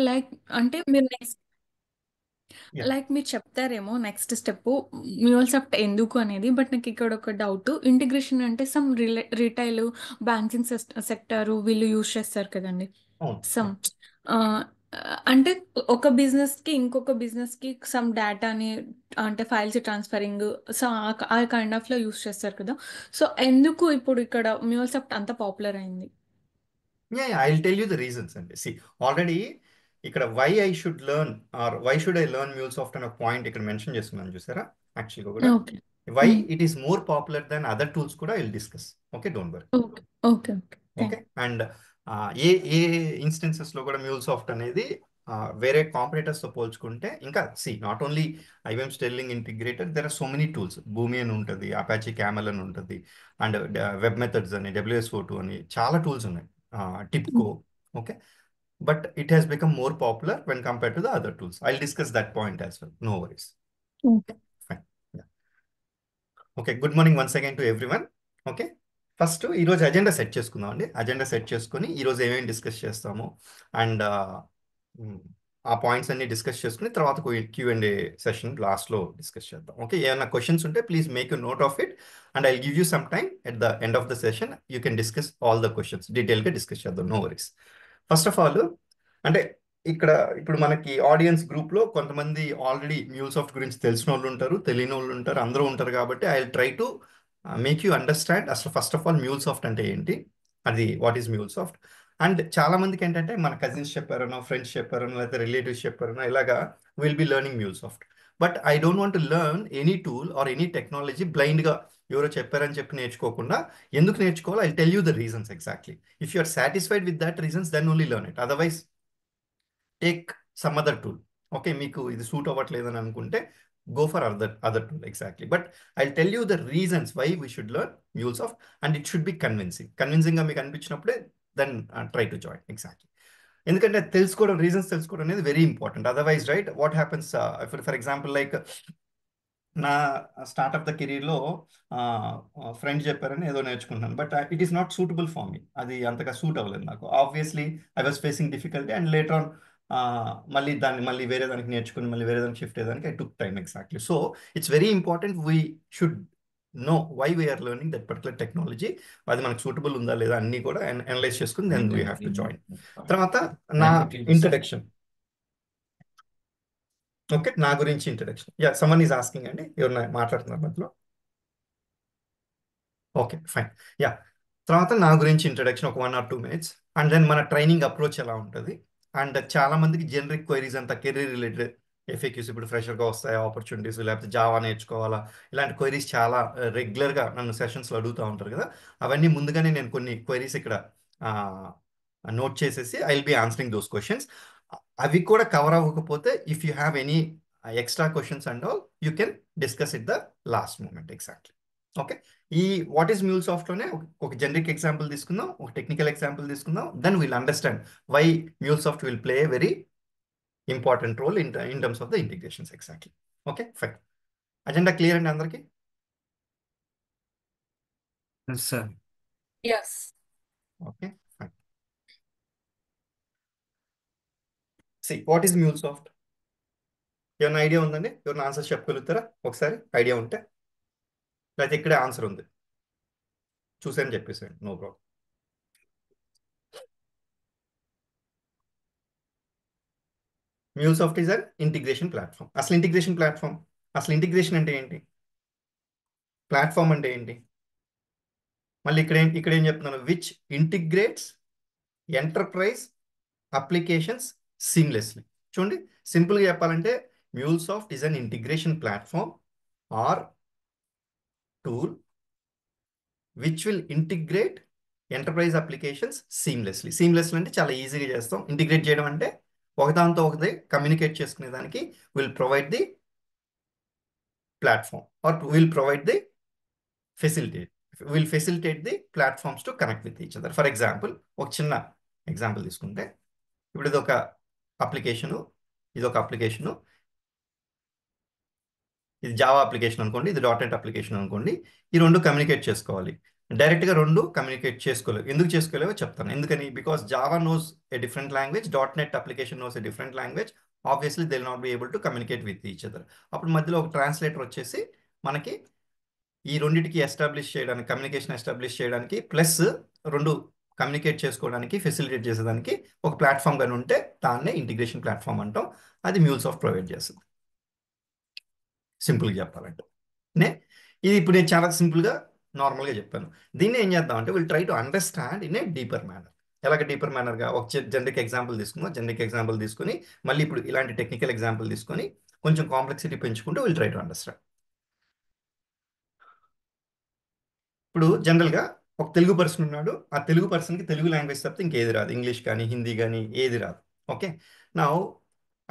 Like అంటే మీరు next yeah మీరు చెప్తారేమో నెక్స్ట్ స్టెప్ మ్యూల్సాఫ్ట్ ఎందుకు అనేది. బట్ నాకు ఇక్కడ ఒక డౌట్, ఇంటిగ్రేషన్ అంటే సమ్ రిటైల్ బ్యాంకింగ్ సెక్టర్ వీళ్ళు యూజ్ చేస్తారు కదండి. అవును సమ్ అవును అంటే ఒక బిజినెస్ కి ఇంకొక బిజినెస్ కి సమ్ డేటాని అంటే ఫైల్స్ ట్రాన్స్ఫరింగ్, సో ఆ కైండ్ ఆఫ్ లో యూజ్ చేస్తారు కదా. సో ఎందుకు ఇప్పుడు ఇక్కడ మ్యూల్సాఫ్ట్ అంత పాపులర్ అయింది? Yeah I will tell you the reasons అండి. సి ఆల్రెడీ ఇక్కడ why I should learn or why should I learn MuleSoft అనే పాయింట్ ఇక్కడ మెన్షన్ చేస్తున్నాను చూసారా. యాక్చువల్గా కూడా okay. Why it is more popular than other tools కూడా will discuss. Okay, don't worry. Okay. Okay. Okay. Okay, and a a ఇన్స్టెన్సెస్లో కూడా MuleSoft అనేది వేరే కాంపిటేటర్స్తో పోల్చుకుంటే ఇంకా not only IBM Sterling integrated, there are so many tools. భూమి అని ఉంటుంది, అపాచీ క్యామెల్ అని ఉంటుంది, అండ్ వెబ్ మెథడ్స్ అని, WSO2 అని చాలా టూల్స్ ఉన్నాయి, TIBCO. Okay, but it has become more popular when compare to the other tools. I discuss that point as well, no worries. Okay. Fine. Okay, good morning once again to everyone. Okay, first ఈరోజు agenda set చేసుకుందాం అండి. Agenda set చేసుకుని ఈరోజు ఏమేమి discuss చేస్తాము and ఆ points అన్ని discuss చేసుకుని తర్వాత Q&A సెషన్ లాస్ట్లో డిస్కస్ చేద్దాం. ఓకే, ఏమైనా క్వశ్చన్స్ ఉంటే please make you note of it and I give you some time at the end of the session. You can discuss all the questions, డీటెయిల్గా discuss చేద్దాం, no worries. First of all అంటే ఇక్కడ ఇప్పుడు మనకి audience గ్రూప్లో కొంతమంది already మ్యూల్సాఫ్ట్ గురించి తెలిసిన వాళ్ళు ఉంటారు, తెలియని వాళ్ళు ఉంటారు, అందరూ ఉంటారు. కాబట్టి I try to make you understand అసలు ఫస్ట్ ఆఫ్ ఆల్ మ్యూల్సాఫ్ట్ అంటే ఏంటి, అది వాట్ ఈస్ మ్యూల్సాఫ్ట్. అండ్ చాలా మందికి ఏంటంటే మన కజిన్స్ చెప్పారనో, ఫ్రెండ్స్ చెప్పారనో, లేకపోతే రిలేటివ్స్ చెప్పారనో ఇలాగా will be learning MuleSoft. But I don't want to learn any tool or any technology బ్లైండ్గా ఎవరో చెప్పారని చెప్పి నేర్చుకోకుండా. ఎందుకు నేర్చుకోవాలి, I tell you the reasons exactly. If you are satisfied with that reasons then only learn it, otherwise take some other tool. Okay, మీకు ఇది suit అవ్వట్లేదని అనుకుంటే go for other tool exactly. But I tell you the reasons why we should learn మ్యూల్సాఫ్ట్ and it should be కన్విన్సింగ్గా మీకు అనిపించినప్పుడే then try to join exactly. ఎందుకంటే తెలుసుకోవడం, reasons తెలుసుకోవడం అనేది very important. Otherwise right what happens, for example like నా start of the కెరీర్లో friend చెప్పారని ఏదో నేర్చుకుంటున్నాను, but it is not suitable for me. అది అంతగా సూట్ అవ్వలేదు నాకు. Obviously I was facing difficulty and later on మళ్ళీ వేరే దానికి నేర్చుకుని మళ్ళీ వేరే దానికి షిఫ్ట్ అయ్యేదానికి I took time exactly. So it's very important we should know why we are learning that particular technology. అది మనకు సూటబుల్ ఉందా లేదా అన్నీ కూడా అనలైజ్ చేసుకుని then we have to join. తర్వాత నా ఇంట్రడక్షన్. ఓకే, నా గురించి introduction. Yeah, someone is asking అండి, ఎవరు మాట్లాడుతున్నారు మధ్యలో? Okay, fine. యా, తర్వాత నా గురించి ఇంట్రడక్షన్ ఒక 1 or 2 minutes అండ్ దెన్ మన ట్రైనింగ్ అప్రోచ్ ఎలా ఉంటుంది. అండ్ చాలా మందికి జనరిక్ క్వైరీస్ అంతా కెరీర్ రిలేటెడ్ ఎఫ్ఏక్యూస్, ఇప్పుడు ఫ్రెషర్గా వస్తాయి ఆపర్చునిటీస్, లేకపోతే జావా నేర్చుకోవాలా, ఇలాంటి క్వైరీస్ చాలా రెగ్యులర్గా నన్ను సెషన్స్లో అడుగుతూ ఉంటారు కదా. అవన్నీ ముందుగానే నేను కొన్ని క్వైరీస్ ఇక్కడ నోట్ చేసేసి I will be answering those questions. అవి కూడా కవర్ అవ్వకపోతే if you have any extra questions and all you can discuss it the last moment exactly. Okay, ఈ వాట్ ఈస్ మ్యూల్సాఫ్ట్లోనే ఒక జనరిక్ ఎగ్జాంపుల్ తీసుకుందాం, ఒక టెక్నికల్ ఎగ్జాంపుల్ తీసుకుందాం, then will understand why MuleSoft will play very important role in terms of the integrations exactly. Okay, fine. Agenda clear అండి అందరికి? Sir yes. Okay, fine. See what is మ్యూల్సాఫ్ట్, ఏమైనా idea ఉందండి? ఎవరైనా answer చెప్పగలుగుతారా ఒకసారి, idea ఉంటే? లేకపోతే ఇక్కడే ఆన్సర్ ఉంది చూసాను చెప్పేసాను, no problem. MuleSoft is an integration platform. అసలు ఇంటిగ్రేషన్ అంటే ఏంటి, ప్లాట్ఫామ్ అంటే ఏంటి? మళ్ళీ ఇక్కడ ఏం చెప్తున్నాను, which integrates enterprise applications seamlessly. చూడండి, సింపుల్గా చెప్పాలంటే MuleSoft is an integration platform or tool which will integrate enterprise applications seamlessly అంటే చాలా ఈజీగా చేస్తాం. ఇంటిగ్రేట్ చేయడం అంటే ఒకదాంతో ఒకటి కమ్యూనికేట్ చేసుకునే దానికి will provide the platform or will provide the facilitate will facilitate the platforms to connect with each other. For example ఒక చిన్న ఎగ్జాంపుల్ తీసుకుంటే, ఇప్పుడు ఇది ఒక అప్లికేషను, ఇది జావా అప్లికేషన్ అనుకోండి, ఇది .NET అప్లికేషన్ అనుకోండి. ఈ రెండు కమ్యూనికేట్ చేసుకోవాలి. డైరెక్ట్గా రెండు కమ్యూనికేట్ చేసుకోలేవు. ఎందుకు చేసుకోలేవో చెప్తాను. ఎందుకని? Because Java knows a different language, dot net application knows a different language. Obviously they will not be able to communicate with each other. అప్పుడు మధ్యలో ఒక ట్రాన్స్లేటర్ వచ్చేసి మనకి ఈ రెండింటికి ఎస్టాబ్లిష్ చేయడానికి, కమ్యూనికేషన్ ఎస్టాబ్లిష్ చేయడానికి, ప్లస్ రెండు కమ్యూనికేట్ చేసుకోవడానికి, ఫెసిలిటేట్ చేసేదానికి ఒక ప్లాట్ఫామ్ కానీ ఉంటే దాన్నే ఇంటిగ్రేషన్ ప్లాట్ఫామ్ అంటాం. అది మ్యూల్సాఫ్ట్ ప్రొవైడ్ చేస్తుంది, సింపుల్గా చెప్పాలంటే. నే ఇది ఇప్పుడు నేను చాలా సింపుల్గా నార్మల్గా చెప్పాను. దీన్ని ఏం చేద్దాం అంటే will try to understand in a deeper manner. ఎలాగ డీపర్ మేనర్గా ఒక జనరిక్ ఎగ్జాంపుల్ తీసుకుందాం. జనరిక్ ఎగ్జాంపుల్ తీసుకుని మళ్ళీ ఇప్పుడు ఇలాంటి టెక్నికల్ ఎగ్జాంపుల్ తీసుకొని కొంచెం కాంప్లెక్సిటీ పెంచుకుంటూ విల్ ట్రై టు అండర్స్టాండ్. ఇప్పుడు జనరల్గా ఒక తెలుగు పర్సన్ ఉన్నాడు. ఆ తెలుగు పర్సన్కి తెలుగు లాంగ్వేజ్ తప్పితే ఇంకేది రాదు. ఇంగ్లీష్ కానీ హిందీ కానీ ఏది రాదు. ఓకే, నా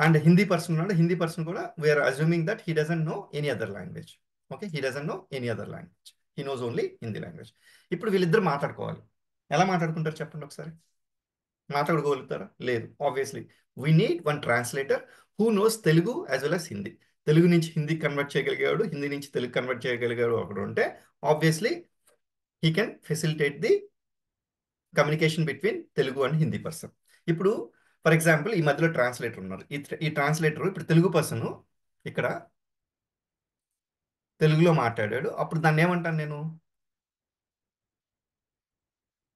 అండ్ హిందీ పర్సన్ ఉన్నాడు. హిందీ పర్సన్ కూడా we are assuming that he doesn't know any other language. Okay, he doesn't know any other language, he knows only Hindi language. ఇప్పుడు వీళ్ళిద్దరు మాట్లాడుకోవాలి. ఎలా మాట్లాడుకుంటారు చెప్పండి ఒకసారి? మాట్లాడుకోగలుగుతారా? లేదు. Obviously we need one translator who knows Telugu as well as Hindi. Telugu నుంచి హిందీ కన్వర్ట్ చేయగలిగాడు, హిందీ నుంచి తెలుగు కన్వర్ట్ చేయగలిగాడు ఒకడు ఉంటే obviously he can facilitate the communication between Telugu and Hindi person. ఇప్పుడు ఫర్ ఎగ్జాంపుల్ ఈ మధ్యలో ట్రాన్స్లేటర్ ఉన్నారు. ఈ ట్రాన్స్లేటర్ ఇప్పుడు తెలుగు పర్సన్ ఇక్కడ తెలుగులో మాట్లాడాడు. అప్పుడు దాన్ని ఏమంటాను నేను?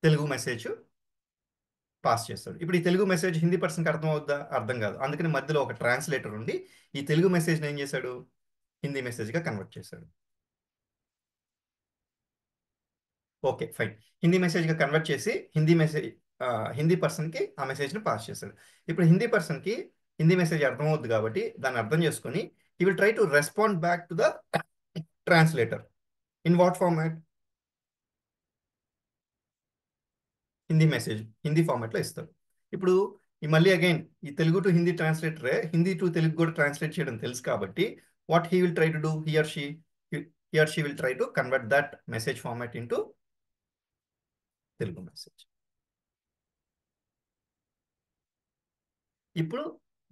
తెలుగు మెసేజ్ పాస్ చేస్తాడు. ఇప్పుడు ఈ తెలుగు మెసేజ్ హిందీ పర్సన్కి అర్థం అవుద్దా? అర్థం కాదు. అందుకని మధ్యలో ఒక ట్రాన్స్లేటర్ ఉండి ఈ తెలుగు మెసేజ్ని ఏం చేశాడు? హిందీ మెసేజ్గా కన్వర్ట్ చేశాడు. Okay fine. హిందీ మెసేజ్గా కన్వర్ట్ చేసి హిందీ పర్సన్కి ఆ మెసేజ్ని పాస్ చేశాడు. ఇప్పుడు హిందీ పర్సన్కి హిందీ మెసేజ్ అర్థమవుద్ది కాబట్టి దాన్ని అర్థం చేసుకొని he will try to respond back to the translator in what format? Hindi message Hindi ఫార్మాట్లో ఇస్తాడు. ఇప్పుడు ఈ మళ్ళీ అగైన్ ఈ తెలుగు టు హిందీ ట్రాన్స్లేటరే హిందీ టు తెలుగు కూడా ట్రాన్స్లేట్ చేయడం తెలుసు కాబట్టి what he will try to do, he or she will try to convert that message format into Telugu message. ఇప్పుడు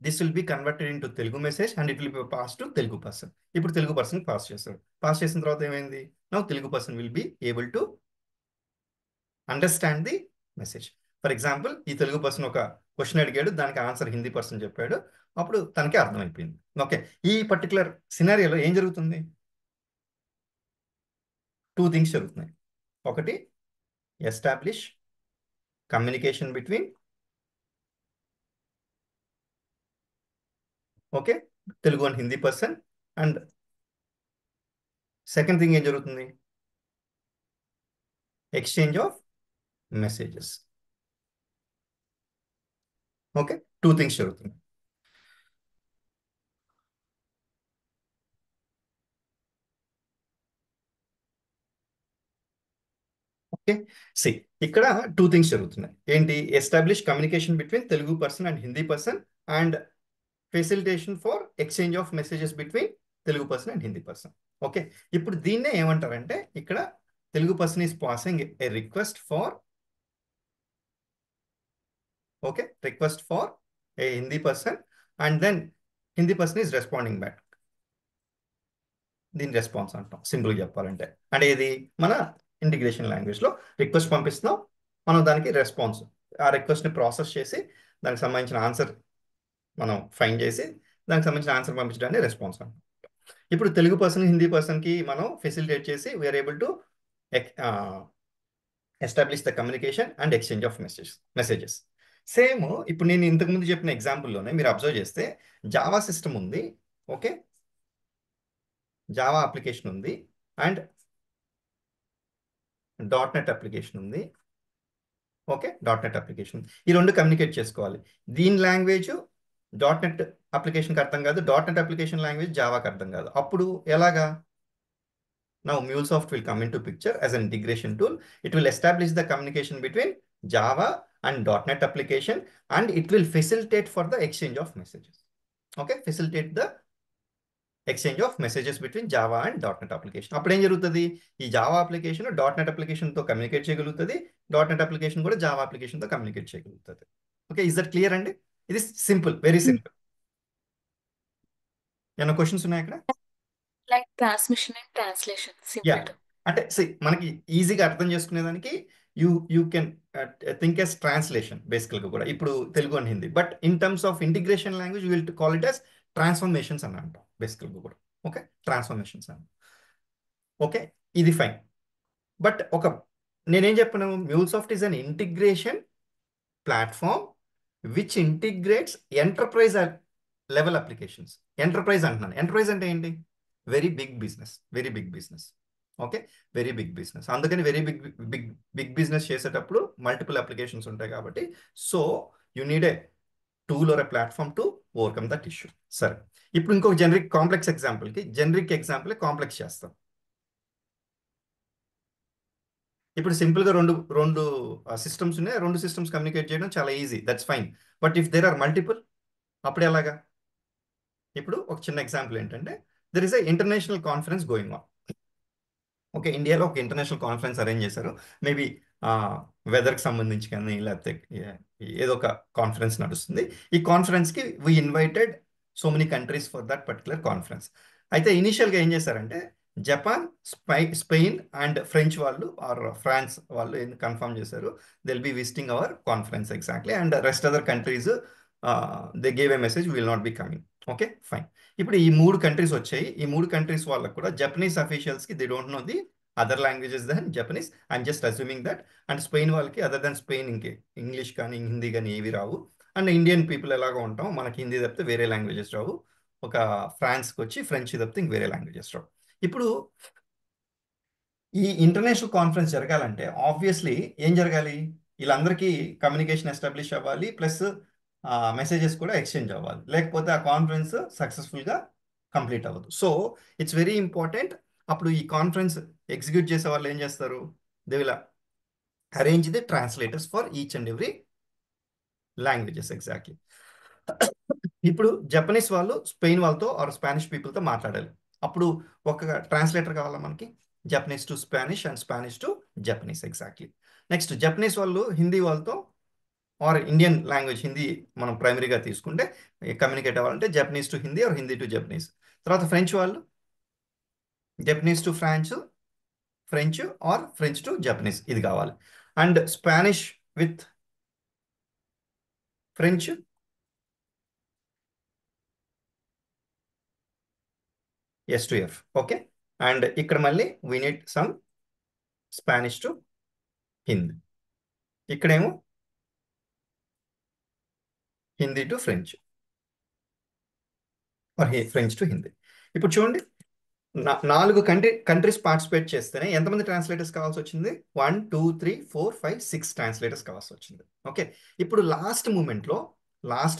this will be converted into Telugu message and it will be pass to Telugu person. ఇప్పుడు Telugu person pass చేస్తాడు. Pass చేసిన తర్వాత ఏమైంది? Now Telugu person will be able to understand the message. For example ఈ Telugu person ఒక question అడిగాడు, దానికి ఆన్సర్ హిందీ పర్సన్ చెప్పాడు. అప్పుడు తనకి అర్థమైపోయింది. ఓకే, ఈ పర్టికులర్ సినారియోలో ఏం జరుగుతుంది? టూ థింగ్స్ జరుగుతున్నాయి. ఒకటి, establish communication between okay Telugu and Hindi person. And second thing ఏం జరుగుతుంది? Exchange of messages. Okay, two things జరుగుతుంది. ఓకే, సి ఇక్కడ టూ థింగ్స్ జరుగుతున్నాయి. ఏంటి? Establish communication between Telugu person and Hindi person and facilitation for exchange of messages between Telugu person and Hindi person. Okay, ఇప్పుడు దీన్నే ఏమంటారంటే ఇక్కడ Telugu person is passing a request for request for a Hindi person and then Hindi person is responding back. దీని response అంటాం సింపుల్గా చెప్పాలంటే. అంటే ఇది మన ఇంటిగ్రేషన్ లాంగ్వేజ్లో రిక్వెస్ట్ పంపిస్తున్నాం, మనం దానికి రెస్పాన్స్, ఆ రిక్వెస్ట్ని ప్రాసెస్ చేసి దానికి సంబంధించిన ఆన్సర్ మనం ఫైండ్ చేసి దానికి సంబంధించిన ఆన్సర్ పంపించడాన్ని రెస్పాన్స్ అంటాం. ఇప్పుడు తెలుగు పర్సన్ హిందీ పర్సన్కి మనం ఫెసిలిటేట్ చేసి we are able to establish the communication and exchange of messages. Same ఇప్పుడు నేను ఇంతకుముందు చెప్పిన ఎగ్జాంపుల్లోనే మీరు అబ్జర్వ్ చేస్తే జావా సిస్టమ్ ఉంది. ఓకే, జావా అప్లికేషన్ ఉంది అండ్ డాట్ నెట్ అప్లికేషన్ ఉంది. ఓకే, డాట్ నెట్ అప్లికేషన్ ఈ రెండు కమ్యూనికేట్ చేసుకోవాలి. దీని లాంగ్వేజ్ డాట్ నెట్ అప్లికేషన్కి అర్థం కాదు, డాట్ నెట్ అప్లికేషన్ లాంగ్వేజ్ జావాకి అర్థం కాదు. అప్పుడు ఎలాగా? Now MuleSoft will come into picture as an integration tool. It will establish the communication between Java and .NET application and it will facilitate for the exchange of messages. Okay, facilitate the exchange of messages between Java and .NET application. అప్పుడు ఏం జరుగుతుంది? ఈ Java application .NET అప్లికేషన్తో communicate చేయగలుగుతుంది, .NET application కూడా Java అప్లికేషన్తో communicate చేయగలుగుతుంది. Okay, is that clear అండి? ఇది సింపుల్, వెరీ సింపుల్. ఏమైనా క్వశ్చన్స్ ఉన్నాయి అక్కడ? Like transmission and translation yeah, simple. అంటే మనకి ఈజీగా అర్థం చేసుకునేదానికి you can think as translation బేసికల్గా కూడా ఇప్పుడు Telugu and Hindi. But in terms of integration language will call it as transformations అని అంటాం బేసికల్గా కూడా. ఓకే, ట్రాన్స్ఫర్మేషన్స్ అని. ఓకే, ఇది ఫైన్. బట్ నేనేం చెప్పాను, MuleSoft is an integration platform which integrates enterprise level applications. Enterprise అంటున్నాను. ఎంటర్ప్రైజ్ అంటే ఏంటి? Very big business, very big business. Okay, very big business. అందుకని very big big big business చేసేటప్పుడు multiple applications ఉంటాయి కాబట్టి so you need a tool or a platform to overcome that issue. సరే, ఇప్పుడు ఇంకొక జనరిక్ కాంప్లెక్స్ ఎగ్జాంపుల్కి generic example complex చేస్తాం. ఇప్పుడు సింపుల్గా రెండు రెండు సిస్టమ్స్ ఉన్నాయి, రెండు సిస్టమ్స్ కమ్యూనికేట్ చేయడం చాలా easy, that's fine. But if there are multiple, అప్పుడు ఎలాగా? ఇప్పుడు ఒక చిన్న ఎగ్జాంపుల్ ఏంటంటే, there is a international conference going on. Okay, ఇండియాలో ఒక ఇంటర్నేషనల్ కాన్ఫరెన్స్ అరేంజ్ చేశారు. మేబీ వెదర్కి సంబంధించి కానీ లేకపోతే ఏదో ఒక కాన్ఫరెన్స్ నడుస్తుంది. ఈ కాన్ఫరెన్స్కి we invited so many countries for that particular conference. అయితే ఇనీషియల్గా ఏం చేశారంటే జపాన్, స్పెయిన్ అండ్ ఫ్రెంచ్ వాళ్ళు ఆర్ ఫ్రాన్స్ వాళ్ళు కన్ఫర్మ్ చేశారు they'll be visiting hour conference exactly. And rest other countries they gave a message will not be coming. Okay fine. ఇప్పుడు ఈ మూడు కంట్రీస్ వచ్చాయి. ఈ మూడు కంట్రీస్ వాళ్ళకు కూడా జపనీస్ అఫీషియల్స్కి they don't know the other languages then Japanese. I'm just assuming that. And Spain వాళ్ళకి అదర్ దెన్ స్పెయిన్ ఇంకే ఇంగ్లీష్ కానీ హిందీ కానీ ఏవి రావు. అండ్ ఇండియన్ పీపుల్ ఎలాగో ఉంటాం, మనకి హిందీ తప్పితే వేరే లాంగ్వేజెస్ రావు. ఒక ఫ్రాన్స్కి వచ్చి ఫ్రెంచ్ తప్పితే ఇంక వేరే లాంగ్వేజెస్ రావు. ఇప్పుడు ఈ ఇంటర్నేషనల్ కాన్ఫరెన్స్ జరగాలంటే ఆబ్వియస్లీ ఏం జరగాలి? వీళ్ళందరికీ కమ్యూనికేషన్ ఎస్టాబ్లిష్ అవ్వాలి, ప్లస్ మెసేజెస్ కూడా ఎక్స్చేంజ్ అవ్వాలి, లేకపోతే ఆ కాన్ఫరెన్స్ సక్సెస్ఫుల్గా కంప్లీట్ అవ్వదు. So it's very important. అప్పుడు ఈ కాన్ఫరెన్స్ ఎగ్జిక్యూట్ చేసే వాళ్ళు ఏం చేస్తారు? They will arrange the translators for each and every languages exactly. ఇప్పుడు జపనీస్ వాళ్ళు స్పెయిన్ వాళ్ళతో ఆర్ స్పానిష్ పీపుల్తో మాట్లాడాలి. అప్పుడు ఒక ట్రాన్స్లేటర్ కావాలా మనకి, Japanese to Spanish and Spanish to Japanese exactly. Next Japanese వాళ్ళు హిందీ వాళ్ళతో ఆర్ ఇండియన్ లాంగ్వేజ్ హిందీ మనం ప్రైమరీగా తీసుకుంటే కమ్యూనికేట్ అవ్వాలంటే Japanese to Hindi or Hindi to Japanese. తర్వాత ఫ్రెంచ్ వాళ్ళు Japanese to France, French or French to Japanese, ఇది కావాలి. And Spanish with French, S to F. Okay, and ఇక్కడ మళ్ళీ we need some Spanish to Hindi. ఇక్కడేమో Hindi to French or French to Hindi. ఇప్పుడు చూడండి, నాలుగు కంట్రీస్ పార్టిసిపేట్ చేస్తేనే ఎంతమంది ట్రాన్స్లేటర్స్ కావాల్సి వచ్చింది? 1 2 3 4 5 6 ట్రాన్స్లేటర్స్ కావాల్సి వచ్చింది. ఓకే, ఇప్పుడు లాస్ట్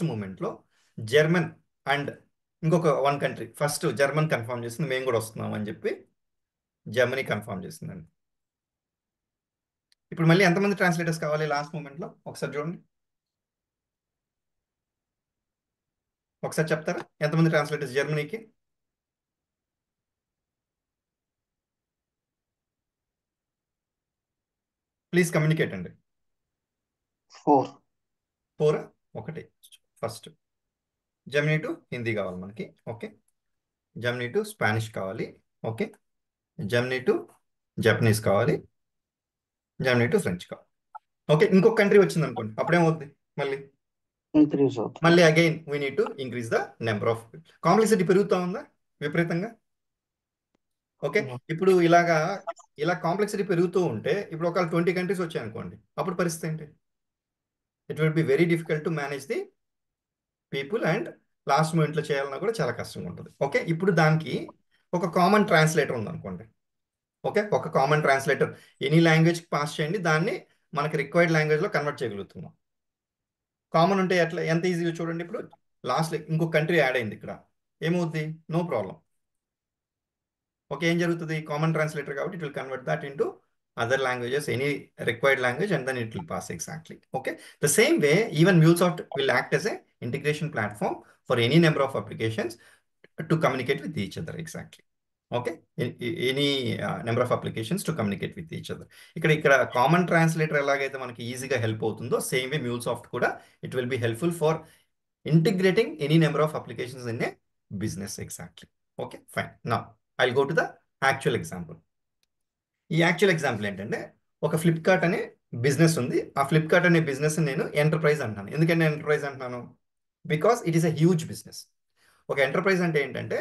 మూమెంట్లో జర్మన్ అండ్ ఇంకొక one country, first German confirm చేసింది, మేము కూడా వస్తున్నాం అని చెప్పి జర్మనీ కన్ఫర్మ్ చేసిందండి. ఇప్పుడు మళ్ళీ ఎంతమంది ట్రాన్స్లేటర్స్ కావాలి లాస్ట్ మూమెంట్లో? ఒకసారి చూడండి, ఒకసారి చెప్తారా ఎంతమంది ట్రాన్స్లేటర్స్ జర్మనీకి? ప్లీజ్ కమ్యూనికేట్ అండి. 4. 4. ఒకటి ఫస్ట్ జర్మనీ టు హిందీ కావాలి మనకి. ఓకే, జర్మనీ టు స్పానిష్ కావాలి. ఓకే, జర్మనీ టు జపనీస్ కావాలి, జర్మనీ టు ఫ్రెంచ్ కావాలి. ఓకే, ఇంకొక కంట్రీ వచ్చింది అనుకోండి, అప్పుడేమవుతుంది? మళ్ళీ ఇంక్రీజ్ అవుతుంది. మళ్ళీ again we need to increase the number of. Complexity పెరుగుతూ ఉందా విపరీతంగా? ఓకే, ఇప్పుడు ఇలా కాంప్లెక్సిటీ పెరుగుతూ ఉంటే ఇప్పుడు ఒక 20 కంట్రీస్ వచ్చాయి అనుకోండి, అప్పుడు పరిస్థితి ఏంటి? It will be very difficult to manage the people and last మూమెంట్లో చేయాలన్నా కూడా చాలా కష్టంగా ఉంటుంది. ఓకే, ఇప్పుడు దానికి ఒక కామన్ ట్రాన్స్లేటర్ ఉందనుకోండి. ఓకే, ఒక కామన్ ట్రాన్స్లేటర్ ఎనీ లాంగ్వేజ్కి పాస్ చేయండి, దాన్ని మనకి రిక్వైర్డ్ లాంగ్వేజ్లో కన్వర్ట్ చేయగలుగుతున్నాం. కామన్ ఉంటే ఎట్లా, ఎంత ఈజీగా చూడండి. ఇప్పుడు లాస్ట్ ఇంకొక కంట్రీ యాడ్ అయింది, ఇక్కడ ఏమవుద్ది? No problem. ఓకే, ఏం జరుగుతుంది? కామన్ ట్రాన్స్లేటర్ కాబట్టి it will convert that into other languages, any required language, and then it will pass exactly. Okay, the same way even MuleSoft will act as a integration platform for any number of applications to communicate with each other exactly. Okay, any number of applications to communicate with each other. ఇక్కడ common translator ఎలాగైతే మనకి ఈజీగా help అవుతుందో same way MuleSoft కూడా it will be helpful for integrating any number of applications in a business exactly. Okay fine. Now I'll go to the actual example. ఈ actual example ఏంటంటే ఒక Flipkart అనే business ఉంది. ఆ Flipkart అనే business నేను enterprise అంటున్నాను. ఎందుకంటే ఎంటర్ప్రైజ్ అంటున్నాను? Because it is a huge business. ఒక ఎంటర్ప్రైజ్ అంటే ఏంటంటే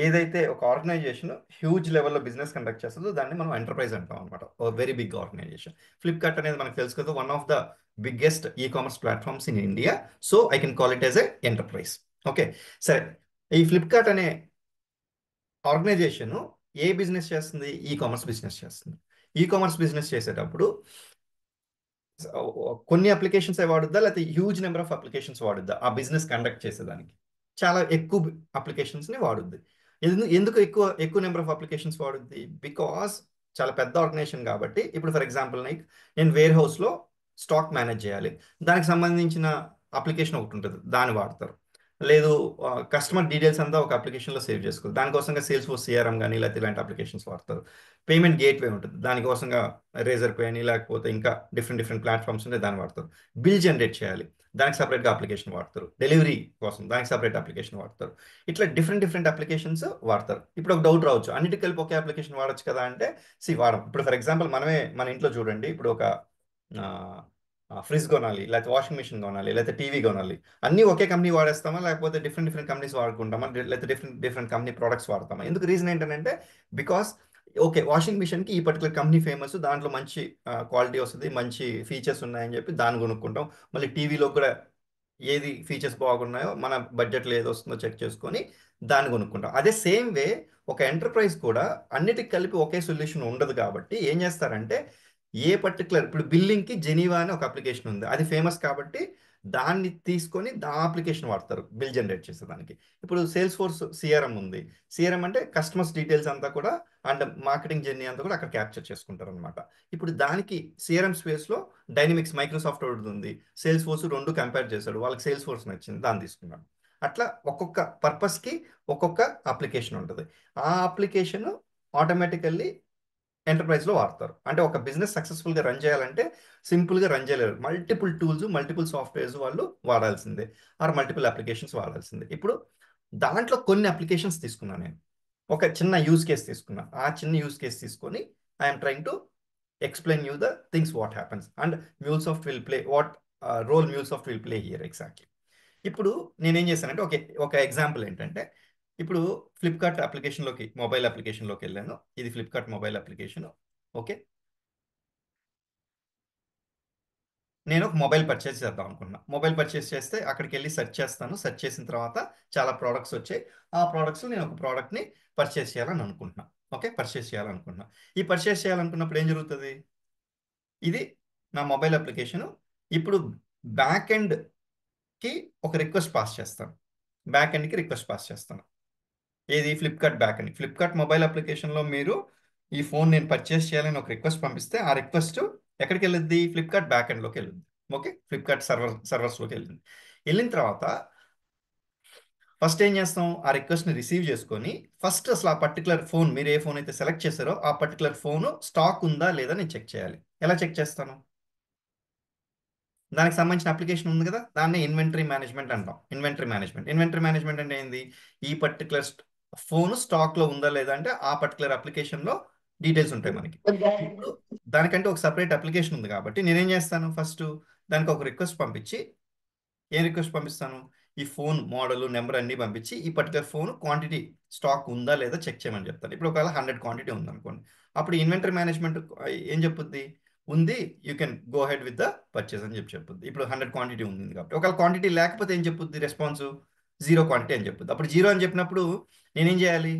ఏదైతే ఒక ఆర్గనైజేషన్ హ్యూజ్ లెవెల్లో బిజినెస్ కండక్ట్ చేస్తుందో దాన్ని మనం ఎంటర్ప్రైజ్ అంటాం అనమాట. ఒక వెరీ బిగ్ ఆర్గనైజేషన్. ఫ్లిప్కార్ట్ అనేది మనకు తెలుసు కదా, one of the biggest e commerce platforms in India. So I can call it as a enterprise. Okay, సరే. ఈ ఫ్లిప్కార్ట్ అనే ఆర్గనైజేషన్ ఏ బిజినెస్ చేస్తుంది? ఈ కామర్స్ బిజినెస్ చేస్తుంది. ఈ కామర్స్ బిజినెస్ చేసేటప్పుడు కొన్ని అప్లికేషన్స్ వాడుద్దా, లేకపోతే హ్యూజ్ నెంబర్ ఆఫ్ అప్లికేషన్స్ వాడుద్దా? ఆ business conduct చేసేదానికి చాలా ఎక్కువ అప్లికేషన్స్ని వాడుద్ది. ఎందుకు ఎక్కువ ఎక్కువ నెంబర్ ఆఫ్ అప్లికేషన్స్ వాడుద్ది? బికాస్ చాలా పెద్ద ఆర్గనైజేషన్ కాబట్టి. ఇప్పుడు ఫర్ ఎగ్జాంపుల్ నేను వేర్ హౌస్లో స్టాక్ మేనేజ్ చేయాలి, దానికి సంబంధించిన అప్లికేషన్ ఒకటి ఉంటుంది, దాన్ని వాడతారు. లేదు, కస్టమర్ డీటెయిల్స్ అంతా ఒక అప్లికేషన్లో సేవ్ చేసుకోవాలి, దానికోసంగా సేల్స్ ఫోర్స్ సిఆర్ఎం కానీ లేకపోతే ఇలాంటి అప్లికేషన్స్ వాడతారు. పేమెంట్ గేట్వే ఉంటుంది, దానికోసంగా రేజర్ పే అని లేకపోతే ఇంకా డిఫరెంట్ డిఫరెంట్ ప్లాట్ఫామ్స్ ఉంటాయి, దాన్ని వాడతారు. బిల్ జనరేట్ చేయాలి, దానికి సపరేట్గా అప్లికేషన్ వాడతారు. డెలివరీ కోసం దానికి సపరేట్ అప్లికేషన్ వాడతారు. ఇట్లా డిఫరెంట్ డిఫరెంట్ అప్లికేషన్స్ వాడతారు. ఇప్పుడు ఒక డౌట్ రావచ్చు, అన్నిటికి కలిపి ఒకే అప్లికేషన్ వాడచ్చు కదా అంటే, వాడం. ఇప్పుడు ఫర్ ఎగ్జాంపుల్ మన ఇంట్లో చూడండి, ఇప్పుడు ఒక ఫ్రిడ్జ్ కొనాలి, లేకపోతే వాషింగ్ మిషన్ కొనాలి, లేకపోతే టీవీ కొనాలి. అన్నీ ఒకే కంపెనీ వాడేస్తామా, లేకపోతే డిఫరెంట్ డిఫరెంట్ కంపెనీస్ వాడుకుంటామా, లేకపోతే డిఫరెంట్ డిఫరెంట్ కంపెనీ ప్రొడక్ట్స్ వాడతామా? ఎందుకు? రీజన్ ఏంటంటే బికాస్ ఓకే, వాషింగ్ మిషన్కి ఈ పర్టికులర్ కంపెనీ ఫేమస్, దాంట్లో మంచి క్వాలిటీ వస్తుంది, మంచి ఫీచర్స్ ఉన్నాయని చెప్పి దాన్ని కొనుక్కుంటాం. మళ్ళీ టీవీలో కూడా ఏది ఫీచర్స్ బాగున్నాయో మన బడ్జెట్లో ఏది వస్తుందో చెక్ చేసుకొని దాన్ని కొనుక్కుంటాం. అదే సేమ్ వే ఒక ఎంటర్ప్రైజ్ కూడా అన్నిటికి కలిపి ఒకే సొల్యూషన్ ఉండదు కాబట్టి ఏం చేస్తారంటే, ఏ పర్టికులర్ ఇప్పుడు బిల్లింగ్కి జెనీవా అని ఒక అప్లికేషన్ ఉంది, అది ఫేమస్ కాబట్టి దాన్ని తీసుకొని అప్లికేషన్ వాడతారు బిల్ జనరేట్ చేసేదానికి. ఇప్పుడు సేల్స్ ఫోర్స్ సిఆర్ఎం ఉంది. సిఆర్ఎం అంటే కస్టమర్స్ డీటెయిల్స్ అంతా కూడా అండ్ మార్కెటింగ్ జర్నీ అంతా కూడా అక్కడ క్యాప్చర్ చేసుకుంటారు అనమాట. ఇప్పుడు దానికి సిఆర్ఎం స్పేస్లో డైనమిక్స్ మైక్రోసాఫ్ట్ వర్డ్ ఉంది, సేల్స్ ఫోర్స్ రెండు కంపేర్ చేశాడు, వాళ్ళకి సేల్స్ ఫోర్స్ నచ్చింది, దాన్ని తీసుకున్నాడు. అట్లా ఒక్కొక్క పర్పస్కి ఒక్కొక్క అప్లికేషన్ ఉంటుంది. ఆ అప్లికేషన్ ఆటోమేటికల్లీ ఎంటర్ప్రైజ్లో వాడతారు. అంటే ఒక బిజినెస్ సక్సెస్ఫుల్గా రన్ చేయాలంటే సింపుల్గా రన్ చేయలేరు, మల్టిపుల్ టూల్స్ మల్టిపుల్ సాఫ్ట్వేర్స్ వాళ్ళు వాడాల్సిందే, ఆర్ మల్టిపుల్ అప్లికేషన్స్ వాడాల్సిందే. ఇప్పుడు దాంట్లో కొన్ని అప్లికేషన్స్ తీసుకున్నాను నేను, ఒక చిన్న యూజ్ కేస్ తీసుకున్నా. ఆ చిన్న యూజ్ కేస్ తీసుకొని I'm trying to explain you the things what happens and MuleSoft will play what role MuleSoft will play here exactly. ఇప్పుడు నేనేం చేశానంటే ఒక ఎగ్జాంపుల్ ఏంటంటే, ఇప్పుడు ఫ్లిప్కార్ట్ అప్లికేషన్లోకి మొబైల్ అప్లికేషన్లోకి వెళ్ళాను. ఇది ఫ్లిప్కార్ట్ మొబైల్ అప్లికేషన్. ఓకే, నేను ఒక మొబైల్ పర్చేస్ చేద్దాం అనుకున్నా. మొబైల్ పర్చేస్ చేస్తే అక్కడికి వెళ్ళి సెర్చ్ చేస్తాను. సెర్చ్ చేసిన తర్వాత చాలా ప్రోడక్ట్స్ వచ్చాయి. ఆ ప్రోడక్ట్స్ నేను ఒక ప్రోడక్ట్ని పర్చేస్ చేయాలని అనుకుంటున్నా. ఓకే, పర్చేస్ చేయాలనుకుంటున్నా. ఈ పర్చేస్ చేయాలనుకున్నప్పుడు ఏం జరుగుతుంది? ఇది నా మొబైల్ అప్లికేషను. ఇప్పుడు బ్యాక్ ఎండ్కి ఒక రిక్వెస్ట్ పాస్ చేస్తాను. బ్యాక్ ఎండ్కి రిక్వెస్ట్ పాస్ చేస్తాను. ఏది? Flipkart back end. Flipkart mobile అప్లికేషన్లో మీరు ఈ ఫోన్ నేను పర్చేస్ చేయాలని ఒక రిక్వెస్ట్ పంపిస్తే ఆ రిక్వెస్ట్ ఎక్కడికి వెళ్ళింది? ఫ్లిప్కార్ట్ బ్యాక్ ఎండ్లోకి వెళ్ళింది. ఓకే, ఫ్లిప్కార్ట్ సర్వర్స్లోకి వెళ్ళింది. వెళ్ళిన తర్వాత ఫస్ట్ ఏం చేస్తాం? ఆ రిక్వెస్ట్ని రిసీవ్ చేసుకొని ఫస్ట్ అసలు ఆ పర్టికులర్ ఫోన్, మీరు ఏ ఫోన్ అయితే సెలెక్ట్ చేశారో ఆ పర్టికులర్ ఫోను స్టాక్ ఉందా లేదా నేను చెక్ చేయాలి. ఎలా చెక్ చేస్తాను? దానికి సంబంధించిన అప్లికేషన్ ఉంది కదా, దాన్ని ఇన్వెంటరీ మేనేజ్మెంట్ అంటాం. ఇన్వెంటరీ మేనేజ్మెంట్ అంటే ఏంది? ఈ పర్టికులర్ ఫోన్ స్టాక్లో ఉందా లేదా అంటే ఆ పర్టికులర్ అప్లికేషన్లో డీటెయిల్స్ ఉంటాయి మనకి. ఇప్పుడు దానికంటే ఒక సపరేట్ అప్లికేషన్ ఉంది కాబట్టి నేనేం చేస్తాను? ఫస్ట్ దానికి ఒక రిక్వెస్ట్ పంపించి, ఏం రిక్వెస్ట్ పంపిస్తాను? ఈ ఫోన్ మోడల్ నెంబర్ అన్నీ పంపించి ఈ పర్టికులర్ ఫోన్ క్వాంటిటీ స్టాక్ ఉందా లేదా చెక్ చేయమని చెప్తాను. ఇప్పుడు ఒకవేళ 100 క్వాంటిటీ ఉందనుకోండి, అప్పుడు ఇన్వెంటరీ మేనేజ్మెంట్ ఏం చెప్పుద్ది? ఉంది, you can go ahead with the purchase అని చెప్పుద్ది. ఇప్పుడు 100 క్వాంటిటీ ఉంది కాబట్టి. ఒకవేళ క్వాంటిటీ లేకపోతే ఏం చెప్పుద్ది? రెస్పాన్స్ 0 క్వాంటిటీ అని చెప్పుద్ది. అప్పుడు 0 అని చెప్పినప్పుడు నేనేం చేయాలి?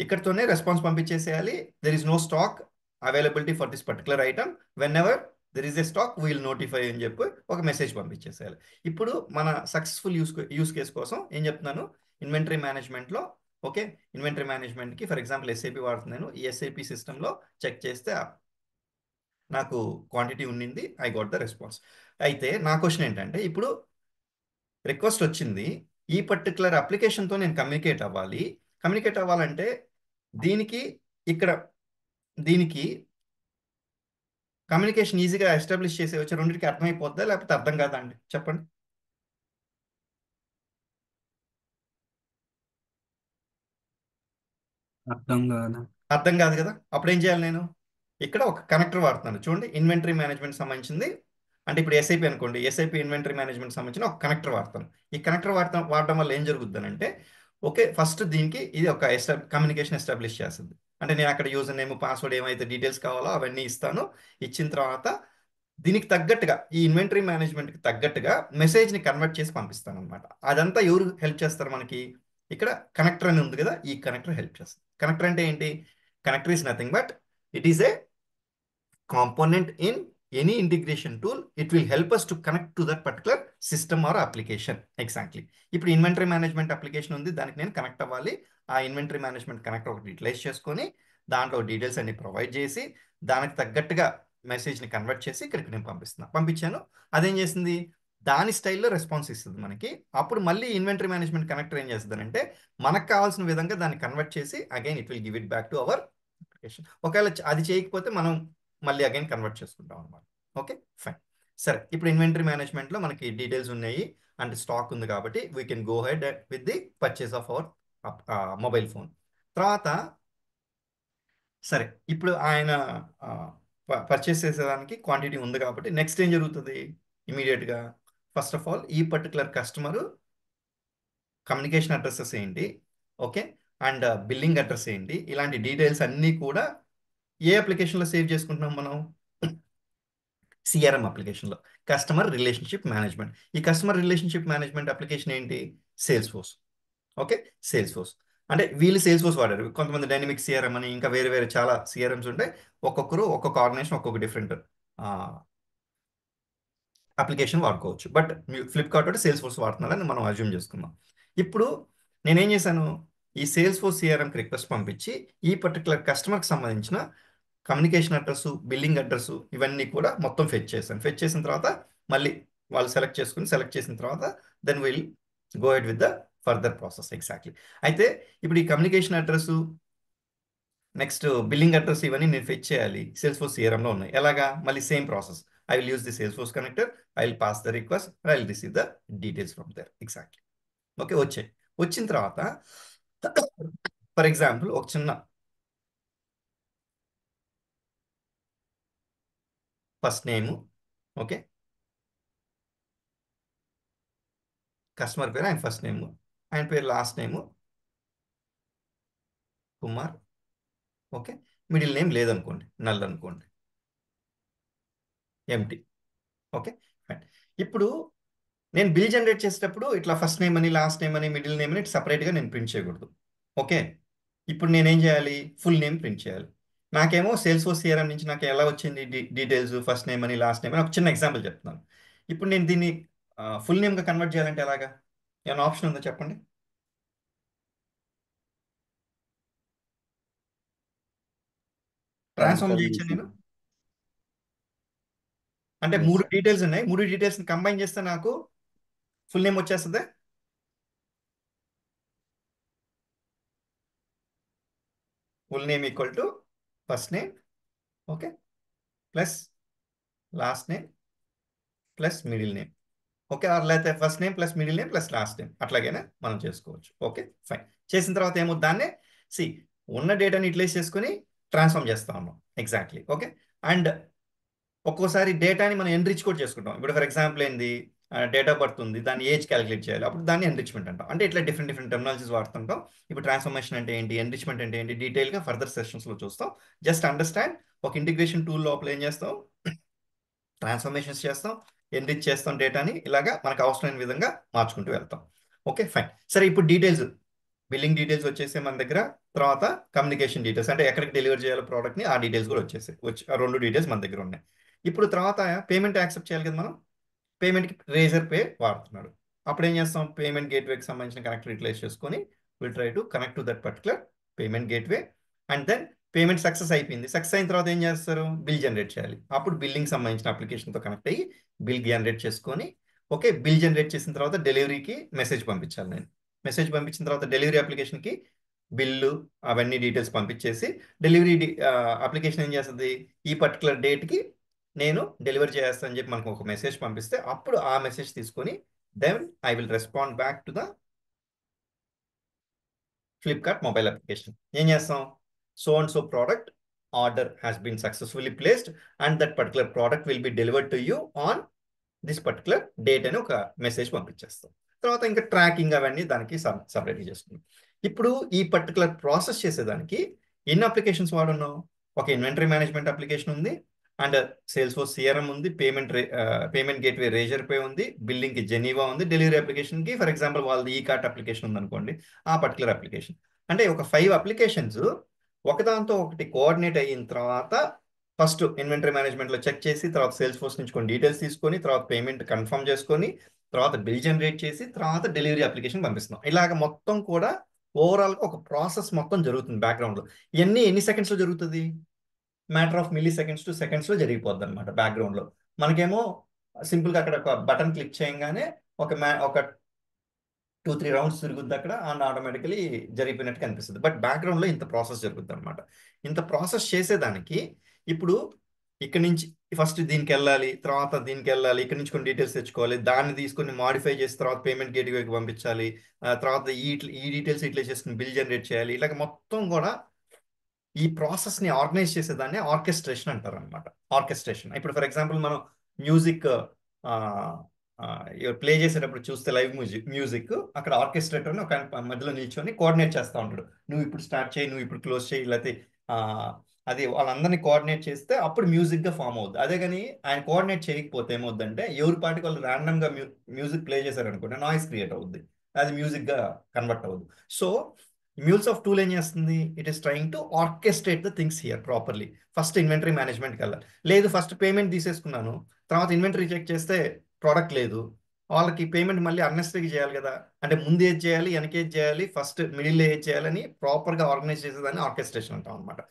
ఇక్కడితోనే రెస్పాన్స్ పంపించేసేయాలి. There is no stock availability for this particular item, whenever there is a stock we'll notify అని చెప్పి ఒక మెసేజ్ పంపించేసేయాలి. ఇప్పుడు మన సక్సెస్ఫుల్ యూస్ కేస్ కోసం ఏం చెప్తున్నాను? ఇన్వెంటరీ మేనేజ్మెంట్లో ఓకే, ఇన్వెంటరీ మేనేజ్మెంట్కి ఫర్ ఎగ్జాంపుల్ SAP వాడుతున్నాను. ఈ SAP సిస్టంలో చెక్ చేస్తే నాకు క్వాంటిటీ ఉండింది, ఐ గాట్ ద రెస్పాన్స్. అయితే నా క్వశ్చన్ ఏంటంటే, ఇప్పుడు రిక్వెస్ట్ వచ్చింది, ఈ పర్టికులర్ అప్లికేషన్తో నేను కమ్యూనికేట్ అవ్వాలంటే దీనికి ఇక్కడ దీనికి కమ్యూనికేషన్ ఈజీగా ఎస్టాబ్లిష్ చేసే వచ్చి రెండింటికి అర్థమైపోద్దా లేకపోతే అర్థం కాదా అండి? చెప్పండి. అర్థం కాదు. అర్థం కాదు కదా, అప్పుడు ఏం చేయాలి నేను? ఇక్కడ ఒక కనెక్టర్ వాడుతున్నాను చూడండి, ఇన్వెంటరీ మేనేజ్మెంట్ సంబంధించింది. అంటే ఇప్పుడు ఎస్ఐపి అనుకోండి, ఎస్ఐపి ఇన్వెంటరీ మేనేజ్మెంట్ సంబంధించిన ఒక కనెక్టర్ వాడతాను. ఈ కనెక్టర్ వాడటం వల్ల ఏం జరుగుతుంది అంటే, ఓకే, ఫస్ట్ దీనికి ఇది ఒక కమ్యూనికేషన్ ఎస్టాబ్లిష్ చేస్తుంది. అంటే నేను అక్కడ యూజర్ నేమ్ పాస్వర్డ్ ఏమైతే డీటెయిల్స్ కావాలో అవన్నీ ఇస్తాను. ఇచ్చిన తర్వాత దీనికి తగ్గట్టుగా, ఈ ఇన్వెంటరీ మేనేజ్మెంట్కి తగ్గట్టుగా మెసేజ్ని కన్వర్ట్ చేసి పంపిస్తాను అనమాట. అదంతా ఎవరు హెల్ప్ చేస్తారు మనకి? ఇక్కడ కనెక్టర్ అని ఉంది కదా, ఈ కనెక్టర్ హెల్ప్ చేస్తుంది. కనెక్టర్ అంటే ఏంటి? Connector is nothing but it is A component in any integration tool. It will help us to connect to that particular system or application. Exactly. ఇప్పుడు ఇన్వెంటరీ మేనేజ్మెంట్ అప్లికేషన్ ఉంది, దానికి నేను connect అవ్వాలి. ఆ inventory management connect ఒకటి utilise చేసుకొని దాంట్లో details అన్ని ప్రొవైడ్ చేసి దానికి తగ్గట్టుగా మెసేజ్ని కన్వర్ట్ చేసి ఇక్కడికి నేను పంపించాను. అదేం చేసింది? దాని స్టైల్లో రెస్పాన్స్ ఇస్తుంది మనకి. అప్పుడు మళ్ళీ ఇన్వెంటరీ మేనేజ్మెంట్ కనెక్టర్ ఏం చేస్తుందంటే మనకు కావాల్సిన విధంగా దాన్ని కన్వర్ట్ చేసి again it will give it back to our application. ఒకవేళ అది చేయకపోతే మనం మళ్ళీ అగైన్ కన్వర్ట్ చేసుకుంటాం అనమాట. Okay, fine. సరే, ఇప్పుడు ఇన్వెంటరీ మేనేజ్మెంట్లో మనకి డీటెయిల్స్ ఉన్నాయి అంటే స్టాక్ ఉంది కాబట్టి we can go ahead with the purchase of our mobile phone. తర్వాత సరే, ఇప్పుడు ఆయన పర్చేస్ చేసేదానికి క్వాంటిటీ ఉంది కాబట్టి నెక్స్ట్ ఏం జరుగుతుంది? ఇమీడియట్గా ఫస్ట్ ఆఫ్ ఆల్ ఈ పర్టికులర్ కస్టమరు కమ్యూనికేషన్ అడ్రసెస్ ఏంటి, ఓకే, అండ్ బిల్లింగ్ అడ్రస్ ఏంటి, ఇలాంటి డీటెయిల్స్ అన్నీ కూడా ఏ అప్లికేషన్లో సేవ్ చేసుకుంటున్నాం మనం? సిఆర్ఎం అప్లికేషన్లో, కస్టమర్ రిలేషన్షిప్ మేనేజ్మెంట్. ఈ కస్టమర్ రిలేషన్షిప్ మేనేజ్మెంట్ అప్లికేషన్ ఏంటి? Sales force. Okay, sales force. అంటే వీళ్ళు సేల్స్ ఫోర్స్ వాడారు, కొంతమంది డైనమిక్ సిఆర్ఎం అని ఇంకా వేరే వేరే చాలా సిఆర్ఎంస్ ఉంటాయి. ఒక్కొక్కరు ఒక్కొక్క ఆర్గనైజేషన్ ఒక్కొక్క డిఫరెంట్ అప్లికేషన్ వాడుకోవచ్చు. బట్ ఫ్లిప్కార్ట్ ఒకటి సేల్స్ ఫోర్స్ వాడుతున్నారని మనం అజ్యూమ్ చేసుకుందాం. ఇప్పుడు నేనేం చేశాను? ఈ సేల్స్ ఫోర్స్ సిఆర్ఎంకి రిక్వెస్ట్ పంపించి ఈ పర్టికులర్ కస్టమర్కి సంబంధించిన కమ్యూనికేషన్ అడ్రస్, బిల్లింగ్ అడ్రస్ ఇవన్నీ కూడా మొత్తం ఫెచ్ చేశాను. ఫెచ్ చేసిన తర్వాత మళ్ళీ వాళ్ళు సెలెక్ట్ చేసిన తర్వాత then will go ahead with the further process. Exactly. అయితే ఇప్పుడు ఈ communication address, next billing address ఇవన్నీ నేను ఫెచ్ చేయాలి, సేల్స్ ఫోర్స్ సిఆర్ఎంలో ఉన్నాయి. ఎలాగా? మళ్ళీ same process. I will use the Salesforce connector, I will pass the request, I will receive the details from there. Exactly. Okay, వచ్చిన తర్వాత for example ఒక చిన్న ఫస్ట్ నేము, ఓకే, కస్టమర్ పేరు ఆయన ఫస్ట్ నేము, ఆయన పేరు లాస్ట్ నేము కుమార్, ఓకే, మిడిల్ నేమ్ లేదనుకోండి, null అనుకోండి, ఎంటీ. ఓకే, ఇప్పుడు నేను బిల్ జనరేట్ చేసేటప్పుడు ఇట్లా ఫస్ట్ నేమ్ అని, లాస్ట్ నేమ్ అని, మిడిల్ నేమ్ అని సపరేట్గా నేను ప్రింట్ చేయకూడదు. ఓకే, ఇప్పుడు నేనేం చేయాలి? ఫుల్ నేమ్ ప్రింట్ చేయాలి. నాకేమో సేల్స్ ఫోర్స్ సిఆర్ఎం నుంచి నాకు ఎలా వచ్చింది డీటెయిల్స్? ఫస్ట్ నేమ్ అని, లాస్ట్ నేమ్ అని. ఒక చిన్న ఎగ్జాంపుల్ చెప్తున్నాను. ఇప్పుడు నేను దీన్ని ఫుల్ నేమ్గా కన్వర్ట్ చేయాలంటే ఎలాగా? ఏమైనా ఆప్షన్ ఉందో చెప్పండి. ట్రాన్స్ఫార్మ్ చేయొచ్చా నేను? అంటే Yes, 3 sir. డీటెయిల్స్ ఉన్నాయి, 3 డీటెయిల్స్ కంబైన్ చేస్తే నాకు ఫుల్ నేమ్ వచ్చేస్తుంది. Full name equal to first name, okay, plus last name plus middle name, okay, or లేకపోతే first name plus middle name plus last name, అట్లాగైనా మనం చేసుకోవచ్చు. Okay, fine. చేసిన తర్వాత ఏమో దాన్నే ఉన్న డేటాని యూటిలైజ్ చేసుకుని ట్రాన్స్ఫార్మ్ చేస్తా ఉన్నాం. ఎగ్జాక్ట్లీ. ఓకే, అండ్ ఒక్కోసారి డేటాని మనం ఎన్రిచ్ కూడా చేసుకుంటాం. ఇప్పుడు ఫర్ ఎగ్జాంపుల్ ఏంది, డేట్ ఆఫ్ బర్త్ ఉంది, దాన్ని ఏజ్ క్యాలిక్యులేట్ చేయాలి, అప్పుడు దాన్ని ఎన్రిచ్మెంట్ అంటాం. అంటే ఇట్లా డిఫరెంట్ టెర్మినాలజీస్ వాడుతుంటాం. ఇప్పుడు ట్రాన్స్ఫర్మేషన్ అంటే ఏంటి, ఎన్రిచ్మెంట్ అంటే ఏంటి, డీటెయిల్గా ఫర్దర్ సెషన్స్లో చూస్తాం. జస్ట్ అండర్స్టాండ్, ఒక ఇంటిగ్రేషన్ టూల్ లోపల ఏం చేస్తాం, ట్రాన్స్ఫర్మేషన్స్ చేస్తాం, ఎన్రిచ్ చేస్తాం డేటాని, ఇలాగా మనకు అవసరమైన విధంగా మార్చుకుంటూ వెళ్తాం. Okay, fine. సరే, ఇప్పుడు డీటెయిల్స్, బిల్లింగ్ డీటెయిల్స్ వచ్చేసి మన దగ్గర, తర్వాత కమ్యూనికేషన్ డీటెయిల్స్ అంటే ఎక్కడికి డెలివర్ చేయాలో ప్రోడక్ట్ని ఆ డీటెయిల్స్ కూడా వచ్చేసాయి. ఆ 2 డీటెయిల్స్ మన దగ్గర ఉన్నాయి. ఇప్పుడు తర్వాత పేమెంట్ యాక్సెప్ట్ చేయాలి కదా మనం. పేమెంట్కి రేజర్ పే వాడుతున్నాడు. అప్పుడు ఏం చేస్తాం? పేమెంట్ గేట్వేకి సంబంధించిన కనెక్టర్ యూటిలైజ్ చేసుకొని will try to connect to that particular payment gateway. And then payment success అయిపోయింది. సక్సెస్ అయిన తర్వాత ఏం చేస్తారు? బిల్ జనరేట్ చేయాలి. అప్పుడు బిల్లింగ్ సంబంధించిన అప్లికేషన్తో కనెక్ట్ అయ్యి బిల్ జనరేట్ చేసుకొని, ఓకే, బిల్ జనరేట్ చేసిన తర్వాత డెలివరీకి మెసేజ్ పంపించాలి నేను. మెసేజ్ పంపించిన తర్వాత డెలివరీ అప్లికేషన్కి బిల్లు అవన్నీ డీటెయిల్స్ పంపించేసి డెలివరీ అప్లికేషన్ ఏం చేస్తుంది? ఈ పర్టికులర్ డేట్కి నేను డెలివరీ చేస్తాను అని చెప్పి మనకు ఒక మెసేజ్ పంపిస్తే అప్పుడు ఆ మెసేజ్ తీసుకొని then I will respond back to the Flipkart mobile application. ఏం చేస్తాం? So and so product order has been successfully placed and that particular product will be delivered to you on this particular date అని ఒక message పంపించేస్తాం. తర్వాత ఇంకా tracking అవన్నీ దానికి separate చేసుకుంటాం. ఇప్పుడు ఈ పర్టికులర్ ప్రాసెస్ చేసేదానికి ఎన్ని అప్లికేషన్స్ వాడున్నాం? ఒక ఇన్వెంటరీ మేనేజ్మెంట్ అప్లికేషన్ ఉంది, అండ్ సేల్స్ ఫోర్స్ సిఆర్ఎం ఉంది, పేమెంట్ గేట్వే రేజర్ పే ఉంది, బిల్లింగ్కి జెనీవా ఉంది, డెలివరీ అప్లికేషన్కి ఫర్ ఎగ్జాంపుల్ వాళ్ళది ఈ కార్ట్ అప్లికేషన్ ఉంది అనుకోండి, ఆ పర్టికులర్ అప్లికేషన్. అంటే ఒక 5 అప్లికేషన్స్ ఒకదాంతో ఒకటి కోఆర్డినేట్ అయిన తర్వాత ఫస్ట్ ఇన్వెంటరీ మేనేజ్మెంట్లో చెక్ చేసి, తర్వాత సేల్స్ ఫోర్స్ నుంచి కొన్ని డీటెయిల్స్ తీసుకొని, తర్వాత పేమెంట్ కన్ఫర్మ్ చేసుకొని, తర్వాత బిల్ జనరేట్ చేసి, తర్వాత డెలివరీ అప్లికేషన్ పంపిస్తున్నాం. ఇలాగ మొత్తం కూడా ఓవరాల్గా ఒక ప్రాసెస్ మొత్తం జరుగుతుంది బ్యాక్గ్రౌండ్లో. ఇవన్నీ ఎన్ని సెకండ్స్లో జరుగుతుంది? Matter of milli seconds to సెకండ్స్లో జరిగిపోద్ది అనమాట బ్యాక్గ్రౌండ్లో. మనకేమో సింపుల్గా అక్కడ ఒక బటన్ క్లిక్ చేయగానే ఒక 2-3 రౌండ్స్ తిరుగుద్ది అక్కడ, అండ్ ఆటోమేటికలీ జరిగిపోయినట్టు కనిపిస్తుంది. బట్ బ్యాక్గ్రౌండ్లో ఇంత ప్రాసెస్ జరుగుద్ది అనమాట. ఇంత ప్రాసెస్ చేసేదానికి ఇప్పుడు ఇక్కడ నుంచి ఫస్ట్ దీనికి వెళ్ళాలి, తర్వాత దీనికి వెళ్ళాలి, ఇక్కడ నుంచి కొన్ని డీటెయిల్స్ తెచ్చుకోవాలి, దాన్ని తీసుకొని మాడిఫై చేసి తర్వాత పేమెంట్ గేట్వేకి పంపించాలి, తర్వాత ఈ డీటెయిల్స్ ఇట్లా చేసుకుని బిల్ జనరేట్ చేయాలి. ఇలాగ మొత్తం కూడా ఈ ప్రాసెస్ని ఆర్గనైజ్ చేసేదాన్ని ఆర్కెస్ట్రేషన్ అంటారు అనమాట. ఆర్కెస్ట్రేషన్. ఇప్పుడు ఫర్ ఎగ్జాంపుల్ మనం మ్యూజిక్ ప్లే చేసేటప్పుడు చూస్తే లైవ్ మ్యూజిక్ అక్కడ ఆర్కెస్ట్రేటర్ ఒక ఆయన మధ్యలో నిల్చొని కోఆర్డినేట్ చేస్తూ ఉంటాడు. నువ్వు ఇప్పుడు స్టార్ట్ చేయి, నువ్వు ఇప్పుడు క్లోజ్ చేయి, లేకపోతే అది వాళ్ళందరినీ కోఆర్డినేట్ చేస్తే అప్పుడు మ్యూజిక్గా ఫామ్ అవుద్ది. అదే కానీ ఆయన కోఆర్డినేట్ చేయకపోతే ఏమవుద్దంటే ఎవరి పాటికి వాళ్ళు ర్యాండమ్గా మ్యూజిక్ ప్లే చేశారనుకుంటే నాయిస్ క్రియేట్ అవుద్ది, అది మ్యూజిక్గా కన్వర్ట్ అవ్వదు. సో MuleSoft టూల్ ఏం చేస్తుంది? It is trying to orchestrate the things here properly. First inventory మేనేజ్మెంట్కి వెళ్ళాలి. లేదు ఫస్ట్ పేమెంట్ తీసేసుకున్నాను, తర్వాత ఇన్వెంటరీ చెక్ చేస్తే ప్రోడక్ట్ లేదు, వాళ్ళకి పేమెంట్ మళ్ళీ అన్నెసరీగా చేయాలి కదా, అంటే ముందు ఏది చేయాలి, వెనక ఏది చేయాలి, ఫస్ట్ మిడిల్లో ఏది చేయాలని ప్రాపర్గా ఆర్గనైజ్ చేసేదాన్ని ఆర్కెస్ట్రేషన్ అంటాం అనమాట.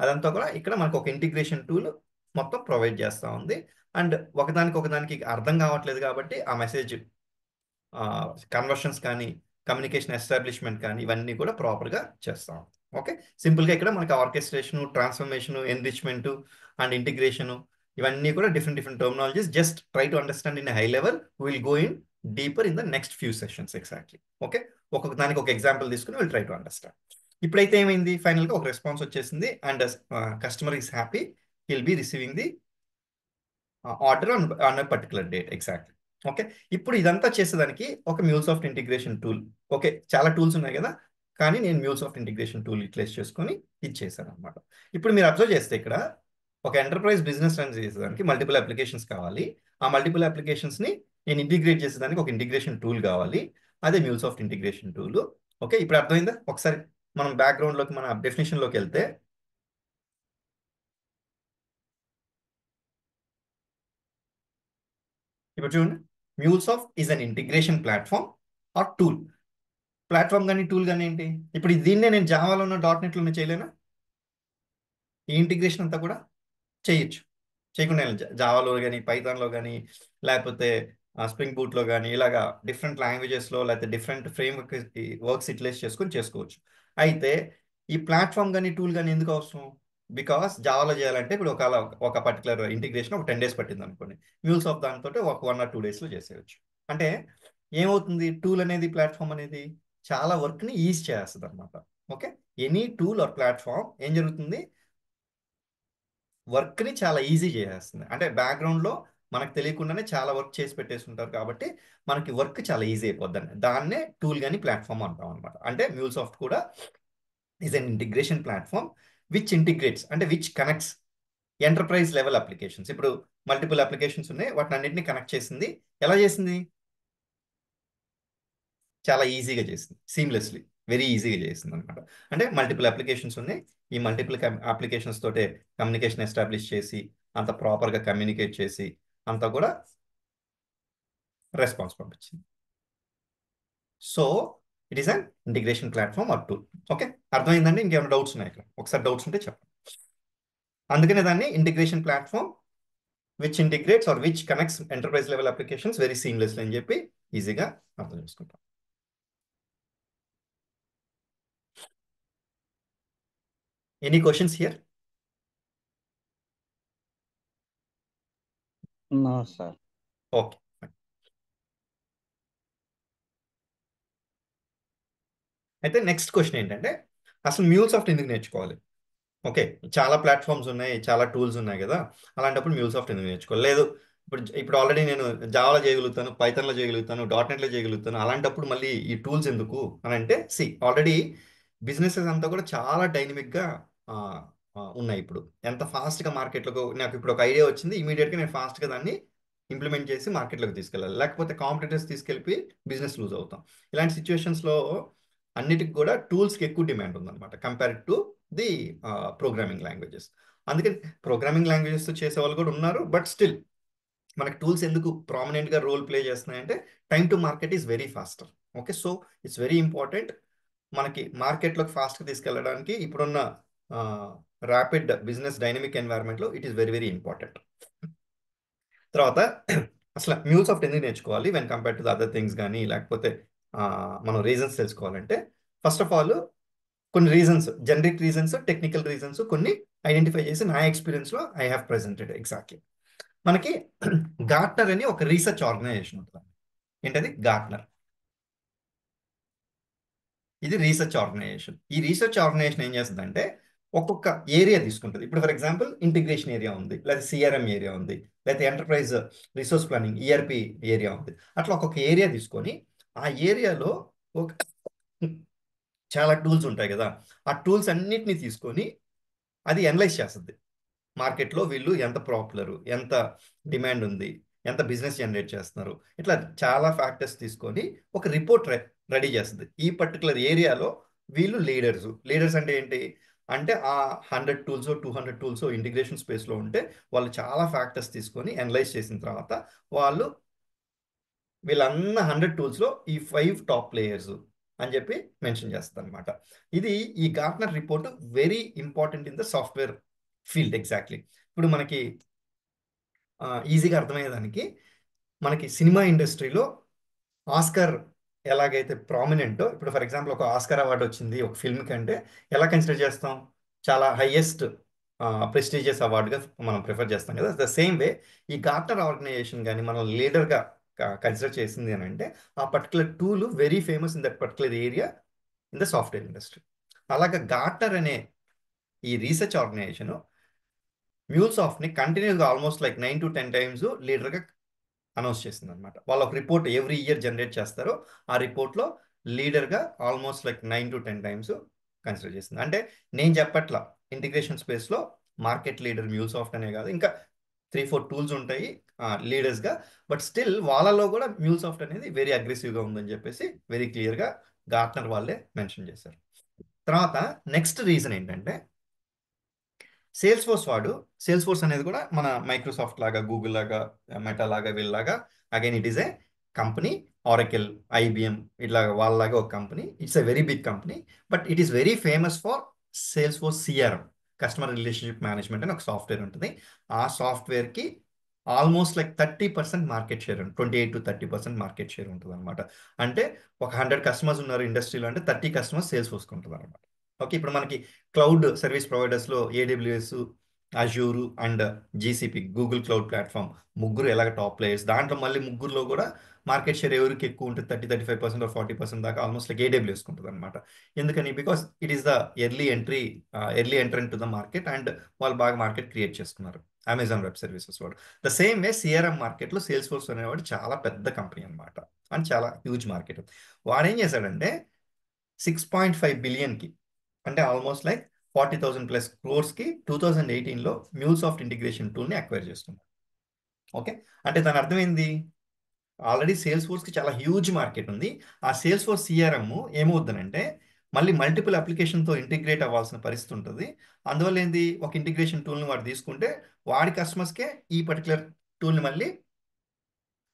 అదంతా కూడా ఇక్కడ మనకు ఒక ఇంటిగ్రేషన్ టూల్ మొత్తం ప్రొవైడ్ చేస్తూ ఉంది. అండ్ ఒకదానికి అర్థం కావట్లేదు కాబట్టి ఆ మెసేజ్ కన్వర్షన్స్ కానీ కమ్యూనికేషన్ ఎస్టాబ్లిష్మెంట్ కానీ ఇవన్నీ కూడా ప్రాపర్గా చేస్తాం. ఓకే, సింపుల్గా ఇక్కడ మనకి ఆర్కెస్ట్రేషను, ట్రాన్స్ఫర్మేషను, ఎన్రిచ్మెంటు అండ్ ఇంటిగ్రేషను ఇవన్నీ కూడా different terminologies. Just try to understand in high level, will go in deeper in the next few sessions. Exactly. Okay, దానికి ఒక ఎగ్జాంపుల్ తీసుకుని విల్ ట్రై టు అండర్స్టాండ్. ఇప్పుడైతే ఏమైంది, ఫైనల్గా ఒక రెస్పాన్స్ వచ్చేసింది and customer is happy, will be receiving the order on particular date. Exactly. Okay, ఇప్పుడు ఇదంతా చేసేదానికి ఒక MuleSoft ఇంటిగ్రేషన్ టూల్. ఓకే, చాలా టూల్స్ ఉన్నాయి కదా, కానీ నేను MuleSoft ఇంటిగ్రేషన్ టూల్ యూటిలైజ్ చేసుకొని ఇది చేశాను అనమాట. ఇప్పుడు మీరు అబ్జర్వ్ చేస్తే ఇక్కడ ఒక ఎంటర్ప్రైజ్ బిజినెస్ రన్ చేసేదానికి మల్టిపుల్ అప్లికేషన్స్ కావాలి. ఆ మల్టిపుల్ అప్లికేషన్స్ని నేను ఇంటిగ్రేట్ చేసేదానికి ఒక ఇంటిగ్రేషన్ టూల్ కావాలి. అదే MuleSoft ఇంటిగ్రేషన్ టూల్. ఓకే, ఇప్పుడు అర్థమైందా? ఒకసారి మనం బ్యాక్గ్రౌండ్లోకి మన డెఫినేషన్లోకి వెళ్తే ఇప్పుడు చూడండి, MuleSoft is an integration platform or tool. Platform కానీ టూల్ కానీ ఏంటి? ఇప్పుడు దీన్నే నేను జావాలోనో .NETలోనో చేయలేనా? ఈ ఇంటిగ్రేషన్ అంతా కూడా చేయొచ్చు, చేయకుండా జావాలో కానీ, పైథాన్లో కానీ, లేకపోతే స్ప్రింగ్ బూట్లో కానీ, ఇలాగా డిఫరెంట్ లాంగ్వేజెస్లో లేకపోతే డిఫరెంట్ వర్క్స్ యూటిలైజ్ చేసుకొని చేసుకోవచ్చు. అయితే ఈ ప్లాట్ఫామ్ కానీ టూల్ కానీ ఎందుకు అవసరం? బికాస్ జావాలో చేయాలంటే ఇప్పుడు ఒక పర్టికులర్ ఇంటిగ్రేషన్ ఒక 10 days పట్టింది అనుకోండి, MuleSoft దాంతో ఒక 1 or 2 daysలో చేసేయచ్చు. అంటే ఏమవుతుంది, టూల్ అనేది, ప్లాట్ఫామ్ అనేది చాలా వర్క్ని ఈజీ చేస్తుంది అనమాట. Okay, any tool or platform ఏం జరుగుతుంది, వర్క్ని చాలా ఈజీ చేసేస్తుంది. అంటే బ్యాక్గ్రౌండ్లో మనకు తెలియకుండానే చాలా వర్క్ చేసి పెట్టేస్తుంటారు కాబట్టి మనకి వర్క్ చాలా ఈజీ అయిపోద్ది. దాన్నే టూల్ కానీ ప్లాట్ఫామ్ అంటాం అనమాట. అంటే MuleSoft కూడా is an integration platform which integrates, అంటే which connects enterprise level applications. ఇప్పుడు మల్టిపుల్ అప్లికేషన్స్ ఉన్నాయి, వాటిని అన్నింటినీ కనెక్ట్ చేసింది. ఎలా చేసింది? చాలా ఈజీగా చేసింది, సీమ్లెస్లీ, వెరీ ఈజీగా చేసింది అనమాట. అంటే మల్టిపుల్ అప్లికేషన్స్ ఉన్నాయి, ఈ మల్టిపుల్ అప్లికేషన్స్ తోటే కమ్యూనికేషన్ ఎస్టాబ్లిష్ చేసి అంత ప్రాపర్గా కమ్యూనికేట్ చేసి అంతా కూడా రెస్పాన్స్ పంపించింది. So it is an integration platform or tool. Okay, అర్థమైందండి? ఇంకేమైనా డౌట్స్ ఉన్నాయి ఇక్కడ? ఒకసారి డౌట్స్ ఉంటే చెప్పండి. అందుకనే దాన్ని integration platform which integrates or which connects enterprise level applications very seamlessly అని చెప్పి ఈజీగా అర్థం చేసుకుంటాం. Any questions here? No, sir. Okay, అయితే నెక్స్ట్ క్వశ్చన్ ఏంటంటే అసలు MuleSoft ఎందుకు నేర్చుకోవాలి? ఓకే, చాలా ప్లాట్ఫామ్స్ ఉన్నాయి, చాలా టూల్స్ ఉన్నాయి కదా, అలాంటప్పుడు MuleSoft ఎందుకు నేర్చుకోవాలి? లేదు, ఇప్పుడు ఆల్రెడీ నేను జావాలో చేయగలుగుతాను, పైథాన్లో చేయగలుగుతాను, .NETలో చేయగలుగుతాను, అలాంటప్పుడు మళ్ళీ ఈ టూల్స్ ఎందుకు అని అంటే, ఆల్రెడీ బిజినెసెస్ అంతా కూడా చాలా డైనమిక్గా ఉన్నాయి. ఇప్పుడు ఎంత ఫాస్ట్గా మార్కెట్లోకి నాకు ఇప్పుడు ఒక ఐడియా వచ్చింది, ఇమీడియట్గా నేను ఫాస్ట్గా దాన్ని ఇంప్లిమెంట్ చేసి మార్కెట్లోకి తీసుకెళ్ళాలి, లేకపోతే కాంపిటీటర్స్ తీసుకెళ్ళి బిజినెస్ లూజ్ అవుతాం. ఇలాంటి సిచ్యువేషన్స్లో అన్నిటికి కూడా టూల్స్కి ఎక్కువ డిమాండ్ ఉందన్నమాట compare to the programming languages. అందుకని ప్రోగ్రామింగ్ లాంగ్వేజెస్ చేసే వాళ్ళు కూడా ఉన్నారు, బట్ స్టిల్ మనకి టూల్స్ ఎందుకు ప్రామినెంట్గా రోల్ ప్లే చేస్తున్నాయంటే time to market is very faster. Okay, so it's very important. మనకి మార్కెట్లోకి ఫాస్ట్గా తీసుకెళ్ళడానికి ఇప్పుడున్న ర్యాపిడ్ బిజినెస్ డైనమిక్ ఎన్వైరన్మెంట్లో it is very very important. తర్వాత అసలు MuleSoft ఎందుకు నేర్చుకోవాలి when compare to the other things కానీ, లేకపోతే మనం రీజన్స్ తెలుసుకోవాలంటే, ఫస్ట్ ఆఫ్ ఆల్ కొన్ని reasons, generic reasons, technical reasons కొన్ని ఐడెంటిఫై చేసి నా ఎక్స్పీరియన్స్లో ఐ హ్యావ్ ప్రెజెంటెడ్ ఎగ్జాక్ట్లీ. మనకి గార్ట్నర్ అని ఒక రీసెర్చ్ ఆర్గనైజేషన్ ఉంటుంది. ఏంటది? గార్ట్నర్. ఇది రీసెర్చ్ ఆర్గనైజేషన్. ఈ రీసెర్చ్ ఆర్గనైజేషన్ ఏం చేస్తుందంటే ఒక్కొక్క ఏరియా తీసుకుంటుంది. ఇప్పుడు ఫర్ ఎగ్జాంపుల్ ఇంటిగ్రేషన్ ఏరియా ఉంది, లేదా CRM ఏరియా ఉంది, లేదా enterprise resource planning ERP area ఉంది. అట్లా ఒక్కొక్క ఏరియా తీసుకొని ఆ ఏరియాలో ఒక చాలా టూల్స్ ఉంటాయి కదా, ఆ టూల్స్ అన్నిటినీ తీసుకొని అది అనలైజ్ చేస్తుంది. మార్కెట్లో వీళ్ళు ఎంత పాపులర్, ఎంత డిమాండ్ ఉంది, ఎంత బిజినెస్ జనరేట్ చేస్తున్నారు, ఇట్లా చాలా ఫ్యాక్టర్స్ తీసుకొని ఒక రిపోర్ట్ రెడీ చేస్తుంది. ఈ పర్టికులర్ ఏరియాలో వీళ్ళు లీడర్స్ అంటే ఏంటి అంటే ఆ 100 టూల్స్ 200 టూల్స్ ఇంటిగ్రేషన్ స్పేస్లో ఉంటే వాళ్ళు చాలా ఫ్యాక్టర్స్ తీసుకొని అనలైజ్ చేసిన తర్వాత వాళ్ళు వీళ్ళన్న 100 టూల్స్లో ఈ 5 టాప్ ప్లేయర్స్ అని చెప్పి మెన్షన్ చేస్తుంది అనమాట. ఇది ఈ Gartner report very important in the software field exactly. ఇప్పుడు మనకి ఈజీగా అర్థమయ్యేదానికి, మనకి సినిమా ఇండస్ట్రీలో ఆస్కార్ ఎలాగైతే ప్రామినెంటో, ఇప్పుడు ఫర్ ఎగ్జాంపుల్ ఒక ఆస్కార్ అవార్డు వచ్చింది ఒక ఫిల్మ్ కంటే, ఎలా కన్సిడర్ చేస్తాం? చాలా హైయెస్ట్ ప్రెస్టీజియస్ అవార్డుగా మనం ప్రిఫర్ చేస్తాం కదా. ద సేమ్ వే ఈ గార్ట్నర్ ఆర్గనైజేషన్ కానీ మనం లీడర్గా కన్సిడర్ చేసింది అని అంటే ఆ particular tool very famous in that particular area in the software industry. అలాగే గార్ట్నర్ అనే ఈ రీసెర్చ్ ఆర్గనైజేషన్ MuleSoftని కంటిన్యూగా ఆల్మోస్ట్ లైక్ 9 to 10 టైమ్స్ లీడర్గా అనౌన్స్ చేసింది అనమాట. వాళ్ళు ఒక రిపోర్ట్ ఎవ్రీ ఇయర్ జనరేట్ చేస్తారో ఆ రిపోర్ట్లో లీడర్గా almost like 9 to 10 times consider చేసింది. అంటే నేను చెప్పట్లా, ఇంటిగ్రేషన్ స్పేస్లో మార్కెట్ లీడర్ MuleSoft అనే కాదు, ఇంకా 3-4 టూల్స్ ఉంటాయి లీడర్స్గా, బట్ స్టిల్ వాళ్ళలో కూడా MuleSoft అనేది వెరీ అగ్రెసివ్గా ఉందని చెప్పేసి వెరీ క్లియర్గా గార్ట్నర్ వాళ్ళే మెన్షన్ చేశారు. తర్వాత నెక్స్ట్ రీజన్ ఏంటంటే సేల్స్ ఫోర్స్ అనేది కూడా మన మైక్రోసాఫ్ట్ లాగా, గూగుల్ లాగా, మెటా లాగా, వీళ్ళలాగా again it is a company. Oracle, IBM ఇట్లా వాళ్ళలాగా ఒక కంపెనీ. It's a very big company, but it is very famous for Salesforce CRM, customer relationship management అని ఒక సాఫ్ట్వేర్ ఉంటుంది. ఆ సాఫ్ట్వేర్కి almost like 30% market share, 28 to 30% market share ఉంటుంది అనమాట. అంటే ఒక 100 కస్టమర్స్ ఉన్నారు ఇండస్ట్రీలో అంటే 30 కస్టమర్స్ సేల్స్ ఫోర్స్కి ఉంటుంది అనమాట. ఓకే, ఇప్పుడు మనకి క్లౌడ్ సర్వీస్ ప్రొవైడర్స్లో AWS, Azure and GCP, Google cloud platform, ముగ్గురు ఎలాగ టాప్ ప్లేయర్స్. దాంట్లో మళ్ళీ ముగ్గురులో కూడా మార్కెట్ షేర్ ఎవరికి ఎక్కువ ఉంటుంది, 30-35% or 40% దాకా ఆల్మోస్ట్ లైక్ AWS ఉంటుంది అనమాట. ఎందుకని? Because it is the early entrant to the market and వాళ్ళు బాగా మార్కెట్ క్రియేట్ చేసుకున్నారు అమెజాన్ వెబ్ సర్వీసెస్ వాడు. ద సేమ్ వే CRM మార్కెట్లో సేల్స్ ఫోర్స్ అనేవాడు చాలా పెద్ద కంపెనీ అనమాట, అండ్ చాలా హ్యూజ్ మార్కెట్. వాడు ఏం చేశాడంటే 6.5 బిలియన్కి, అంటే ఆల్మోస్ట్ లైక్ 40,000+ క్రోర్స్కి 2018లో MuleSoft ఇంటిగ్రేషన్ టూల్ని అక్వైర్ చేసుకున్నాడు. ఓకే, అంటే దాని అర్థమైంది, ఆల్రెడీ సేల్స్ ఫోర్స్కి చాలా హ్యూజ్ మార్కెట్ ఉంది. ఆ సేల్స్ ఫోర్స్ CRM ఏమవుతుందంటే మళ్ళీ మల్టిపుల్ అప్లికేషన్తో ఇంటిగ్రేట్ అవ్వాల్సిన పరిస్థితి ఉంటుంది. అందువల్ల ఏంది, ఒక ఇంటిగ్రేషన్ టూల్ని వాడు తీసుకుంటే వాడి కస్టమర్స్కే ఈ పర్టికులర్ టూల్ని మళ్ళీ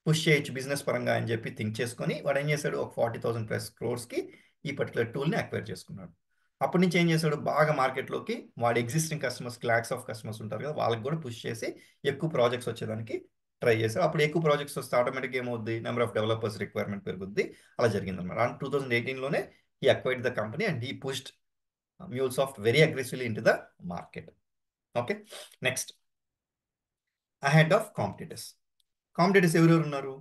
పుష్ చేయొచ్చు బిజినెస్ పరంగా అని చెప్పి థింక్ చేసుకొని వాడు ఏం చేశాడు, ఒక 40,000+ క్రోర్స్కి ఈ పర్టికులర్ టూల్ని అక్వైర్ చేసుకున్నాడు. అప్పటి నుంచి ఏం చేశాడు, బాగా మార్కెట్లోకి వాడి existing customers, lakhs of customers ఉంటారు కదా, వాళ్ళకి కూడా పుష్ చేసి ఎక్కువ ప్రాజెక్ట్స్ వచ్చేదానికి ట్రై చేశారు. అప్పుడు ఎక్కువ ప్రాజెక్ట్స్ వస్తే ఆటోమేటిక్గా ఏమవుద్ది, నెంబర్ ఆఫ్ డెవలపర్స్ రిక్వైర్మెంట్ పెరుగుద్ది. అలా జరిగిందన్నమాట. అండ్ 2018లోనే ఈ అక్వైర్డ్ ద కంపెనీ అండ్ ఈ pushed MuleSoft very aggressively in to the market. Okay, next ahead of competitors ఎవరెవరు ఉన్నారు?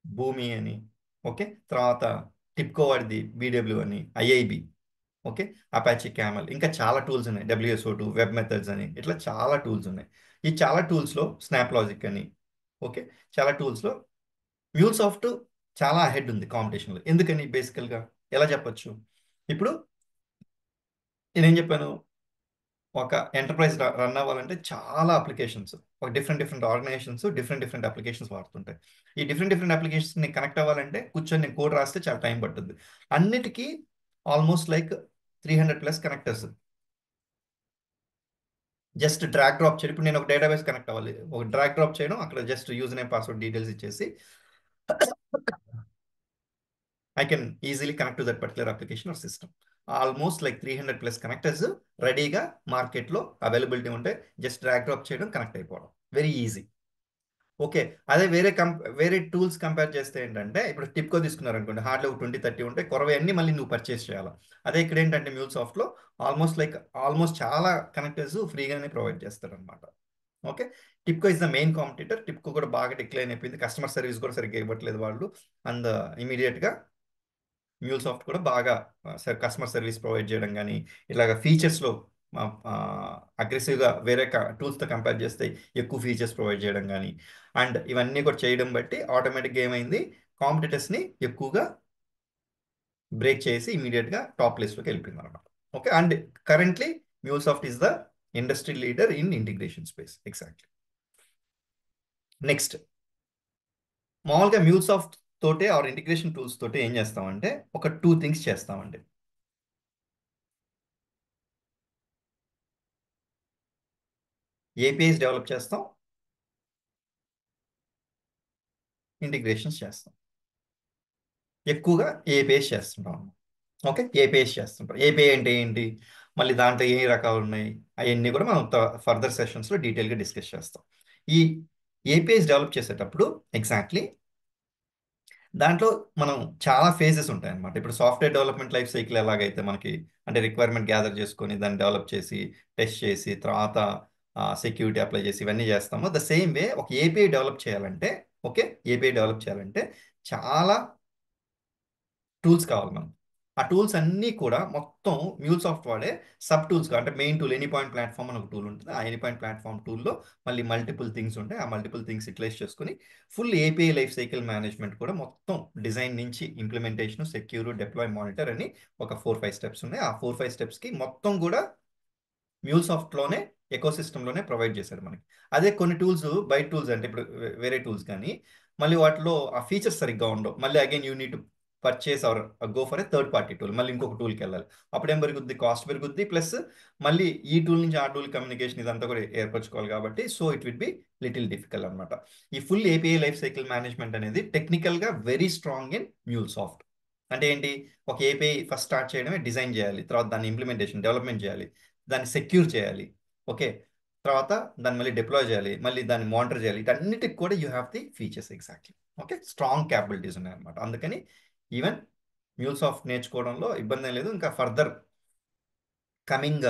భూమి అని, ఓకే, తర్వాత టిప్కో వాడిది బీడబ్ల్యూ అని, ఐఐబి, ఓకే, అపాచీ క్యామల్, ఇంకా చాలా టూల్స్ ఉన్నాయి, WSO2, వెబ్ మెథడ్స్ అని, ఇట్లా చాలా టూల్స్ ఉన్నాయి. ఈ చాలా టూల్స్లో స్నాప్ లాజిక్ అని, ఓకే, చాలా టూల్స్లో మ్యూల్సాఫ్ట్ చాలా అహెడ్ ఉంది కాంపిటీషన్లో. ఎందుకని బేసికల్గా ఎలా చెప్పొచ్చు? ఇప్పుడు నేనేం చెప్పాను, ఒక ఎంటర్ప్రైజ్ రన్ అవ్వాలంటే చాలా అప్లికేషన్స్, ఒక డిఫరెంట్ ఆర్గనైజేషన్స్ డిఫరెంట్ అప్లికేషన్స్ వాడుతుంటాయి. ఈ డిఫరెంట్ అప్లికేషన్స్ ని కనెక్ట్ అవ్వాలంటే కూర్చొని నేను కోడ్ రాస్తే చాలా టైం పడుతుంది. అన్నిటికీ almost like 300+ connectors. Just drag drop చేయడం. ఇప్పుడు నేను ఒక డేటాబేస్ కనెక్ట్ అవ్వాలి, ఒక డ్రాగ్ డ్రాప్ చేయడం, అక్కడ just user name password details ఇచ్చేసి I can easily connect to that particular application or system. Almost like 300+ connectors రెడీగా మార్కెట్లో అవైలబిలిటీ ఉంటే జస్ట్ డ్రాగ్ డ్రాప్ చేయడం, కనెక్ట్ అయిపోవడం, వెరీ ఈజీ. ఓకే, అదే వేరే టూల్స్ కంపేర్ చేస్తే ఏంటంటే, ఇప్పుడు టిప్కో తీసుకున్నారు అనుకోండి, హార్డ్లో 20-30 ఉంటాయి, కొరవై అన్ని మళ్ళీ నువ్వు పర్చేస్ చేయాలి. అదే ఇక్కడ ఏంటంటే మ్యూల్సాఫ్ట్లో ఆల్మోస్ట్ చాలా కనెక్టర్స్ ఫ్రీగానే ప్రొవైడ్ చేస్తారనమాట. Okay, TIBCO is the main competitor. TIBCO కూడా బాగా డిక్లైన్ అయిపోయింది, కస్టమర్ సర్వీస్ కూడా సరిగ్గా ఇవ్వట్లేదు వాళ్ళు. అండ్ ఇమీడియట్గా మ్యూల్సాఫ్ట్ కూడా బాగా కస్టమర్ సర్వీస్ ప్రొవైడ్ చేయడం కానీ, ఇలాగ ఫీచర్స్లో అగ్రెసివ్గా వేరే టూల్స్తో కంపేర్ చేస్తే ఎక్కువ ఫీచర్స్ ప్రొవైడ్ చేయడం కానీ, అండ్ ఇవన్నీ కూడా చేయడం బట్టి ఆటోమేటిక్గా ఏమైంది, కాంపిటీటర్స్ని ఎక్కువగా బ్రేక్ చేసి ఇమీడియట్గా టాప్ ప్లేస్లోకి వెళ్ళిపోయింది అనమాట. Okay, and currently MuleSoft is the industry leader in integration space. Exactly. Next, మామూలుగా మ్యూల్సాఫ్ట్ తోటే ఆర్ ఇంటిగ్రేషన్ టూల్స్ తోటే ఏం చేస్తామంటే ఒక 2 థింగ్స్ చేస్తామండి. ఏపీఐస్ డెవలప్ చేస్తాం, ఇంటిగ్రేషన్స్ చేస్తాం. ఎక్కువగా ఏపీఐస్ చేస్తుంటాం. ఓకే, ఏపీఐస్ చేస్తుంటాం. ఏపీఐ అంటే ఏంటి, మళ్ళీ దాంట్లో ఏ రకాలు ఉన్నాయి, అవన్నీ కూడా మనం ఫర్దర్ సెషన్స్లో డీటెయిల్గా డిస్కస్ చేస్తాం. ఈ ఏపీఐస్ డెవలప్ చేసేటప్పుడు ఎగ్జాక్ట్లీ దాంట్లో మనం చాలా ఫేజెస్ ఉంటాయి అన్నమాట. ఇప్పుడు సాఫ్ట్వేర్ డెవలప్మెంట్ లైఫ్ సైకిల్ ఎలాగైతే మనకి అంటే రిక్వైర్మెంట్ గ్యాదర్ చేసుకొని దాన్ని డెవలప్ చేసి టెస్ట్ చేసి తర్వాత సెక్యూరిటీ అప్లై చేసి ఇవన్నీ చేస్తామో, ద సేమ్ వే ఒక ఏపీఐ డెవలప్ చేయాలంటే, ఓకే, ఏపీఐ డెవలప్ చేయాలంటే చాలా టూల్స్ కావాలి మనం. ఆ టూల్స్ అన్నీ కూడా మొత్తం మ్యూల్సాఫ్ట్ వాడే సబ్ టూల్స్, అంటే main tool any point platform అని ఒక టూల్ ఉంటుంది. ఆ ఎనీ పాయింట్ ప్లాట్ఫామ్ టూల్లో మళ్ళీ మల్టిపుల్ థింగ్స్ ఉంటాయి. ఆ మల్టిపుల్ థింగ్స్ యూటిలైజ్ చేసుకుని full API life cycle management కూడా మొత్తం డిజైన్ నుంచి ఇంప్లిమెంటేషన్, సెక్యూర్, డిప్లాయ్, మానిటర్ అని ఒక 4-5 స్టెప్స్ ఉన్నాయి. ఆ 4-5 స్టెప్స్కి మొత్తం కూడా మ్యూల్సాఫ్ట్లోనే ఎకోసిస్టంలోనే ప్రొవైడ్ చేశారు మనకి. అదే కొన్ని టూల్స్ బయట టూల్స్ అంటే ఇప్పుడు వేరే టూల్స్ కానీ మళ్ళీ వాటిలో ఆ ఫీచర్స్ సరిగ్గా ఉండవు. మళ్ళీ again you need to purchase or go for a third party tool, మళ్ళీ ఇంకొక టూల్కి వెళ్ళాలి. అప్పుడేం పెరుగుద్ది, కాస్ట్ పెరుగుద్ది, ప్లస్ మళ్ళీ ఈ టూల్ నుంచి ఆ టూల్ కమ్యూనికేషన్ ఇదంతా కూడా ఏర్పరచుకోవాలి కాబట్టి so it will be little difficult అనమాట. ఈ full API life cycle management అనేది టెక్నికల్గా వెరీ స్ట్రాంగ్ ఇన్ మ్యూల్సాఫ్ట్. అంటే ఏంటి, ఒక ఏపీఐ ఫస్ట్ స్టార్ట్ చేయడమే డిజైన్ చేయాలి, తర్వాత దాన్ని ఇంప్లిమెంటేషన్ డెవలప్మెంట్ చేయాలి, దాన్ని సెక్యూర్ చేయాలి, ఓకే, తర్వాత దాన్ని మళ్ళీ డిప్లాయ్ చేయాలి, మళ్ళీ దాన్ని మానిటర్ చేయాలి. వీటన్నిటికి కూడా you have the features exactly. Okay, strong capabilities ఉన్నాయన్నమాట. అందుకని ఈవెన్ మ్యూల్సాఫ్ట్ నేర్చుకోవడంలో ఇబ్బంది ఏం లేదు. ఇంకా ఫర్దర్ కమింగ్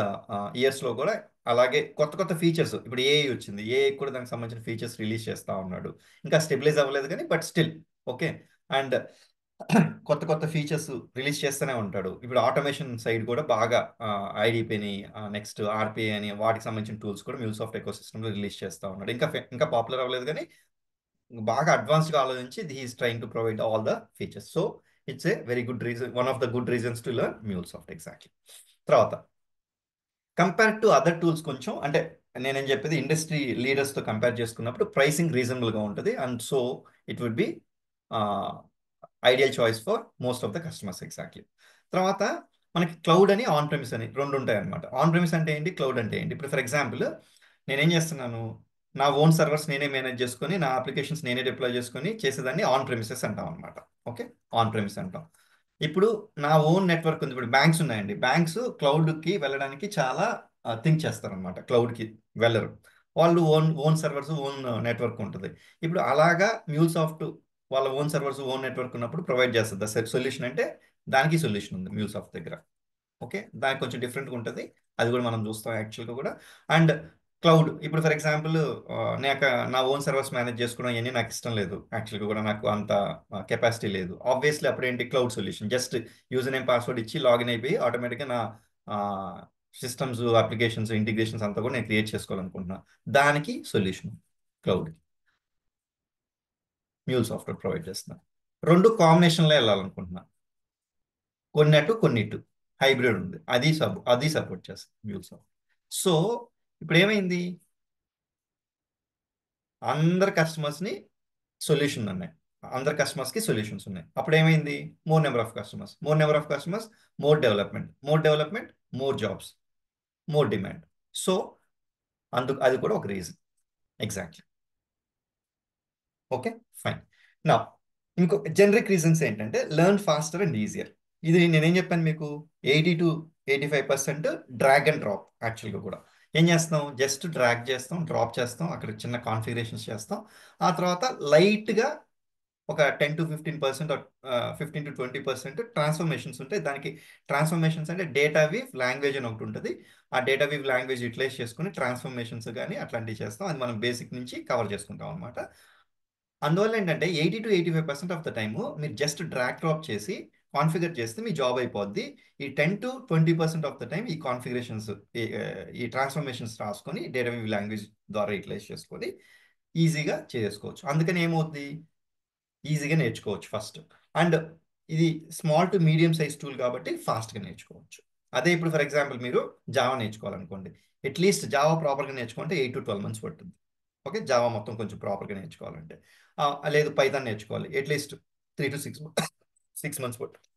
ఇయర్స్లో కూడా అలాగే కొత్త కొత్త ఫీచర్స్, ఇప్పుడు ఏఐ వచ్చింది, ఏఐ కూడా దానికి సంబంధించిన ఫీచర్స్ రిలీజ్ చేస్తూ ఉన్నాడు. ఇంకా స్టెబిలైజ్ అవ్వలేదు కానీ బట్ స్టిల్ ఓకే. అండ్ కొత్త కొత్త ఫీచర్స్ రిలీజ్ చేస్తూనే ఉంటాడు. ఇప్పుడు ఆటోమేషన్ సైడ్ కూడా బాగా ఐడిపిని, నెక్స్ట్ ఆర్పిఐ అని వాటికి సంబంధించిన టూల్స్ కూడా మ్యూల్సాఫ్ట్ ఎకోసిస్టమ్లో రిలీజ్ చేస్తూ ఉన్నాడు. ఇంకా పాపులర్ అవ్వలేదు కానీ బాగా అడ్వాన్స్గా ఆలోచించి he's trying to provide all the features. So it's a very good reason, one of the good reasons to learn MuleSoft exactly. తర్వాత కంపేర్ టు అదర్ టూల్స్ కొంచెం అంటే నేనేం చెప్పేది ఇండస్ట్రీ లీడర్స్తో కంపేర్ చేసుకున్నప్పుడు ప్రైసింగ్ రీజనబుల్గా ఉంటుంది. And so it would be ideal choice for most of the customers exactly. తర్వాత మనకి క్లౌడ్ అని ఆన్ ప్రెమిస్ అని రెండు ఉంటాయి అనమాట. ఆన్ ప్రెమిస్ అంటే ఏంటి, క్లౌడ్ అంటే ఏంటి. ఇప్పుడు ఫర్ ఎగ్జాంపుల్ నేనేం చేస్తున్నాను, నా ఓన్ సర్వర్స్ నేనే మేనేజ్ చేసుకొని నా అప్లికేషన్స్ నేనే డిప్లాయ్ చేసుకొని చేసేదాన్ని ఆన్ ప్రెమిసెస్ అంటాం అనమాట. ఓకే, ఆన్ ప్రెమిస్ అంటాం. ఇప్పుడు నా ఓన్ నెట్వర్క్ ఉంది, ఇప్పుడు బ్యాంక్స్ ఉన్నాయండి, బ్యాంక్స్ క్లౌడ్కి వెళ్ళడానికి చాలా థింక్ చేస్తారనమాట, క్లౌడ్కి వెళ్ళరు. వాళ్ళు ఓన్ సర్వర్స్, ఓన్ నెట్వర్క్ ఉంటుంది. ఇప్పుడు అలాగా మ్యూల్సాఫ్ట్ వాళ్ళ ఓన్ సర్వర్స్, ఓన్ నెట్వర్క్ ఉన్నప్పుడు ప్రొవైడ్ చేస్తుంది. సొల్యూషన్ అంటే దానికి సొల్యూషన్ ఉంది మ్యూల్సాఫ్ట్ దగ్గర. ఓకే, దానికి కొంచెం డిఫరెంట్గా ఉంటుంది, అది కూడా మనం చూస్తాం యాక్చువల్గా కూడా. అండ్ క్లౌడ్ ఇప్పుడు ఫర్ ఎగ్జాంపుల్ నాకు నా ఓన్ సర్వర్స్ మేనేజ్ చేసుకోవడం ఇవన్నీ నాకు ఇష్టం లేదు. యాక్చువల్గా కూడా నాకు అంత కెపాసిటీ లేదు. ఆబ్వియస్లీ అప్పుడు ఏంటి cloud solution, just user name password ఇచ్చి లాగిన్ అయిపోయి ఆటోమేటిక్గా నా సిస్టమ్స్ అప్లికేషన్స్ ఇంటిగ్రేషన్స్ అంతా కూడా నేను క్రియేట్ చేసుకోవాలనుకుంటున్నా. దానికి solution cloud mule software provide చేస్తున్నా. రెండు కాంబినేషన్లో వెళ్ళాలనుకుంటున్నా, కొన్ని అటు కొన్ని ఇటు హైబ్రిడ్ ఉంది, అది సపోర్ట్ చేస్తుంది మ్యూల్ సాఫ్ట్. సో ఇప్పుడు ఏమైంది, అందరి కస్టమర్స్ని సొల్యూషన్ ఉన్నాయి, అందరి కస్టమర్స్కి సొల్యూషన్స్ ఉన్నాయి. అప్పుడు ఏమైంది, more number of customers, more development, more jobs, more demand. So అది కూడా ఒక రీజన్. ఎగ్జాక్ట్లీ. Okay, fine. నా ఇంకో జనరిక్ రీజన్స్ ఏంటంటే లెర్న్ ఫాస్టర్ అండ్ ఈజియర్. ఇది నేనేం చెప్పాను మీకు, 80 to 85% డ్రాగ్ అండ్ డ్రాప్. యాక్చువల్గా కూడా ఏం చేస్తాం, జస్ట్ డ్రాగ్ చేస్తాం, డ్రాప్ చేస్తాం, అక్కడ చిన్న కాన్ఫిగరేషన్స్ చేస్తాం. ఆ తర్వాత లైట్గా ఒక 10 to 15%, 15 to 20% ట్రాన్స్ఫర్మేషన్స్ ఉంటాయి. దానికి ట్రాన్స్ఫర్మేషన్స్ అంటే డేటా వీవ్ లాంగ్వేజ్ అని ఒకటి ఉంటుంది. ఆ డేటా వీవ్ లాంగ్వేజ్ యూటిలైజ్ చేసుకుని ట్రాన్స్ఫర్మేషన్స్ కానీ అట్లాంటివి చేస్తాం. అది మనం బేసిక్ నుంచి కవర్ చేసుకుంటాం అనమాట. అందువల్ల ఏంటంటే 80 to 85% ఆఫ్ ద టైము మీరు జస్ట్ డ్రాగ్ డ్రాప్ చేసి కాన్ఫిగర్ చేస్తే మీ జాబ్ అయిపోద్ది. ఈ 10 to 20% ఆఫ్ ద టైం ఈ కాన్ఫిగరేషన్స్, ఈ ట్రాన్స్ఫర్మేషన్స్ రాసుకొని డేటా వీవ్ లాంగ్వేజ్ ద్వారా యూటిలైజ్ చేసుకొని ఈజీగా చేసుకోవచ్చు. అందుకని ఏమవుద్ది, ఈజీగా నేర్చుకోవచ్చు ఫస్ట్. అండ్ ఇది small to medium size tool కాబట్టి ఫాస్ట్గా నేర్చుకోవచ్చు. అదే ఇప్పుడు ఫర్ ఎగ్జాంపుల్ మీరు జావా నేర్చుకోవాలనుకోండి, అట్లీస్ట్ జావా ప్రాపర్గా నేర్చుకుంటే 8 to 12 months పడుతుంది. ఓకే, జావా మొత్తం కొంచెం ప్రాపర్గా నేర్చుకోవాలంటే. లేదు పైథాన్ నేర్చుకోవాలి, అట్లీస్ట్ 3 to 6 months పడుతుంది.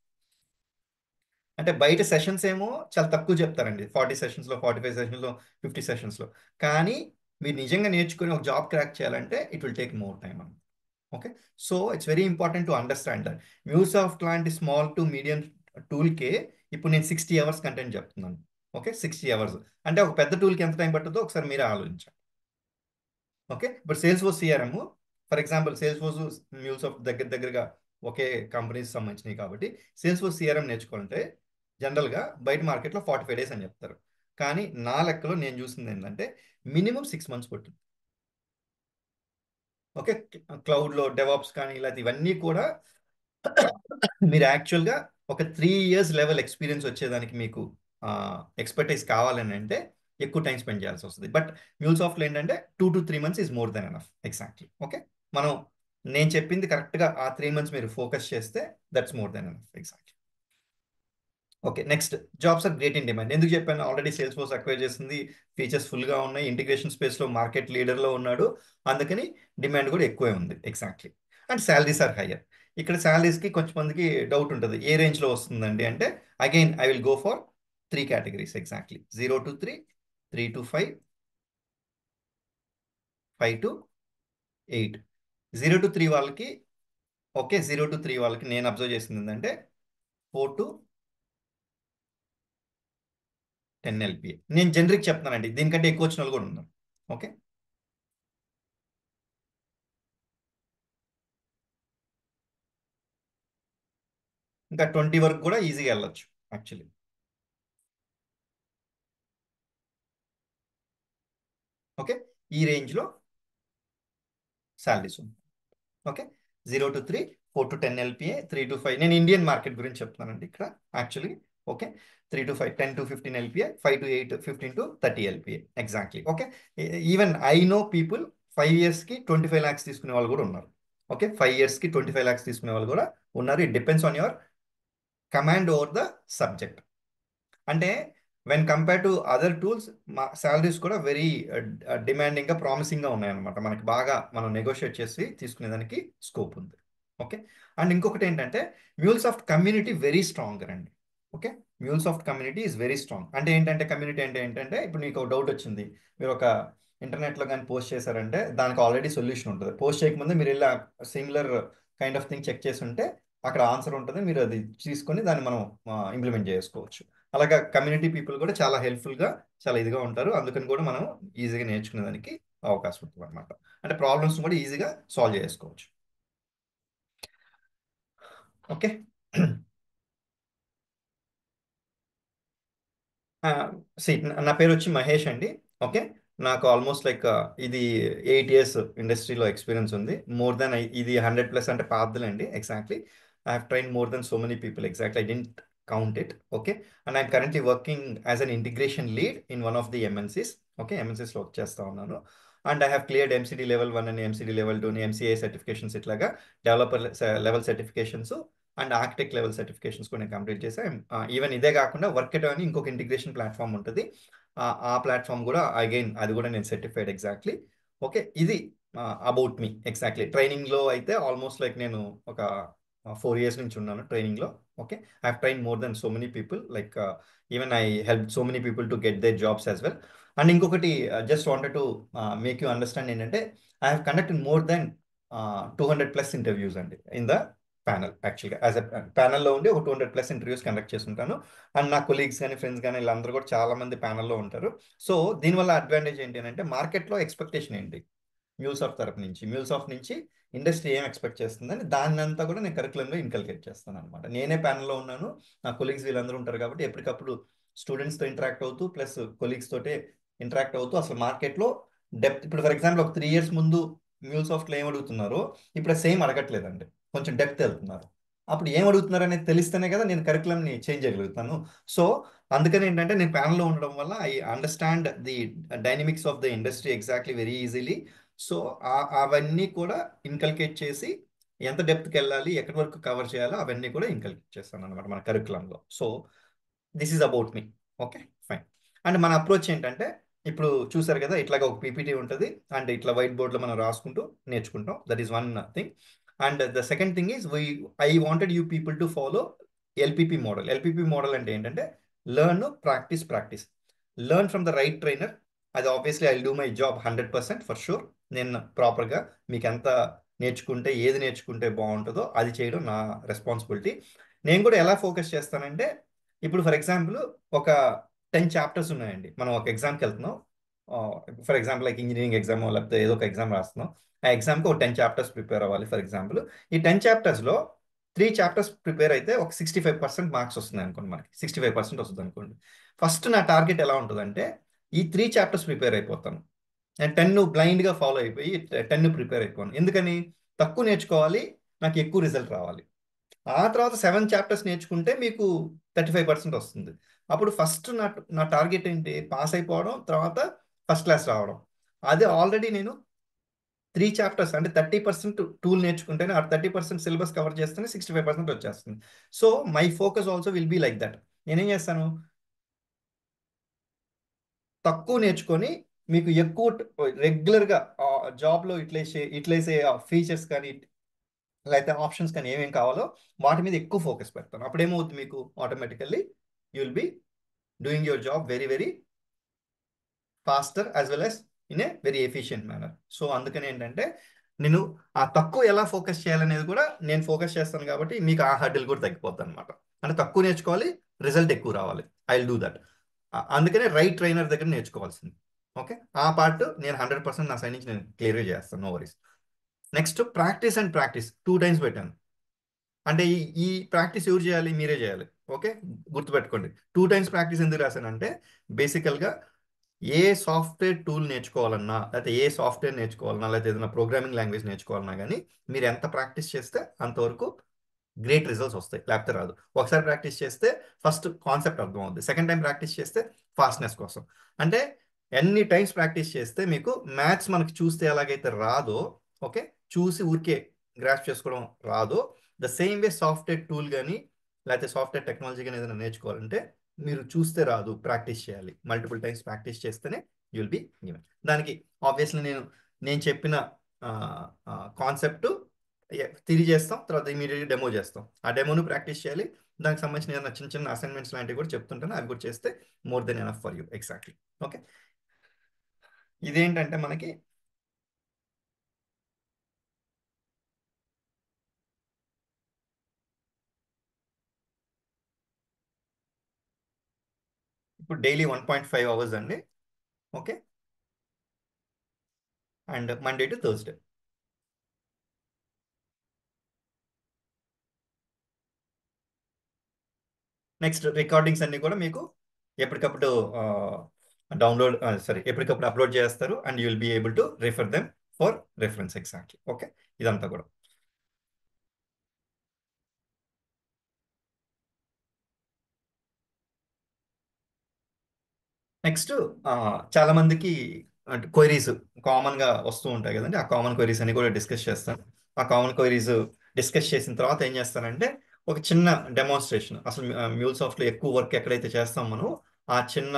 అంటే బయట సెషన్స్ ఏమో చాలా తక్కువ చెప్తారండి, 40 సెషన్స్లో, 45 సెషన్స్లో, 50 సెషన్స్లో. కానీ మీరు నిజంగా నేర్చుకుని ఒక జాబ్ క్రాక్ చేయాలంటే it will take more time అని. Okay, so it's very important to understand that MuleSoft లాంటి స్మాల్ టు మీడియం టూల్కే ఇప్పుడు నేను 60 hours కంటెంట్ చెప్తున్నాను. ఓకే, 60 hours అంటే ఒక పెద్ద టూల్కి ఎంత టైం పడుతుందో ఒకసారి మీరే ఆలోచించండి. ఓకే, ఇప్పుడు Salesforce CRM for example, Salesforce MuleSoft దగ్గరగా ఒకే కంపెనీస్ సంబంధించినవి కాబట్టి సేల్స్ ఫోర్స్ సిఆర్ఎం నేర్చుకోవాలంటే జనరల్గా బయట మార్కెట్లో 45 days అని చెప్తారు. కానీ నా లెక్కలో నేను చూసింది ఏంటంటే మినిమం 6 months పడుతుంది. ఓకే, క్లౌడ్లో డెవాప్స్ కానీ ఇలాంటి ఇవన్నీ కూడా మీరు యాక్చువల్గా ఒక 3 years లెవెల్ ఎక్స్పీరియన్స్ వచ్చేదానికి మీకు ఎక్స్పర్టైజ్ కావాలని అంటే ఎక్కువ టైం స్పెండ్ చేయాల్సి వస్తుంది. బట్ మ్యూల్సాఫ్ట్లో ఏంటంటే 2 to 3 months is more than enough. Exactly. Okay, మనం నేను చెప్పింది కరెక్ట్గా ఆ 3 months మీరు ఫోకస్ చేస్తే that's more than enough. Exactly. Okay, next jobs are great in demand. ఎందుకు చెప్పాను, ఆల్రెడీ సేల్స్ ఫోర్స్ అక్వైర్ చేసింది, ఫీచర్స్ ఫుల్గా ఉన్నాయి, ఇంటిగ్రేషన్ స్పేస్లో మార్కెట్ లీడర్లో ఉన్నాడు, అందుకని డిమాండ్ కూడా ఎక్కువే ఉంది. Exactly. And salaries are higher. ఇక్కడ శాలరీస్కి కొంచెం మందికి డౌట్ ఉంటుంది, ఏ రేంజ్లో వస్తుందండి అంటే again I will go for 3 categories. Exactly, 0 to 3, 3 to 5, 5 to 8. 0 to 3 వాళ్ళకి, ఓకే, 0 to 3 వాళ్ళకి నేను అబ్జర్వ్ చేసింది ఏంటంటే 4 to 10 LPA. నేను జనరిక్ చెప్తున్నానండి, దీనికంటే ఎక్కువ వచ్చిన వాళ్ళు కూడా ఉన్నారు. ఓకే, ఇంకా 20 వరకు కూడా ఈజీగా వెళ్ళొచ్చు యాక్చువల్లీ. ఓకే, ఈ రేంజ్లో శాలరీస్ ఉంది. Okay, 0 to 3, 4 to 10 LPA, 3 to 5. నేను ఇండియన్ మార్కెట్ గురించి చెప్తున్నానండి ఇక్కడ actually. Okay, 3 to 5, 10 to 15 LPA, 5 to 8, 15 to 30 LPA. Exactly. Okay, even I know people 5 yearsకి 25 lakhs తీసుకునే వాళ్ళు కూడా ఉన్నారు. ఓకే, 5 yearsకి 25 lakhs తీసుకునే వాళ్ళు కూడా ఉన్నారు. It depends on your command over the subject. అంటే when compare to other tools మా శాలరీస్ కూడా వెరీ డిమాండింగ్గా, ప్రామిసింగ్గా ఉన్నాయన్నమాట. మనకి బాగా మనం నెగోషియేట్ చేసి తీసుకునేదానికి స్కోప్ ఉంది. ఓకే, అండ్ ఇంకొకటి ఏంటంటే మ్యూల్సాఫ్ట్ కమ్యూనిటీ వెరీ స్ట్రాంగ్ అండి. Okay, MuleSoft community is very strong. అంటే ఏంటంటే కమ్యూనిటీ అంటే ఏంటంటే ఇప్పుడు మీకు ఒక డౌట్ వచ్చింది, మీరు ఒక ఇంటర్నెట్లో కానీ పోస్ట్ చేశారంటే దానికి ఆల్రెడీ సొల్యూషన్ ఉంటుంది. పోస్ట్ చేయకముందే మీరు ఇలా similar kind of thing check చేసి ఉంటే అక్కడ ఆన్సర్ ఉంటుంది, మీరు అది తీసుకొని దాన్ని మనం ఇంప్లిమెంట్ చేసుకోవచ్చు. అలాగా కమ్యూనిటీ పీపుల్ కూడా చాలా హెల్ప్ఫుల్గా, చాలా ఇదిగా ఉంటారు. అందుకని కూడా మనం ఈజీగా నేర్చుకునేదానికి అవకాశం ఉంటుంది అనమాట. అంటే ప్రాబ్లమ్స్ కూడా ఈజీగా సాల్వ్ చేసుకోవచ్చు. ఓకే, నా పేరు వచ్చి మహేష్ అండి. ఓకే, నాకు ఆల్మోస్ట్ లైక్ ఇది 8 years ఇండస్ట్రీలో ఎక్స్పీరియన్స్ ఉంది. మోర్ దెన్ ఇది 100+ అంటే పాతదండి. Exactly I have train more than so many people. Exactly I don't count it. Okay, and I'm currently working as an integration lead in one of the MNCs. Okay, ఎంఎన్సీస్లో work చేస్తా ఉన్నాను. And I have cleared MCD level 1 and MCD level 2 MCA certifications, ఇట్లాగా developer level certifications and architect level certifications కూడా నేను complete చేశాను. Even ఇదే కాకుండా వర్కెట్ అని ఇంకొక ఇంటిగ్రేషన్ ప్లాట్ఫామ్ ఉంటుంది. ఆ ప్లాట్ఫామ్ కూడా అగైన్ అది కూడా నేను సర్టిఫైడ్. ఎగ్జాక్ట్లీ. ఓకే, ఇది అబౌట్ మీ. ఎగ్జాక్ట్లీ ట్రైనింగ్లో అయితే ఆల్మోస్ట్ లైక్ నేను ఒక 4 years నుంచి ఉన్నాను ట్రైనింగ్లో. Okay, I have train more than so many people. Like even I help so many people to get their jobs as well. And ఇంకొకటి just wanted to make you understand ఏంటంటే I have conducted more than 200+ interviews అండి in the panel. యాక్చువల్గా as a ప్యానల్లో ఉండి ఒక 200+ interviews conduct చేస్తుంటాను. And నా colleagues కానీ ఫ్రెండ్స్ కానీ వీళ్ళందరూ కూడా చాలా మంది ప్యానల్లో ఉంటారు. సో దీనివల్ల అడ్వాంటేజ్ ఏంటి అని అంటే మార్కెట్లో ఎక్స్పెక్టేషన్ ఏంటి మ్యూల్సాఫ్ట్ తరపు నుంచి, మ్యూల్సాఫ్ట్ నుంచి ఇండస్ట్రీ ఏం ఎక్స్పెక్ట్ చేస్తుందని దాన్ని అంతా కూడా నేను కరికులంలో ఇన్కల్కేట్ చేస్తాను అనమాట. నేనే ప్యానల్లో ఉన్నాను, నా కొలీగ్స్ వీళ్ళందరూ ఉంటారు కాబట్టి ఎప్పటికప్పుడు స్టూడెంట్స్తో ఇంటరాక్ట్ అవుతూ ప్లస్ కొలీగ్స్ తోటే ఇంటరాక్ట్ అవుతూ అసలు మార్కెట్లో డెప్త్, ఇప్పుడు ఫర్ ఎగ్జాంపుల్ ఒక 3 years ముందు మ్యూల్సాఫ్ట్లో ఏం అడుగుతున్నారో ఇప్పుడు సేమ్ అడగట్లేదండి, కొంచెం డెప్త్ వెళ్తున్నారు. అప్పుడు ఏం అడుగుతున్నారు అనేది తెలిస్తేనే కదా నేను కరికులంని చేంజ్ చేయగలుగుతాను. సో అందుకని ఏంటంటే నేను ప్యానల్లో ఉండడం వల్ల I understand the dynamics of the industry exactly very easily. So అవన్నీ కూడా ఇన్కల్కేట్ చేసి ఎంత డెప్త్కి వెళ్ళాలి, ఎక్కడి వరకు కవర్ చేయాలో అవన్నీ కూడా ఇన్కల్కేట్ చేస్తాను అనమాట మన కరికులంలో. So this is about me. Okay, fine. And మన అప్రోచ్ ఏంటంటే ఇప్పుడు చూసారు కదా ఇట్లాగా ఒక పీపీటీ ఉంటుంది అండ్ ఇట్లా వైట్ బోర్డ్లో మనం రాసుకుంటూ నేర్చుకుంటాం. That is one thing. And the second thing is I wanted you people to follow LPP model. LPP model అంటే ఏంటంటే learn, practice, practice. Learn from the right trainer. అది obviously I do my job 100% for sure. నేను ప్రాపర్గా మీకు ఎంత నేర్చుకుంటే ఏది నేర్చుకుంటే బాగుంటుందో అది చేయడం నా రెస్పాన్సిబిలిటీ. నేను కూడా ఎలా ఫోకస్ చేస్తానంటే ఇప్పుడు ఫర్ ఎగ్జాంపుల్ ఒక 10 chapters ఉన్నాయండి, మనం ఒక ఎగ్జామ్కి వెళ్తున్నాం. For example like engineering exam లేకపోతే ఏదో ఒక ఎగ్జామ్ రాస్తున్నాం. ఆ ఎగ్జామ్కి ఒక 10 chapters ప్రిపేర్ అవ్వాలి ఫర్ ఎగ్జాంపుల్. ఈ 10 chaptersలో 3 chapters ప్రిపేర్ అయితే ఒక 65% మార్క్స్ వస్తుంది అనుకోండి, మనకి 65% వస్తుంది అనుకోండి. ఫస్ట్ నా టార్గెట్ ఎలా ఉంటుందంటే ఈ 3 chapters ప్రిపేర్ అయిపోతాను. నేను 10 బ్లైండ్గా ఫాలో అయిపోయి 10 ప్రిపేర్ అయిపోను. ఎందుకని? తక్కువ నేర్చుకోవాలి, నాకు ఎక్కువ రిజల్ట్ రావాలి. ఆ తర్వాత 7 chapters నేర్చుకుంటే మీకు 35% వస్తుంది. అప్పుడు ఫస్ట్ నా టార్గెట్ ఏంటి? పాస్ అయిపోవడం, తర్వాత ఫస్ట్ క్లాస్ రావడం. అదే ఆల్రెడీ నేను 3 chapters అంటే 30% టూల్ నేర్చుకుంటేనే ఆ 30% సిలబస్ కవర్ చేస్తేనే 65% వచ్చేస్తుంది. So my focus also will be like that. నేనేం చేస్తాను, తక్కువ నేర్చుకొని మీకు ఎక్కువ రెగ్యులర్గా జాబ్లో ఇట్లేసే ఫీచర్స్ కానీ లేకపోతే ఆప్షన్స్ కానీ ఏమేమి కావాలో వాటి మీద ఎక్కువ ఫోకస్ పెడతాను. అప్పుడు ఏమవుతుంది, మీకు automatically you will be doing your job very very faster as well as in a very efficient manner. So అందుకని ఏంటంటే నేను ఆ తక్కువ ఎలా ఫోకస్ చేయాలనేది కూడా నేను ఫోకస్ చేస్తాను కాబట్టి మీకు ఆ హర్డిల్ కూడా తగ్గిపోద్ది అనమాట. అంటే తక్కువ నేర్చుకోవాలి, రిజల్ట్ ఎక్కువ రావాలి. I will do that. అందుకనే రైట్ ట్రైనర్ దగ్గర నేర్చుకోవాల్సింది. ఓకే, ఆ పార్ట్ నేను 100% నా సైడ్ నుంచి నేను క్లియర్గా చేస్తాను, no worries. Next practice and practice 2 times పెట్టాను. అంటే ఈ ప్రాక్టీస్ ఎవరు చేయాలి? మీరే చేయాలి. ఓకే, గుర్తుపెట్టుకోండి. 2 times ప్రాక్టీస్ ఎందుకు రాశానంటే బేసికల్గా ఏ సాఫ్ట్వేర్ టూల్ నేర్చుకోవాలన్నా లేకపోతే ఏ సాఫ్ట్వేర్ నేర్చుకోవాలన్నా లేకపోతే ఏదైనా ప్రోగ్రామింగ్ లాంగ్వేజ్ నేర్చుకోవాలన్నా కానీ మీరు ఎంత ప్రాక్టీస్ చేస్తే అంతవరకు గ్రేట్ రిజల్ట్స్ వస్తాయి, లేకపోతే రాదు. ఒకసారి ప్రాక్టీస్ చేస్తే ఫస్ట్ కాన్సెప్ట్ అర్థం అవుతుంది, సెకండ్ టైం ప్రాక్టీస్ చేస్తే ఫాస్ట్నెస్ కోసం. అంటే ఎన్ని టైమ్స్ ప్రాక్టీస్ చేస్తే మీకు మ్యాథ్స్ మనకి చూస్తే ఎలాగైతే రాదో, ఓకే, చూసి ఊరికే గ్రాస్ప్ చేసుకోవడం రాదో, the same way software tool కానీ లేకపోతే సాఫ్ట్వేర్ టెక్నాలజీ కానీ ఏదైనా నేర్చుకోవాలంటే మీరు చూస్తే రాదు, ప్రాక్టీస్ చేయాలి. మల్టిపుల్ టైమ్స్ ప్రాక్టీస్ చేస్తేనే యూ విల్ బి గివెన్. దానికి ఆబ్వియస్లీ నేను చెప్పిన కాన్సెప్ట్ తిరిగి చేస్తాం, తర్వాత ఇమీడియట్గా డెమో చేస్తాం. ఆ డెమోను ప్రాక్టీస్ చేయాలి. దానికి సంబంధించిన ఏదైనా చిన్న చిన్న అసైన్మెంట్స్ లాంటివి కూడా చెప్తుంటాను, అవి కూడా చేస్తే more than enough for you. Exactly. Okay, ఇదేంటంటే మనకి ఇప్పుడు డైలీ 1.5 hours అండి. Okay, and Monday to Thursday. Next recordings అన్నీ కూడా మీకు ఎప్పటికప్పుడు డౌన్లోడ్ సారీ ఎప్పటికప్పుడు అప్లోడ్ చేస్తారు and you will be able to refer them for reference exactly. Okay, ఇదంతా కూడా. నెక్స్ట్ చాలా మందికి అంటే క్వైరీస్ కామన్గా వస్తూ ఉంటాయి కదండి. ఆ కామన్ క్వైరీస్ అని కూడా డిస్కస్ చేస్తాను. ఆ కామన్ క్వైరీస్ డిస్కస్ చేసిన తర్వాత ఏం చేస్తానంటే ఒక చిన్న డెమాన్స్ట్రేషన్, అసలు మ్యూల్సాఫ్ట్లో ఎక్కువ వర్క్ ఎక్కడైతే చేస్తాం మనం ఆ చిన్న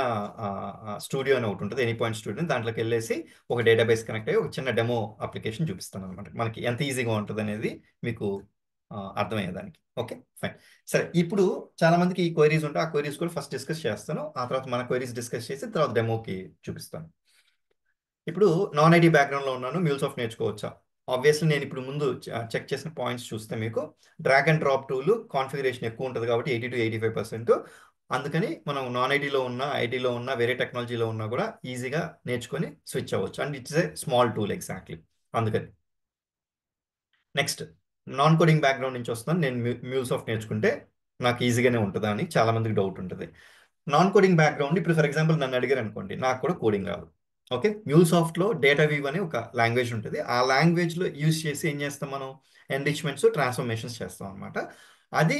స్టూడియో అని ఒకటి ఉంటుంది, ఎనీ పాయింట్ స్టూడియో, దాంట్లోకి వెళ్ళేసి ఒక డేటాబేస్ కనెక్ట్ అయ్యి ఒక చిన్న డెమో అప్లికేషన్ చూపిస్తాను అనమాట. మనకి ఎంత ఈజీగా ఉంటుంది అనేది మీకు అర్థమయ్యేదానికి. Okay fine. సరే, ఇప్పుడు చాలా మందికి ఈ క్వైరీస్ ఉంటాయి. ఆ క్వైరీస్ కూడా ఫస్ట్ డిస్కస్ చేస్తాను, ఆ తర్వాత మన క్వైరీస్ డిస్కస్ చేసి తర్వాత డెమోకి చూపిస్తాను. ఇప్పుడు నాన్ ఐటీ బ్యాక్గ్రౌండ్లో ఉన్నాను, మ్యూల్సాఫ్ట్ నేర్చుకోవచ్చా? ఆబ్వియస్లీ నేను ఇప్పుడు ముందు చెక్ చేసిన పాయింట్స్ చూస్తే మీకు drag and drop tool configuration ఎక్కువ ఉంటుంది కాబట్టి 80 to 85%. అందుకని మనం నాన్ ఐటీలో ఉన్న, ఐటీలో ఉన్న, వేరే టెక్నాలజీలో ఉన్నా కూడా ఈజీగా నేర్చుకొని స్విచ్ అవ్వచ్చు. And it's a small tool exactly. అందుకని నెక్స్ట్ నాన్ కోడింగ్ బ్యాక్గ్రౌండ్ నుంచి వస్తాను నేను, మ్యూల్సాఫ్ట్ నేర్చుకుంటే నాకు ఈజీగానే ఉంటుందా అని చాలా మందికి డౌట్ ఉంటుంది. నాన్ కోడింగ్ బ్యాక్గ్రౌండ్ ఇప్పుడు ఫర్ ఎగ్జాంపుల్ నన్ను అడిగారు అనుకోండి, నాకు కూడా కోడింగ్ రాదు. ఓకే, మ్యూల్సాఫ్ట్లో డేటా వీవ్ అని ఒక లాంగ్వేజ్ ఉంటుంది. ఆ లాంగ్వేజ్లో యూజ్ చేసి ఏం చేస్తాం మనం, ఎన్రిచ్మెంట్స్ ట్రాన్స్ఫర్మేషన్స్ చేస్తాం అనమాట. అది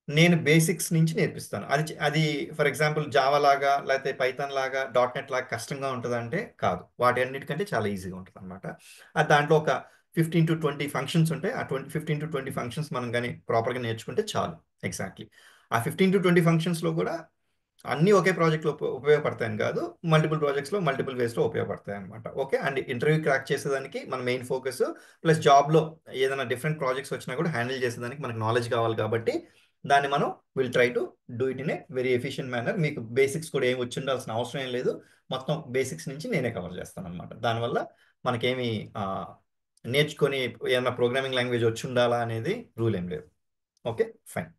నేను బేసిక్స్ నుంచి నేర్పిస్తాను. అది ఫర్ ఎగ్జాంపుల్ జావా లాగా లేకపోతే పైథాన్ లాగా డాట్ నెట్ లాగా కష్టంగా ఉంటుందంటే కాదు, వాటి అన్నిటికంటే చాలా ఈజీగా ఉంటుంది అనమాట. దాంట్లో ఒక 15 to 20 ఫంక్షన్స్ ఉంటాయి. ఆ 15 to 20 ఫంక్షన్స్ మనం కానీ ప్రాపర్గా నేర్చుకుంటే చాలు ఎగ్జాక్ట్లీ. ఆ 15 to 20 ఫంక్షన్స్లో కూడా అన్నీ ఒకే ప్రాజెక్ట్లో ఉపయోగపడతాయని కాదు, మల్టిపుల్ ప్రాజెక్ట్స్లో మల్టిపుల్ వేస్లో ఉపయోగపడతాయి అనమాట. ఓకే, అండ్ ఇంటర్వ్యూ క్రాక్ చేసేదానికి మన మెయిన్ ఫోకస్, ప్లస్ జాబ్లో ఏదైనా డిఫరెంట్ ప్రాజెక్ట్స్ వచ్చినా కూడా హ్యాండిల్ చేసేదానికి మనకు నాలెడ్జ్ కావాలి కాబట్టి దాన్ని మనం will try to do it in a very efficient manner. మీకు బేసిక్స్ కూడా ఏమి వచ్చి ఉండాల్సిన అవసరం ఏం లేదు, మొత్తం బేసిక్స్ నుంచి నేనే కవర్ చేస్తాను అనమాట. దానివల్ల మనకేమి నేర్చుకొని ఏదైనా ప్రోగ్రామింగ్ లాంగ్వేజ్ వచ్చి ఉండాలా అనేది రూల్ ఏం లేదు. Okay fine.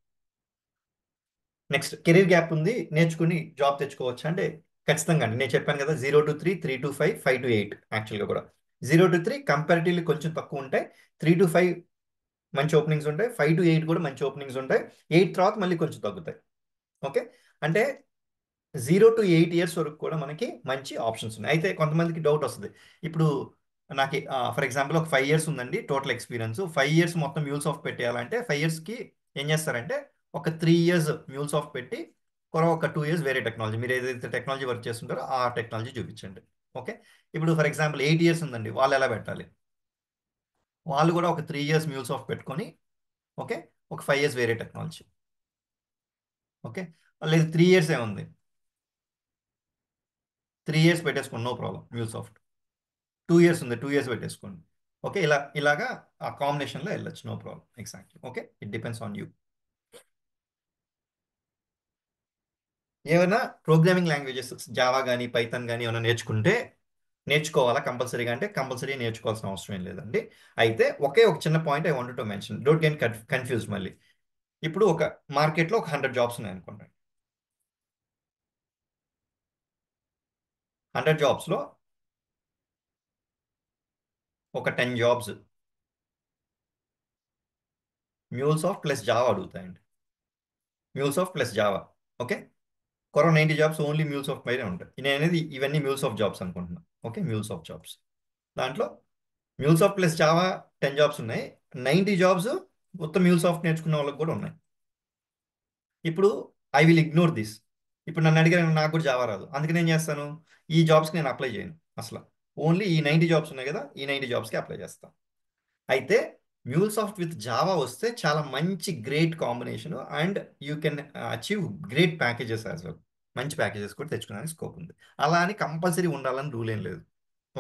Next career gap ఉంది, నేర్చుకుని జాబ్ తెచ్చుకోవచ్చు అంటే ఖచ్చితంగా అండి. నేను చెప్పాను కదా 0 to 3, 3 to 5, 5 to 8. యాక్చువల్గా కూడా 0 to 3 కంపారిటివ్లీ కొంచెం తక్కువ ఉంటాయి, 3 to 5 మంచి ఓపెనింగ్స్ ఉంటాయి, 5 to 8 కూడా మంచి ఓపెనింగ్స్ ఉంటాయి, 8 తర్వాత మళ్ళీ కొంచెం తగ్గుతాయి. ఓకే, అంటే 0 to 8 years వరకు కూడా మనకి మంచి ఆప్షన్స్ ఉన్నాయి. అయితే కొంతమందికి డౌట్ వస్తుంది, ఇప్పుడు నాకు ఫర్ ఎగ్జాంపుల్ ఒక 5 years ఉందండి టోటల్ ఎక్స్పీరియన్స్, 5 years మొత్తం మ్యూల్సాఫ్ట్ పెట్టేయాలంటే 5 yearsకి ఏం చేస్తారంటే ఒక 3 years మ్యూల్సాఫ్ట్ పెట్టి ఒక 2 years వేరే టెక్నాలజీ, మీరు ఏదైతే టెక్నాలజీ వర్క్ చేస్తుంటారో ఆ టెక్నాలజీ చూపించండి. ఓకే, ఇప్పుడు ఫర్ ఎగ్జాంపుల్ 8 years ఉందండి, వాళ్ళు ఎలా పెట్టాలి? వాళ్ళు కూడా ఒక 3 years మ్యూల్సాఫ్ట్ పెట్టుకొని ఓకే ఒక 5 years వేరే టెక్నాలజీ. ఓకే, లేదు 3 years ఉంది, 3 years పెట్టేసుకోండి, నో ప్రాబ్లం. మ్యూల్సాఫ్ట్ 2 years ఉంది, 2 years పెట్టేసుకోండి. ఓకే, ఇలాగా ఆ కాంబినేషన్లో వెళ్ళొచ్చు, no problem exactly. Okay, it depends on you. ఏమైనా ప్రోగ్రామింగ్ లాంగ్వేజెస్ జావా కానీ పైథాన్ కానీ ఏమైనా నేర్చుకోవాలా కంపల్సరీగా అంటే కంపల్సరీ నేర్చుకోవాల్సిన అవసరం ఏం లేదండి. అయితే ఒక చిన్న point I want to mention, don't get confuse మళ్ళీ. ఇప్పుడు ఒక మార్కెట్లో ఒక 100 జాబ్స్ ఉన్నాయి అనుకోండి, 100 జాబ్స్లో ఒక 10 జాబ్స్ మ్యూల్సాఫ్ట్ ప్లస్ జావా అడుగుతాయండి, MuleSoft plus Java. Okay, 90 jobs only MuleSoft పైనే ఉంటాయి. నేను అనేది ఇవన్నీ మ్యూల్సాఫ్ట్ జాబ్స్ అనుకుంటున్నాను. ఓకే, మ్యూల్సాఫ్ట్ జాబ్స్ దాంట్లో మ్యూల్సాఫ్ట్ ప్లస్ జావా 10 జాబ్స్ ఉన్నాయి, 90 జాబ్స్ మొత్తం మ్యూల్సాఫ్ట్ నేర్చుకున్న వాళ్ళకి కూడా ఉన్నాయి. ఇప్పుడు ఐ విల్ ఇగ్నోర్ దిస్. ఇప్పుడు నన్ను అడిగారు, నాకు కూడా జావా రాదు, అందుకని ఏం చేస్తాను, ఈ జాబ్స్కి నేను అప్లై చేయను అసలు. ఓన్లీ ఈ 90 జాబ్స్ ఉన్నాయి కదా, ఈ 90 జాబ్స్కి అప్లై చేస్తాను. అయితే మ్యూల్సాఫ్ట్ విత్ జావా వస్తే చాలా మంచి great combination and you can achieve great packages as well. మంచి ప్యాకేజెస్ కూడా తెచ్చుకోవడానికి స్కోప్ ఉంది. అలా అని కంపల్సరీ ఉండాలని రూల్ ఏం లేదు.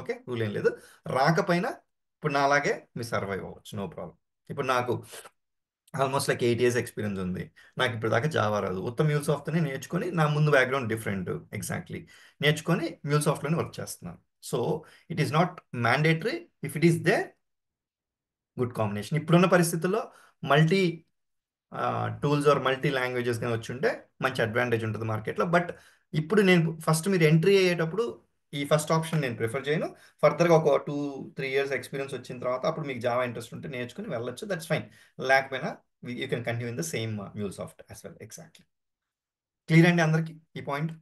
ఓకే, రూల్ ఏం లేదు, రాకపోయినా ఇప్పుడు నా అలాగే మీరు సర్వైవ్ అవ్వచ్చు, నో ప్రాబ్లం. ఇప్పుడు నాకు ఆల్మోస్ట్ లైక్ 8 years ఎక్స్పీరియన్స్ ఉంది, నాకు ఇప్పుడు దాకా జావా రాదు, ఉత్తమ మ్యూల్సాఫ్ట్ని నేర్చుకొని, నా ముందు బ్యాక్గ్రౌండ్ డిఫరెంట్ ఎగ్జాక్ట్లీ, నేర్చుకొని మ్యూల్సాఫ్ట్లోనే వర్క్ చేస్తున్నాను. So it is not mandatory, if it is the good combination. ఇప్పుడున్న పరిస్థితుల్లో multi tools or multi languages కానీ వచ్చి ఉంటే మంచి అడ్వాంటేజ్ ఉంటుంది మార్కెట్లో. బట్ ఇప్పుడు నేను ఫస్ట్ మీరు ఎంట్రీ అయ్యేటప్పుడు ఈ ఫస్ట్ ఆప్షన్ నేను ప్రిఫర్ చేయను. ఫర్దర్గా ఒక 2-3 years ఎక్స్పీరియన్స్ వచ్చిన తర్వాత అప్పుడు మీకు జావా ఇంట్రెస్ట్ ఉంటే నేర్చుకుని వెళ్ళొచ్చు, దట్స్ ఫైన్. లేకపోయినా you can continue in the same MuleSoft as well. Exactly. Clear అండి అందరికీ ఈ పాయింట్?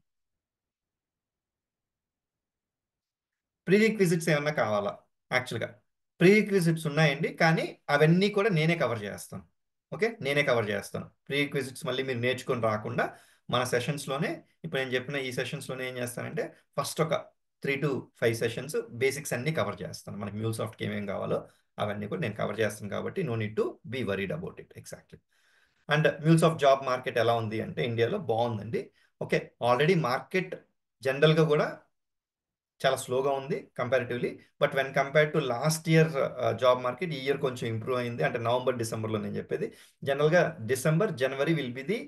ప్రీ రిక్విజిట్స్ ఏమన్నా కావాలా? యాక్చువల్గా ప్రీ రిక్విజిట్స్ ఉన్నాయండి, కానీ అవన్నీ కూడా నేనే కవర్ చేస్తాను. ఓకే, నేనే కవర్ చేస్తాను. ప్రీ రిక్విజిట్స్ మళ్ళీ మీరు నేర్చుకొని రాకుండా మన సెషన్స్లోనే, ఇప్పుడు నేను చెప్పిన ఈ సెషన్స్లోనే ఏం చేస్తానంటే ఫస్ట్ ఒక 3 to 5 సెషన్స్ బేసిక్స్ అన్నీ కవర్ చేస్తాను. మనకి మ్యూల్సాఫ్ట్కి ఏమేం కావాలో అవన్నీ కూడా నేను కవర్ చేస్తాను కాబట్టి no need to be worried about it. Exactly. And MuleSoft job market ఎలా ఉంది అంటే ఇండియాలో బాగుందండి. ఓకే, ఆల్రెడీ మార్కెట్ జనరల్గా కూడా చాలా స్లోగా ఉంది comparatively. But when compare to last year job market, ఈ ఇయర్ కొంచెం ఇంప్రూవ్ అయింది. అంటే నవంబర్ డిసెంబర్లో నేను చెప్పేది. జనరల్గా December January will be the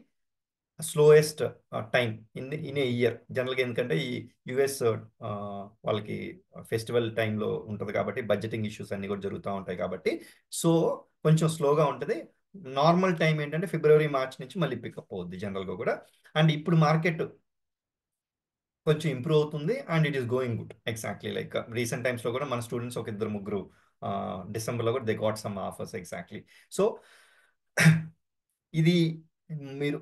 slowest time in a year జనరల్గా. ఎందుకంటే ఈ యుఎస్ వాళ్ళకి ఫెస్టివల్ టైంలో ఉంటుంది కాబట్టి, బడ్జెటింగ్ ఇష్యూస్ అన్నీ కూడా జరుగుతూ ఉంటాయి కాబట్టి సో కొంచెం స్లోగా ఉంటుంది. నార్మల్ టైం ఏంటంటే ఫిబ్రవరి మార్చ్ నుంచి మళ్ళీ పికప్ అవుద్ది జనరల్గా కూడా. అండ్ ఇప్పుడు మార్కెట్ కొంచెం ఇంప్రూవ్ అవుతుంది and it is going good. Exactly like recent టైమ్స్లో కూడా మన స్టూడెంట్స్ ఒక 2-3 డిసెంబర్లో కూడా they got some offers. Exactly. So ఇది మీరు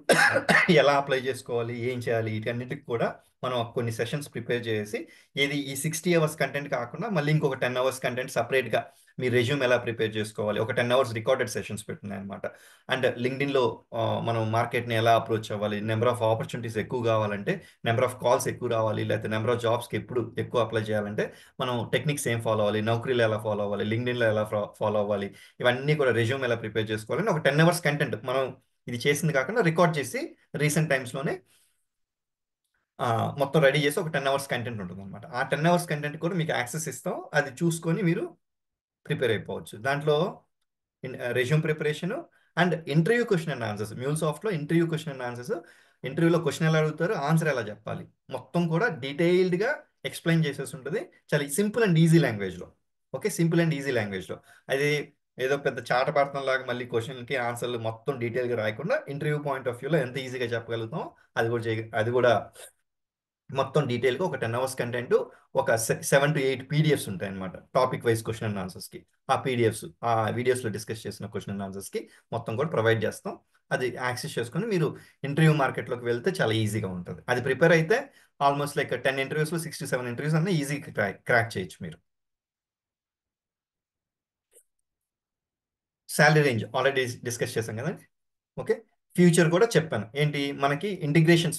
ఎలా అప్లై చేసుకోవాలి, ఏం చేయాలి, వీటన్నిటికి కూడా మనం కొన్ని సెషన్స్ ప్రిపేర్ చేసి, ఏది ఈ 60 అవర్స్ కంటెంట్ కాకుండా మళ్ళీ ఇంకొక 10 అవర్స్ కంటెంట్ సపరేట్గా మీ రెజ్యూమ్ ఎలా ప్రిపేర్ చేసుకోవాలి, ఒక 10 అవర్స్ రికార్డెడ్ సెషన్స్ పెట్టున్నాయి అనమాట. అండ్ లింక్డ్ఇన్లో మనం మార్కెట్ని ఎలా అప్రోచ్ అవ్వాలి, నెంబర్ ఆఫ్ ఆపర్చునిటీస్ ఎక్కువ కావాలంటే, నెంబర్ ఆఫ్ కాల్స్ ఎక్కువ రావాలి, లేకపోతే నెంబర్ ఆఫ్ జాబ్స్కి ఎప్పుడు ఎక్కువ అప్లై చేయాలంటే మనం టెక్నిక్స్ ఏం ఫాలో అవ్వాలి, నౌకరీలో ఎలా ఫాలో అవ్వాలి, లింక్డ్ఇన్లో ఎలా ఫాలో అవ్వాలి, ఇవన్నీ కూడా రెజ్యూమ్ ఎలా ప్రిపేర్ చేసుకోవాలని ఒక 10 అవర్స్ కంటెంట్ మనం ఇది చేసింది కాకుండా రికార్డ్ చేసి రీసెంట్ టైమ్స్లోనే మొత్తం రెడీ చేసి ఒక 10 అవర్స్ కంటెంట్ ఉంటుంది అనమాట. ఆ 10 అవర్స్ కంటెంట్ కూడా మీకు యాక్సెస్ ఇస్తాం. అది చూసుకొని మీరు ప్రిపేర్ అయిపోవచ్చు. దాంట్లో resume preparation and interview question and answers. మ్యూల్సాఫ్ట్లో ఇంటర్వ్యూ క్వశ్చన్ అండ్ ఆన్సర్స్, ఇంటర్వ్యూలో క్వశ్చన్ ఎలా అడుగుతారు, ఆన్సర్ ఎలా చెప్పాలి, మొత్తం కూడా డీటెయిల్డ్గా ఎక్స్ప్లెయిన్ చేసేసి ఉంటుంది. చాలా సింపుల్ అండ్ ఈజీ లాంగ్వేజ్లో. ఓకే, సింపుల్ అండ్ ఈజీ లాంగ్వేజ్లో. అది ఏదో పెద్ద చాటపాడతం లాగా మళ్ళీ క్వశ్చన్కి ఆన్సర్లు మొత్తం డీటెయిల్గా రాయకుండా ఇంటర్వ్యూ పాయింట్ ఆఫ్ వ్యూలో ఎంత ఈజీగా చెప్పగలుగుతాం అది కూడా మొత్తం డీటెయిల్గా ఒక 10 అవర్స్ కంటెంట్, ఒక 7 to 8 పీడిఎఫ్స్ ఉంటాయి అనమాట, టాపిక్ వైజ్ క్వశ్చన్ అండ్ ఆన్సర్స్కి. ఆ పీడిఎఫ్స్ ఆ వీడియోస్లో డిస్కస్ చేసిన క్వశ్చన్ అండ్ ఆన్సర్స్కి మొత్తం కూడా ప్రొవైడ్ చేస్తాం. అది యాక్సెస్ చేసుకొని మీరు ఇంటర్వ్యూ మార్కెట్లోకి వెళ్తే చాలా ఈజీగా ఉంటుంది. అది ప్రిపేర్ అయితే ఆల్మోస్ట్ లైక్ 10 ఇంటర్వ్యూస్లో 6 to 7 ఇంటర్వ్యూస్ అన్నీ ఈజీగా క్రాక్ చేయొచ్చు మీరు. శాలరీ రేంజ్ ఆల్రెడీ డిస్కస్ చేశాం కదండి. ఓకే, ఫ్యూచర్ కూడా చెప్పాను. ఏంటి మనకి ఇంటిగ్రేషన్స్.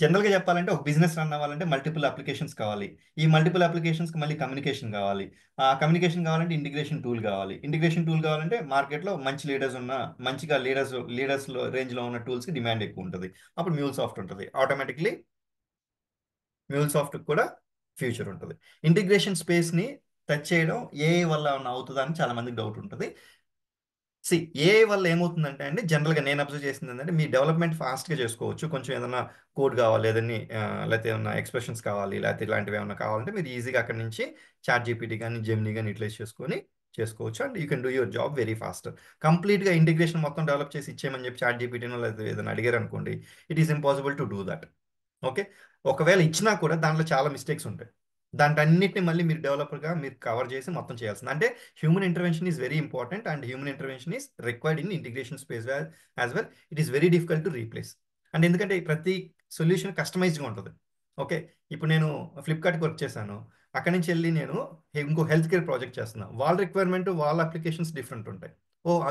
జనరల్గా చెప్పాలంటే ఒక బిజినెస్ రన్ అవ్వాలంటే మల్టిపుల్ అప్లికేషన్స్ కావాలి. ఈ మల్టిపుల్ అప్లికేషన్స్కి మళ్ళీ కమ్యూనికేషన్ కావాలి. ఆ కమ్యూనికేషన్ కావాలంటే ఇంటిగ్రేషన్ టూల్ కావాలి. ఇంటిగ్రేషన్ టూల్ కావాలంటే మార్కెట్లో మంచి లీడర్స్ ఉన్న, మంచిగా లీడర్స్ రేంజ్లో ఉన్న టూల్స్కి డిమాండ్ ఎక్కువ ఉంటుంది. అప్పుడు మ్యూల్సాఫ్ట్ ఉంటుంది. ఆటోమేటిక్లీ మ్యూల్సాఫ్ట్కి కూడా ఫ్యూచర్ ఉంటుంది. ఇంటిగ్రేషన్ స్పేస్ని టచ్ చేయడం ఏఐ వల్ల ఏమన్నా అవుతుందా అని చాలా మందికి డౌట్ ఉంటుంది. ఏఐ వల్ల ఏమవుతుందంటే అండి, జనరల్గా నేను అబ్జర్వ్ చేసింది ఏంటంటే మీ డెవలప్మెంట్ ఫాస్ట్గా చేసుకోవచ్చు. కొంచెం ఏదైనా కోడ్ కావాలి, లేకపోతే ఏదైనా ఎక్స్ప్రెషన్స్ కావాలి, లేకపోతే ఇలాంటివి ఏమైనా కావాలంటే మీరు ఈజీగా అక్కడ నుంచి చాట్ జీపీటీ కానీ జెమినీ కానీ యూటిలైజ్ చేసుకోవచ్చు. And you can do your job very fast. కంప్లీట్గా ఇంటిగ్రేషన్ మొత్తం డెవలప్ చేసి ఇచ్చేయమని చెప్పి చాట్ జీపీటీనో లేకపోతే ఏదైనా అడిగారు అనుకోండి, it is impossible to do that. Okay, ఒకవేళ ఇచ్చినా కూడా దాంట్లో చాలా మిస్టేక్స్ ఉంటాయి. దాంట్లన్నిటిని మళ్ళీ మీరు డెవలపర్గా మీరు కవర్ చేసి మొత్తం చేయాల్సింది. అంటే human intervention is very important and human intervention is required in integration space as well. It is very difficult to replace. And ఎందుకంటే ప్రతి సొల్యూషన్ కస్టమైజ్డ్గా ఉంటుంది. ఓకే, ఇప్పుడు నేను ఫ్లిప్కార్ట్కి వర్క్ చేశాను, అక్కడి నుంచి వెళ్ళి నేను ఇంకో హెల్త్ కేర్ ప్రాజెక్ట్ చేస్తున్నాను. వాళ్ళ రిక్వైర్మెంట్ వాళ్ళ అప్లికేషన్స్ డిఫరెంట్ ఉంటాయి.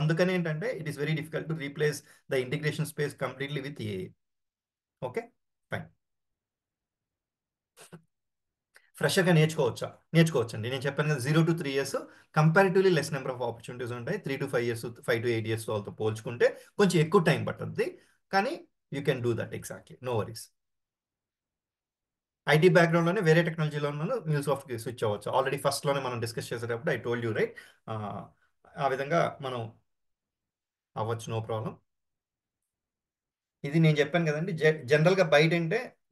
అందుకని ఏంటంటే it is very difficult to replace the integration space completely with AI. Okay, fine. ఫ్రెషర్గా నేర్చుకోవచ్చండి. నేను చెప్పాను కదా, 0 to 3 years comparatively less number of opportunities ఉంటాయి. 3 to 5 years 5 to 8 years వాళ్ళతో పోల్చుకుంటే కొంచెం ఎక్కువ టైం పడుతుంది, కానీ you can do that. Exactly, no worries. IT బ్యాక్గ్రౌండ్లోనే వేరే టెక్నాలజీలోనూ మ్యూల్సాఫ్ట్కి స్విచ్ అవ్వచ్చు. ఆల్రెడీ ఫస్ట్లోనే మనం డిస్కస్ చేసేటప్పుడు ఐ టోల్డ్ యూ రైట్. ఆ విధంగా మనం అవ్వచ్చు, నో ప్రాబ్లం. ఇది నేను చెప్పాను కదండి, జనరల్గా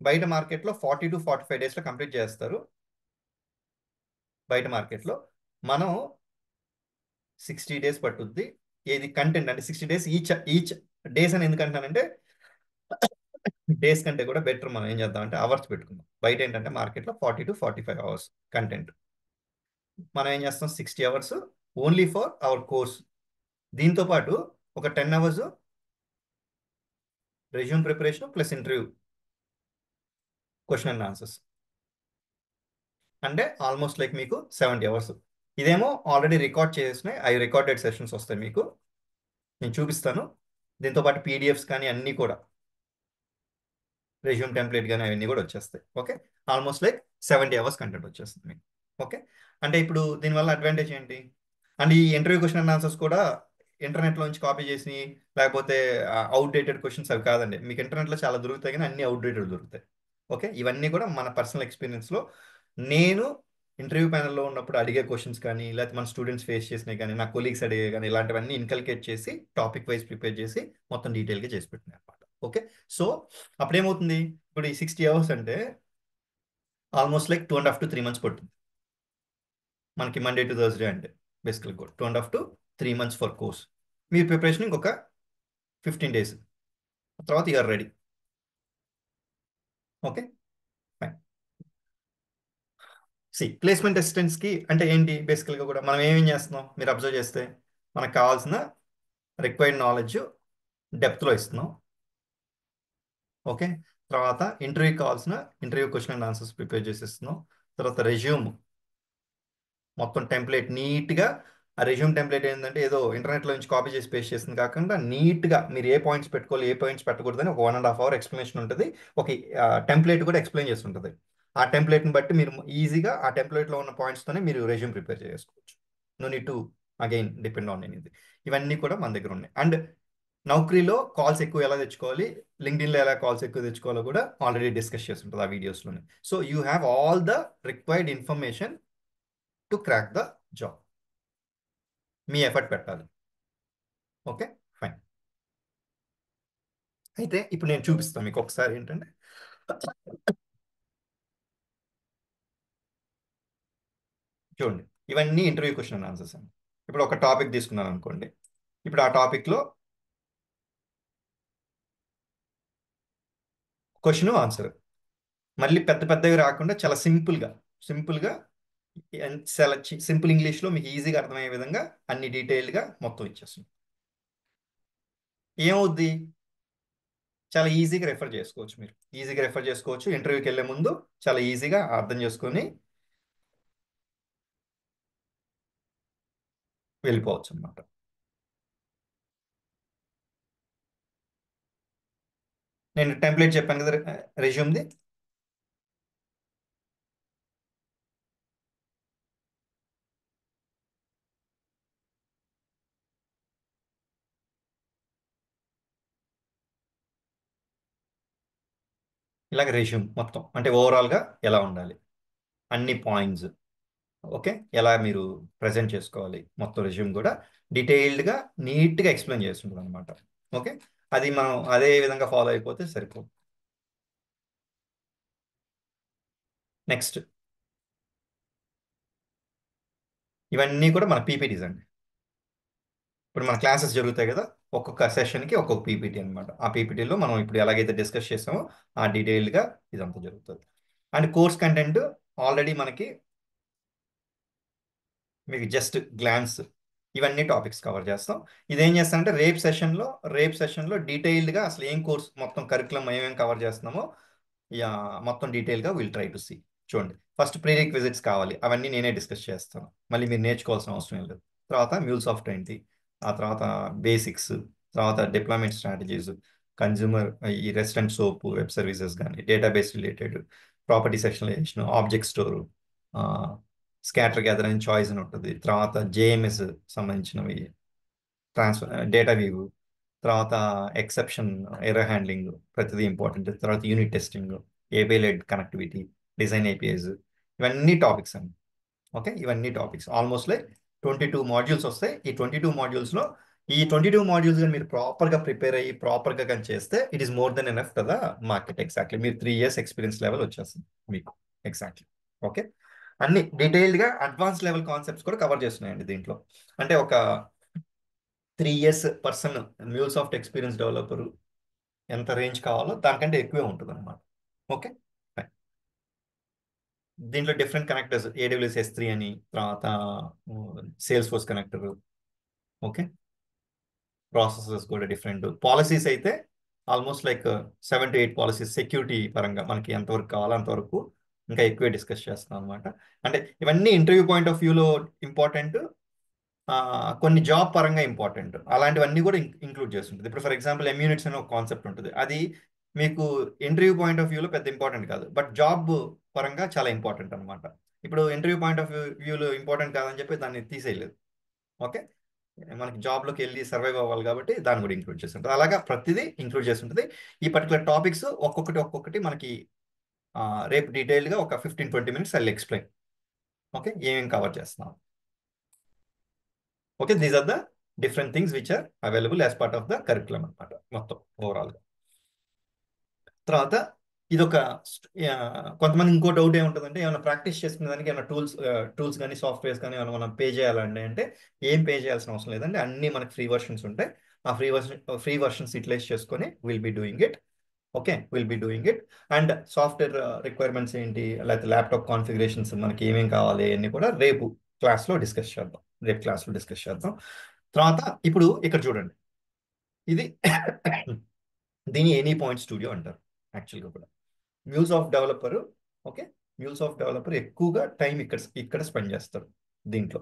బయట మార్కెట్లో 40 to 45 డేస్లో కంప్లీట్ చేస్తారు. బయట మార్కెట్లో మనం 60 డేస్ పట్టుద్ది. ఏది కంటెంట్ అంటే 60 డేస్ ఈచ్ డేస్ అని ఎందుకంటానంటే డేస్ కంటే కూడా బెటర్ మనం ఏం చేద్దామంటే అవర్స్ పెట్టుకుందాం. బయట ఏంటంటే మార్కెట్లో 40 to 45 అవర్స్ కంటెంట్. మనం ఏం చేస్తాం, 60 hours only for hour course. దీంతో పాటు ఒక 10 hours resume preparation plus interview question and answers. అంటే ఆల్మోస్ట్ లైక్ మీకు 70 అవర్స్. ఇదేమో ఆల్రెడీ రికార్డ్ చేసినాయి, అవి రికార్డెడ్ సెషన్స్ వస్తాయి మీకు. నేను చూపిస్తాను. దీంతో పాటు పీడిఎఫ్స్ కానీ అన్నీ కూడా, రెజ్యూమ్ టెంప్లెట్ కానీ అవన్నీ కూడా వచ్చేస్తాయి. Okay, almost like 70 hours content వచ్చేస్తుంది మీకు. ఓకే, అంటే ఇప్పుడు దీనివల్ల అడ్వాంటేజ్ ఏంటి? అండ్ ఈ ఇంటర్వ్యూ క్వశ్చన్ అండ్ ఆన్సర్స్ కూడా ఇంటర్నెట్లో నుంచి కాపీ చేసి, లేకపోతే అవుట్డేటెడ్ క్వశ్చన్స్ అవి కాదండి. మీకు ఇంటర్నెట్లో చాలా దొరుకుతాయి కానీ అన్ని అవుట్డేటెడ్ దొరుకుతాయి. ఓకే, ఇవన్నీ కూడా మన పర్సనల్ ఎక్స్పీరియన్స్లో నేను ఇంటర్వ్యూ ప్యానల్లో ఉన్నప్పుడు అడిగే క్వశ్చన్స్ కానీ, లేకపోతే మన స్టూడెంట్స్ ఫేస్ చేసినవి కానీ, నా కొలీగ్స్ అడిగే కానీ, ఇలాంటివన్నీ ఇన్కల్కేట్ చేసి టాపిక్ వైజ్ ప్రిపేర్ చేసి మొత్తం డీటెయిల్గా చేసి పెట్టినాయి అనమాట. ఓకే, సో అప్పుడేమవుతుంది, ఇప్పుడు ఈ 60 అవర్స్ అంటే ఆల్మోస్ట్ లైక్ 2.5 to 3 months పడుతుంది మనకి, మండే టు థర్స్డే అంటే బేసికల్గా కూడా 2.5 to 3 months ఫర్ కోర్స్. మీ ప్రిపరేషన్ ఇంకొక 15 days, తర్వాత you're ready. Okay, fine. Placement అసిస్టెంట్స్కి అంటే ఏంటి, బేసికల్గా కూడా మనం ఏమేం చేస్తున్నాం మీరు అబ్జర్వ్ చేస్తే, మనకు కావాల్సిన రిక్వైర్డ్ నాలెడ్జ్ డెప్త్లో ఇస్తున్నాం. ఓకే, తర్వాత ఇంటర్వ్యూకి కావాల్సిన interview question and answers prepare చేసి ఇస్తున్నాం. తర్వాత రెజ్యూమ్ మొత్తం టెంప్లెట్ నీట్గా, ఆ రెజ్యూమ్ టెంప్లెట్ ఏంటంటే ఏదో ఇంటర్నెట్లో నుంచి కాపీ చేసి పేస్ట్ చేస్తుంది కాకుండా, నీట్గా మీరు ఏ పాయింట్స్ పెట్టుకోవాలి ఏ పాయింట్స్ పెట్టకూడదని ఒక 1.5 hour ఎక్స్ప్లెనేషన్ ఉంటుంది. ఒక టెంప్లెట్ కూడా ఎక్స్ప్లెయిన్ చేసి ఉంటుంది. ఆ టెంప్లెట్ని బట్టి మీరు ఈజీగా ఆ టెంప్లెట్లో ఉన్న పాయింట్స్తోనే మీరు రెజ్యూమ్ ప్రిపేర్ చేసుకోవచ్చు. No need to again depend on anything. ఇవన్నీ కూడా మన దగ్గర ఉన్నాయి. అండ్ నౌకరీలో కాల్స్ ఎక్కువ ఎలా తెచ్చుకోవాలి, లింక్డ్ఇన్లో ఎలా కాల్స్ ఎక్కువ తెచ్చుకోవాలో కూడా ఆల్రెడీ డిస్కస్ చేసి ఉంటుంది ఆ వీడియోస్లోనే. So you have all the required information to crack the job. మీ ఎఫర్ట్ పెట్టాలి. Okay, fine. అయితే ఇప్పుడు నేను చూపిస్తాను మీకు ఒకసారి ఏంటంటే, చూడండి ఇవన్నీ ఇంటర్వ్యూ క్వశ్చన్ అండ్ ఆన్సర్స్ అండి. ఇప్పుడు ఒక టాపిక్ తీసుకున్నాను అనుకోండి, ఇప్పుడు ఆ టాపిక్లో క్వశ్చన్ ఆన్సర్ మళ్ళీ పెద్ద పెద్దవి రాకుండా చాలా సింపుల్గా చాలా సింపుల్ ఇంగ్లీష్లో మీకు ఈజీగా అర్థమయ్యే విధంగా అన్ని డీటెయిల్డ్గా మొత్తం ఇచ్చేస్తుంది. ఏమవుద్ది, చాలా ఈజీగా రెఫర్ చేసుకోవచ్చు. మీరు ఈజీగా రెఫర్ చేసుకోవచ్చు. ఇంటర్వ్యూకి వెళ్ళే ముందు చాలా ఈజీగా అర్థం చేసుకొని వెళ్ళిపోవచ్చు అనమాట. నేను టెంప్లెట్ చెప్పాను కదా రెజ్యూమ్ది, ఇలాగ రెజ్యూమ్ మొత్తం అంటే ఓవరాల్గా ఎలా ఉండాలి, అన్ని పాయింట్స్, ఓకే, ఎలా మీరు ప్రజెంట్ చేసుకోవాలి, మొత్తం రెజ్యూమ్ కూడా డీటెయిల్డ్గా నీట్గా ఎక్స్ప్లెయిన్ చేస్తుంటుంది అనమాట. ఓకే, అది మనం అదే విధంగా ఫాలో అయిపోతే సరిపోతుంది. నెక్స్ట్, ఇవన్నీ కూడా మన పీపీటీస్ అండి. ఇప్పుడు మన క్లాసెస్ జరుగుతాయి కదా, ఒక్కొక్క సెషన్కి ఒక్కొక్క పీపీటీ అనమాట. ఆ పీపీటీలో మనం ఇప్పుడు ఎలాగైతే డిస్కస్ చేసామో ఆ డీటెయిల్డ్గా ఇదంతా జరుగుతుంది. అండ్ కోర్స్ కంటెంట్ ఆల్రెడీ మనకి మీకు జస్ట్ గ్లాన్స్ ఇవన్నీ టాపిక్స్ కవర్ చేస్తాం. ఇదేం చేస్తానంటే రేపు సెషన్లో డీటెయిల్డ్గా అసలు ఏం కోర్స్ మొత్తం కరికులం ఏమేమి కవర్ చేస్తున్నామో మొత్తం డీటెయిల్గా విల్ ట్రై టు సీ. చూడండి, ఫస్ట్ ప్రీ రిక్విజిట్స్ కావాలి, అవన్నీ నేనే డిస్కస్ చేస్తాను, మళ్ళీ మీరు నేర్చుకోవాల్సిన అవసరం లేదు. తర్వాత మ్యూల్సాఫ్ట్ ఏంటి, ఆ తర్వాత బేసిక్స్, తర్వాత డిప్లాయ్మెంట్ స్ట్రాటజీస్, కన్జ్యూమర్ ఈ రెస్టారెంట్ సోప్ వెబ్ సర్వీసెస్ కానీ, database related, property sectionalization, object store, scatter gather and choice అని ఉంటుంది. తర్వాత జేఎంఎస్ సంబంధించినవి, డేటా వ్యూ, తర్వాత ఎక్సెప్షన్ ఎర్రర్ హ్యాండ్లింగ్ ప్రతిదీ ఇంపార్టెంట్. తర్వాత unit testing, API led connectivity, design APIs, ఇవన్నీ టాపిక్స్ అండి. ఓకే, ఇవన్నీ టాపిక్స్ ఆల్మోస్ట్ లైక్ 22 మాడ్యూల్స్ వస్తాయి. ఈ 22 మాడ్యూల్స్లో ఈ 22 మాడ్యూల్స్ కానీ మీరు ప్రాపర్గా ప్రిపేర్ అయ్యి ప్రాపర్గా కానీ చేస్తే it is more than enough కదా మార్కెట్. ఎగ్జాక్ట్లీ మీరు 3 years ఎక్స్పీరియన్స్ లెవెల్ వచ్చేస్తుంది మీకు. ఎగ్జాక్ట్లీ. ఓకే, అన్ని డీటెయిల్డ్గా అడ్వాన్స్ లెవెల్ కాన్సెప్ట్స్ కూడా కవర్ చేస్తున్నాయండి దీంట్లో. అంటే ఒక 3 years పర్సన్ మ్యూల్సాఫ్ట్ ఎక్స్పీరియన్స్ డెవలపర్ ఎంత రేంజ్ కావాలో దానికంటే ఎక్కువే ఉంటుంది అనమాట. ఓకే, దీంట్లో డిఫరెంట్ కనెక్టర్స్, AWS S3 అని, తర్వాత sales force connector, okay, processes కూడా డిఫరెంట్. పాలసీస్ అయితే almost like 7 to 8 policies security పరంగా మనకి ఎంతవరకు కావాలో అంతవరకు ఇంకా ఎక్కువే డిస్కస్ చేస్తాం అనమాట. అంటే ఇవన్నీ ఇంటర్వ్యూ పాయింట్ ఆఫ్ వ్యూలో ఇంపార్టెంట్, కొన్ని జాబ్ పరంగా ఇంపార్టెంట్, అలాంటివన్నీ కూడా ఇంక్లూడ్ చేస్తుంటుంది. ఇప్పుడు ఫర్ ఎగ్జాంపుల్ ఎమ్యూనిట్స్ అనే ఒక కాన్సెప్ట్ ఉంటుంది. అది మీకు ఇంటర్వ్యూ పాయింట్ ఆఫ్ వ్యూలో పెద్ద ఇంపార్టెంట్ కాదు, బట్ జాబ్ పరంగా చాలా ఇంపార్టెంట్ అనమాట. ఇప్పుడు ఇంటర్వ్యూ పాయింట్ ఆఫ్ వ్యూలో ఇంపార్టెంట్ కాదని చెప్పి దాన్ని తీసేయలేదు. ఓకే, మనకి జాబ్లోకి వెళ్ళి సర్వైవ్ అవ్వాలి కాబట్టి దాన్ని కూడా ఇంక్లూడ్ చేస్తుంటుంది. అలాగా ప్రతిదీ ఇంక్లూడ్ చేస్తుంటుంది. ఈ పర్టికులర్ టాపిక్స్ ఒక్కొక్కటి మనకి రేపు డీటెయిల్గా ఒక 15-20 మినిట్స్ ఐ ఎక్స్ప్లెయిన్. ఓకే, ఏమేమి కవర్ చేస్తున్నాం. Okay, these are the different things which are available as part of the curriculum అనమాట మొత్తం ఓవరాల్గా. తర్వాత ఇదొక కొంతమంది ఇంకో డౌట్ ఏముంటుందంటే, ఏమైనా ప్రాక్టీస్ చేసుకునే దానికి ఏమైనా టూల్స్ కానీ సాఫ్ట్వేర్స్ కానీ ఏమైనా మనం పే చేయాలండి అంటే ఏం పే చేయాల్సిన అవసరం లేదండి. అన్నీ మనకి ఫ్రీ వర్షన్స్ ఉంటాయి. ఆ ఫ్రీ వర్షన్స్ యూటిలైజ్ చేసుకొని will be doing it. Okay, will be doing it. And software requirements ఏంటి, లేకపోతే ల్యాప్టాప్ కాన్ఫిగరేషన్స్ మనకి ఏమేమి కావాలి అన్నీ కూడా రేపు క్లాస్లో డిస్కస్ చేద్దాం. తర్వాత ఇప్పుడు ఇక్కడ చూడండి, ఇది దీని ఎనీ పాయింట్ స్టూడియో అంటారు యాక్చువల్గా కూడా. మ్యూల్స్ of developer, okay, మ్యూల్స్ of developer ఎక్కువగా టైం ఇక్కడ స్పెండ్ చేస్తారు దీంట్లో,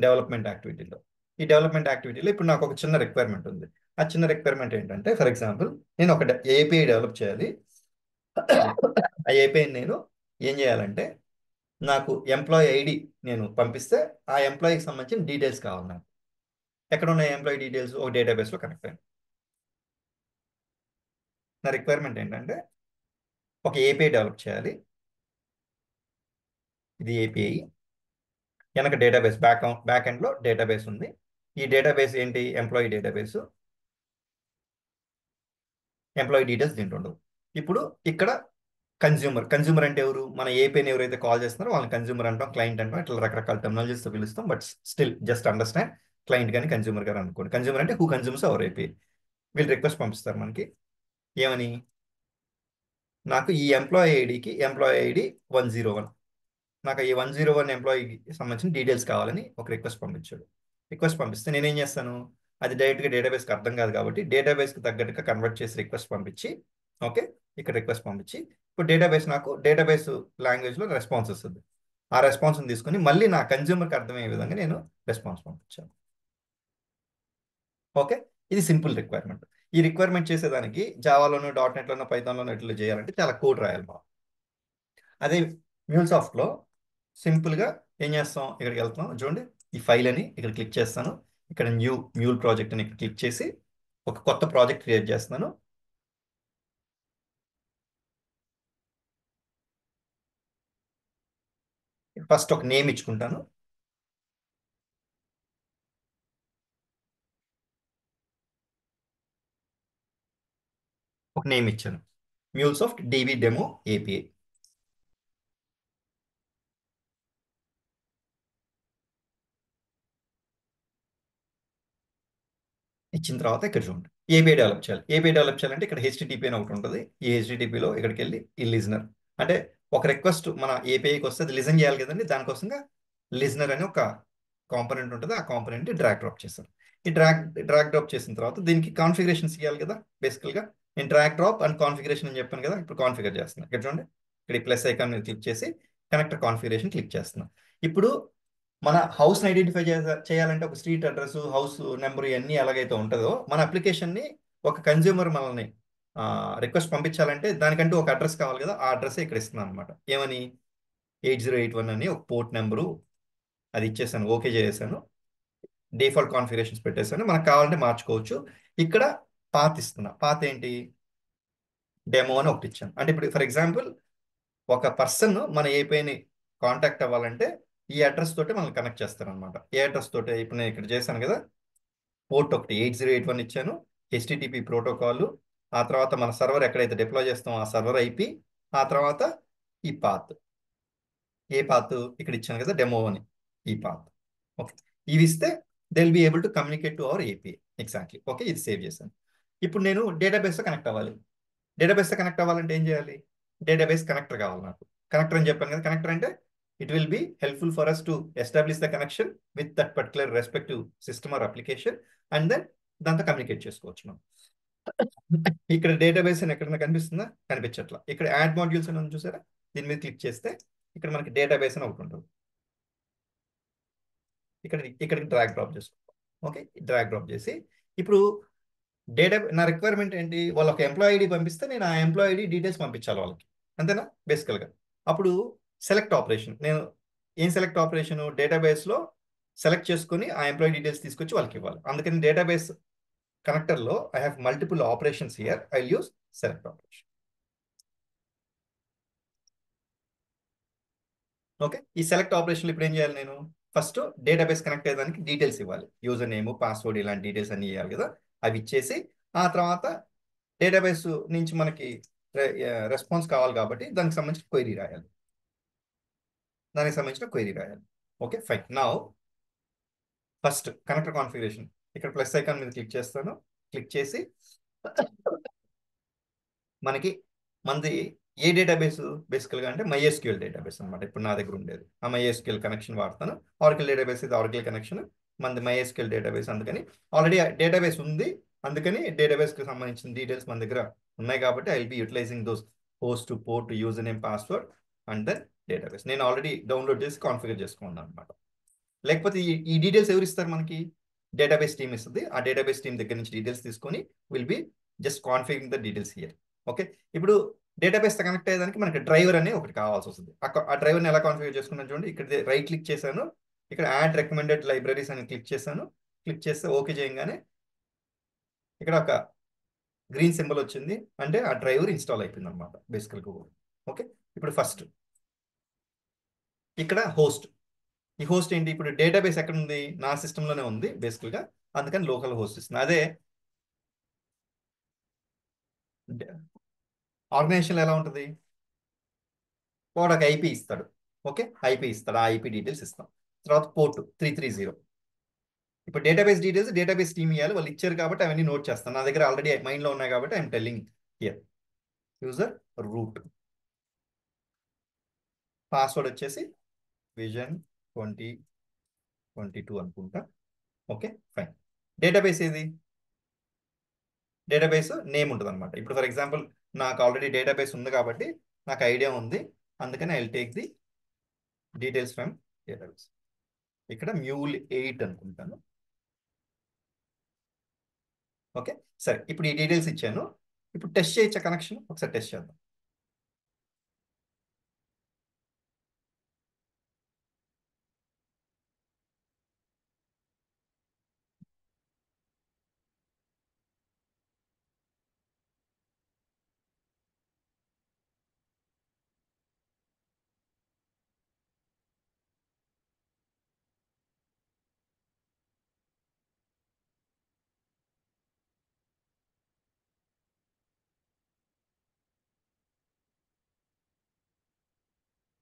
డెవలప్మెంట్ యాక్టివిటీలో. ఈ డెవలప్మెంట్ యాక్టివిటీలో ఇప్పుడు నాకు ఒక చిన్న రిక్వైర్మెంట్ ఉంది. ఆ చిన్న రిక్వైర్మెంట్ ఏంటంటే, ఫర్ ఎగ్జాంపుల్ నేను ఒక ఏపీఐ డెవలప్ చేయాలి. ఆ ఏపీఐని నేను ఏం చేయాలంటే, నాకు ఎంప్లాయీ ఐడి నేను పంపిస్తే ఆ ఎంప్లాయీకి సంబంధించిన డీటెయిల్స్ కావాలి నాకు. ఎక్కడ ఉన్నాయి ఎంప్లాయీ డీటెయిల్స్? ఒక డేటాబేస్లో కనెక్ట్ అయ్యింది. నా రిక్వైర్మెంట్ ఏంటంటే, ఒక ఏపీఐ డెవలప్ చేయాలి. ఇది ఏపీఐ, వెనక డేటాబేస్ బ్యాక్ ఎండ్లో డేటాబేస్ ఉంది. ఈ డేటాబేస్ ఏంటి? Employee database. ఎంప్లాయీ డీటెయిల్స్ దీంట్లో ఉండవు. ఇప్పుడు ఇక్కడ కన్జ్యూమర్ అంటే ఎవరు? మన ఏపీని ఎవరైతే కాల్ చేస్తున్నారో వాళ్ళని కన్జ్యూమర్ అంటాం, క్లయింట్ అంటాం, ఇట్లా రకరకాల టెక్నాలజీస్తో పిలుస్తాం. But still just understand, client కానీ కన్జ్యూమర్ గారు అనుకోండి. కన్జ్యూమర్ అంటే హూ కన్జ్యూమ్స్ అవర్ ఏపీ. వీళ్ళు రిక్వెస్ట్ పంపిస్తారు మనకి ఏమని, నాకు ఈ ఎంప్లాయీ ఐడికి ఎంప్లాయీ ఐడి 101, నాకు ఈ 101 ఎంప్లాయీకి సంబంధించిన డీటెయిల్స్ కావాలని ఒక రిక్వెస్ట్ పంపించాడు. రిక్వెస్ట్ పంపిస్తే నేనేం చేస్తాను, అది డైరెక్ట్గా డేటాబేస్కి అర్థం కాదు కాబట్టి డేటాబేస్కి తగ్గట్టుగా కన్వర్ట్ చేసి రిక్వెస్ట్ పంపించి, ఓకే, ఇక్కడ రిక్వెస్ట్ పంపించి ఇప్పుడు నాకు డేటాబేస్ లాంగ్వేజ్లో రెస్పాన్స్ వస్తుంది. ఆ రెస్పాన్స్ని తీసుకొని మళ్ళీ నా కన్జ్యూమర్కి అర్థమయ్యే విధంగా నేను రెస్పాన్స్ పంపించాను. ఓకే, ఇది సింపుల్ రిక్వైర్మెంట్. ఈ రిక్వైర్మెంట్ చేసేదానికి జావాలోనూ .NETలోనూ పైథాన్లోనూ ఎట్లా చేయాలంటే చాలా కోడ్ రాయాలి మనం. అదే మ్యూల్సాఫ్ట్లో సింపుల్గా ఏం చేస్తాం, ఇక్కడికి వెళ్తాం, చూడండి ఈ ఫైల్ అని ఇక్కడ క్లిక్ చేస్తాను. ఇక్కడ మ్యూల్ ప్రాజెక్ట్ అని ఇక్కడ క్లిక్ చేసి ఒక కొత్త ప్రాజెక్ట్ క్రియేట్ చేస్తున్నాను. ఫస్ట్ ఒక నేమ్ ఇచ్చుకుంటాను. ఒక నేమ్ ఇచ్చాను, మ్యూల్సాఫ్ట్ డివి డెమో ఏపీఐ. ఇచ్చిన తర్వాత ఇక్కడ చూడండి ఏపీఐ డెవలప్ చేయాలి. ఏపీఐ డెవలప్ చేయాలంటే ఇక్కడ హెచ్టిటిపి అని ఒకటి ఉంటుంది. ఈ హెచ్టిటిపిలో ఇక్కడికి వెళ్ళి ఈ లిజనర్, అంటే ఒక రిక్వెస్ట్ మన ఏపీఐకి వస్తే అది లిజన్ చేయాలి కదండి, దానికోసంగా లిజనర్ అని ఒక కాంపోనెంట్ ఉంటుంది. ఆ కాంపోనెంట్ డ్రాగ్ డ్రాప్ చేస్తాను. ఈ డ్రాగ్ డ్రాప్ చేసిన తర్వాత దీనికి కాన్ఫిగరేషన్స్ ఇవ్వాలి కదా. బేసికల్గా నేను డ్రాగ్ డ్రాప్ అండ్ కాన్ఫిగరేషన్ అని చెప్పాను కదా, ఇప్పుడు కాన్ఫిగర్ చేస్తున్నాను. ఇక్కడ చూడండి, ఇక్కడ ఈ ప్లస్ ఐకాన్ మీద క్లిక్ చేసి కనెక్టర్ కాన్ఫిగరేషన్ క్లిక్ చేస్తున్నాను. ఇప్పుడు మన హౌస్ని ఐడెంటిఫై చేయాలంటే ఒక స్ట్రీట్ అడ్రస్, హౌస్ నెంబర్ ఇవన్నీ ఎలాగైతే ఉంటుందో, మన అప్లికేషన్ని ఒక కన్జ్యూమర్ మనల్ని రిక్వెస్ట్ పంపించాలంటే దానికంటూ ఒక అడ్రస్ కావాలి కదా. ఆ అడ్రస్ ఇక్కడ ఇస్తున్నాను అనమాట. ఏమని 8081 అని ఒక పోర్ట్ నెంబరు అది ఇచ్చేసాను, ఓకే చేసేసాను, డిఫాల్ట్ కాన్ఫిగరేషన్స్ పెట్టేసాను. మనకు కావాలంటే మార్చుకోవచ్చు. ఇక్కడ పాత్ ఇస్తున్నా. పాత్ ఏంటి? డెమో అని ఒకటి ఇచ్చాను. అంటే ఇప్పుడు ఫర్ ఎగ్జాంపుల్ ఒక పర్సన్ మన ఏపీఐని కాంటాక్ట్ అవ్వాలంటే ఈ అడ్రస్ తోటి మనల్ని కనెక్ట్ చేస్తారనమాట. ఏ అడ్రస్ తోటి? ఇప్పుడు నేను ఇక్కడ చేశాను కదా, పోర్ట్ ఒకటి 8081 ఇచ్చాను, హెచ్టిటిపి ప్రోటోకాల్, ఆ తర్వాత మన సర్వర్ ఎక్కడైతే డిప్లాయ్ చేస్తామో ఆ సర్వర్ ఐపి, ఆ తర్వాత ఈ పాత్. ఏ పాత్? ఇక్కడ ఇచ్చాను కదా డెమో అని, ఈ పాత్. ఓకే, ఇవి ఇస్తే they will be able to communicate to our API. Exactly. Okay, ఇది సేవ్ చేశాను. ఇప్పుడు నేను డేటాబేస్తో కనెక్ట్ అవ్వాలి. డేటాబేస్తో కనెక్ట్ అవ్వాలంటే ఏం చేయాలి? డేటాబేస్ కనెక్టర్ కావాలి నాకు. కనెక్టర్ అని చెప్పాను కదా. కనెక్టర్ అంటే it will be helpful for us to establish the connection with that particular respective system or application, and then దాంతో కమ్యూనికేట్ చేసుకోవచ్చు మనం. ఇక్కడ డేటాబేస్ అని ఎక్కడైనా కనిపిస్తుందా? కనిపించట్లా. ఇక్కడ యాడ్ మాడ్యూల్స్ అని ఉంది చూసారా? దీని మీద క్లిక్ చేస్తే ఇక్కడ మనకి డేటాబేస్ అని ఒకటి ఉంటుంది. ఇక్కడికి డ్రాగ్ డ్రాప్ చేసుకోవాలి. ఓకే, డ్రాగ్ డ్రాప్ చేసి ఇప్పుడు నా రిక్వైర్మెంట్ ఏంటి? వాళ్ళు ఒక ఎంప్లాయీ ఐడి పంపిస్తే నేను ఆ ఎంప్లాయీ ఐడి డీటెయిల్స్ పంపించాలి వాళ్ళకి, అంతేనా? బేసికల్గా అప్పుడు సెలెక్ట్ ఆపరేషన్, నేను ఏం సెలెక్ట్ ఆపరేషన్? డేటాబేస్లో సెలెక్ట్ చేసుకుని ఆ ఎంప్లాయీ డీటెయిల్స్ తీసుకొచ్చి వాళ్ళకి ఇవ్వాలి. అందుకని డేటాబేస్ కనెక్టర్లో I have multiple operations here. I use select operation. Okay, ఈ సెలెక్ట్ ఆపరేషన్లో ఇప్పుడు ఏం చేయాలి? నేను ఫస్ట్ డేటాబేస్ కనెక్ట్ అయ్యేదానికి డీటెయిల్స్ ఇవ్వాలి. యూజర్ నేమ్, పాస్వర్డ్, ఇలాంటి డీటెయిల్స్ అన్ని ఇవ్వాలి కదా. అవి ఇచ్చేసి ఆ తర్వాత డేటాబేస్ నుంచి మనకి రెస్పాన్స్ కావాలి కాబట్టి దానికి సంబంధించిన క్వైరీ రాయాలి. Okay, fine. నా ఫస్ట్ కనెక్టర్ కాన్ఫిగరేషన్, ఇక్కడ ప్లస్ ఐకాన్ మీద క్లిక్ చేస్తాను. క్లిక్ చేసి మనది ఏ డేటాబేస్ బేసికల్గా అంటే MySQL డేటాబేస్ అనమాట. ఇప్పుడు నా దగ్గర ఉండేది ఆ MySQL కనెక్షన్ వాడతాను. ఆర్కిల్ డేటాబేస్ ఇది ఆర్కిల్ కనెక్షన్, మనది MySQL డేటాబేస్. అందుకని ఆల్రెడీ డేటాబేస్ ఉంది, అందుకని డేటాబేస్కి సంబంధించిన డీటెయిల్స్ మన దగ్గర ఉన్నాయి కాబట్టి I will be utilizing those host, port, user name, password and then database. నేను ఆల్రెడీ డౌన్లోడ్ చేసి కాన్ఫిగర్ చేసుకున్నాను అనమాట. లేకపోతే ఈ డీటెయిల్స్ ఎవరు ఇస్తారు మనకి? డేటాబేస్ టీమ్ ఇస్తుంది. ఆ డేటాబేస్ టీమ్ దగ్గర నుంచి డీటెయిల్స్ తీసుకొని will be just configuring the details here. Okay, ఇప్పుడు డేటాబేస్ కనెక్ట్ అయ్యేదానికి మనకి డ్రైవర్ అనే ఒకటి కావాల్సి వస్తుంది. ఆ డ్రైవర్ని ఎలా కాన్ఫిగర్ చేసుకున్నాను చూడండి. ఇక్కడ రైట్ క్లిక్ చేశాను, ఇక్కడ యాడ్ రికమెండెడ్ లైబ్రరీస్ అని క్లిక్ చేశాను. క్లిక్ చేస్తే ఓకే చేయగానే ఇక్కడ ఒక గ్రీన్ సింబల్ వచ్చింది, అంటే ఆ డ్రైవర్ ఇన్స్టాల్ అయిపోయింది అనమాట బేసికల్గా. ఓకే, ఇప్పుడు ఫస్ట్ ఇక్కడ హోస్ట్. ఈ హోస్ట్ ఏంటి? ఇప్పుడు డేటాబేస్ ఎక్కడ ఉంది? నా సిస్టంలోనే ఉంది బేసికల్గా, అందుకని లోకల్ హోస్ట్ ఇస్తుంది. అదే ఆర్గనైజేషన్ ఎలా ఉంటుంది? వాడు ఒక ఐపీ ఇస్తాడు. ఓకే, ఐపీ ఇస్తాడు, ఆ ఐపీ డీటెయిల్స్ ఇస్తాం. తర్వాత పోర్ట్ 330. ఇప్పుడు డేటాబేస్ టీమ్ ఇవ్వాలి, వాళ్ళు ఇచ్చారు కాబట్టి అవన్నీ నోట్ చేస్తాను. నా దగ్గర ఆల్రెడీ మైండ్లో ఉన్నాయి కాబట్టి I'm telling here. User root, password వచ్చేసి విజన్ 2022 అనుకుంటా. Okay, fine. డేటాబేస్ ఏది? డేటాబేస్ నేమ్ ఉంటుంది అనమాట. ఇప్పుడు ఫర్ ఎగ్జాంపుల్ నాకు ఆల్రెడీ డేటాబేస్ ఉంది కాబట్టి నాకు ఐడియా ఉంది, అందుకని I will take the details from database. ఇక్కడ మ్యూల్ 8 అనుకుంటాను. ఓకే, సరే. ఇప్పుడు ఈ డీటెయిల్స్ ఇచ్చాను. ఇప్పుడు టెస్ట్ చేయొచ్చా కనెక్షన్? ఒకసారి టెస్ట్ చేద్దాం.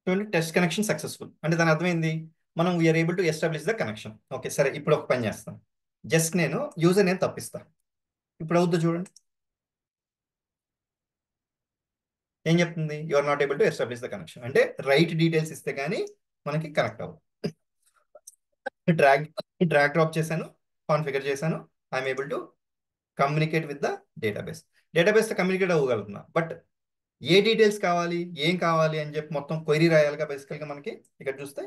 చూడండి, టెస్ట్ కనెక్షన్ సక్సెస్ఫుల్ అంటే దాని అర్థమైంది, మనం we're able to establish the connection. Okay, సరే. ఇప్పుడు ఒక పని చేస్తాం, జస్ట్ నేను యూజర్ నేమ్ తప్పిస్తాను. ఇప్పుడు అవుద్దో చూడండి, ఏం చెప్తుంది? You are not able to establish the connection, అంటే రైట్ డీటెయిల్స్ ఇస్తే కానీ మనకి కనెక్ట్ అవ్వదు. డ్రాగ్ డ్రాగ్ డ్రాప్ చేశాను, కాన్ఫిగర్ చేశాను. I'm able to communicate with the database. డేటాబేస్తో కమ్యూనికేట్ అవ్వగలుగుతున్నా, బట్ ఏ డీటెయిల్స్ కావాలి, ఏం కావాలి అని చెప్పి మొత్తం క్వైరీ రాయాలిగా బేసికల్గా. మనకి ఇక్కడ చూస్తే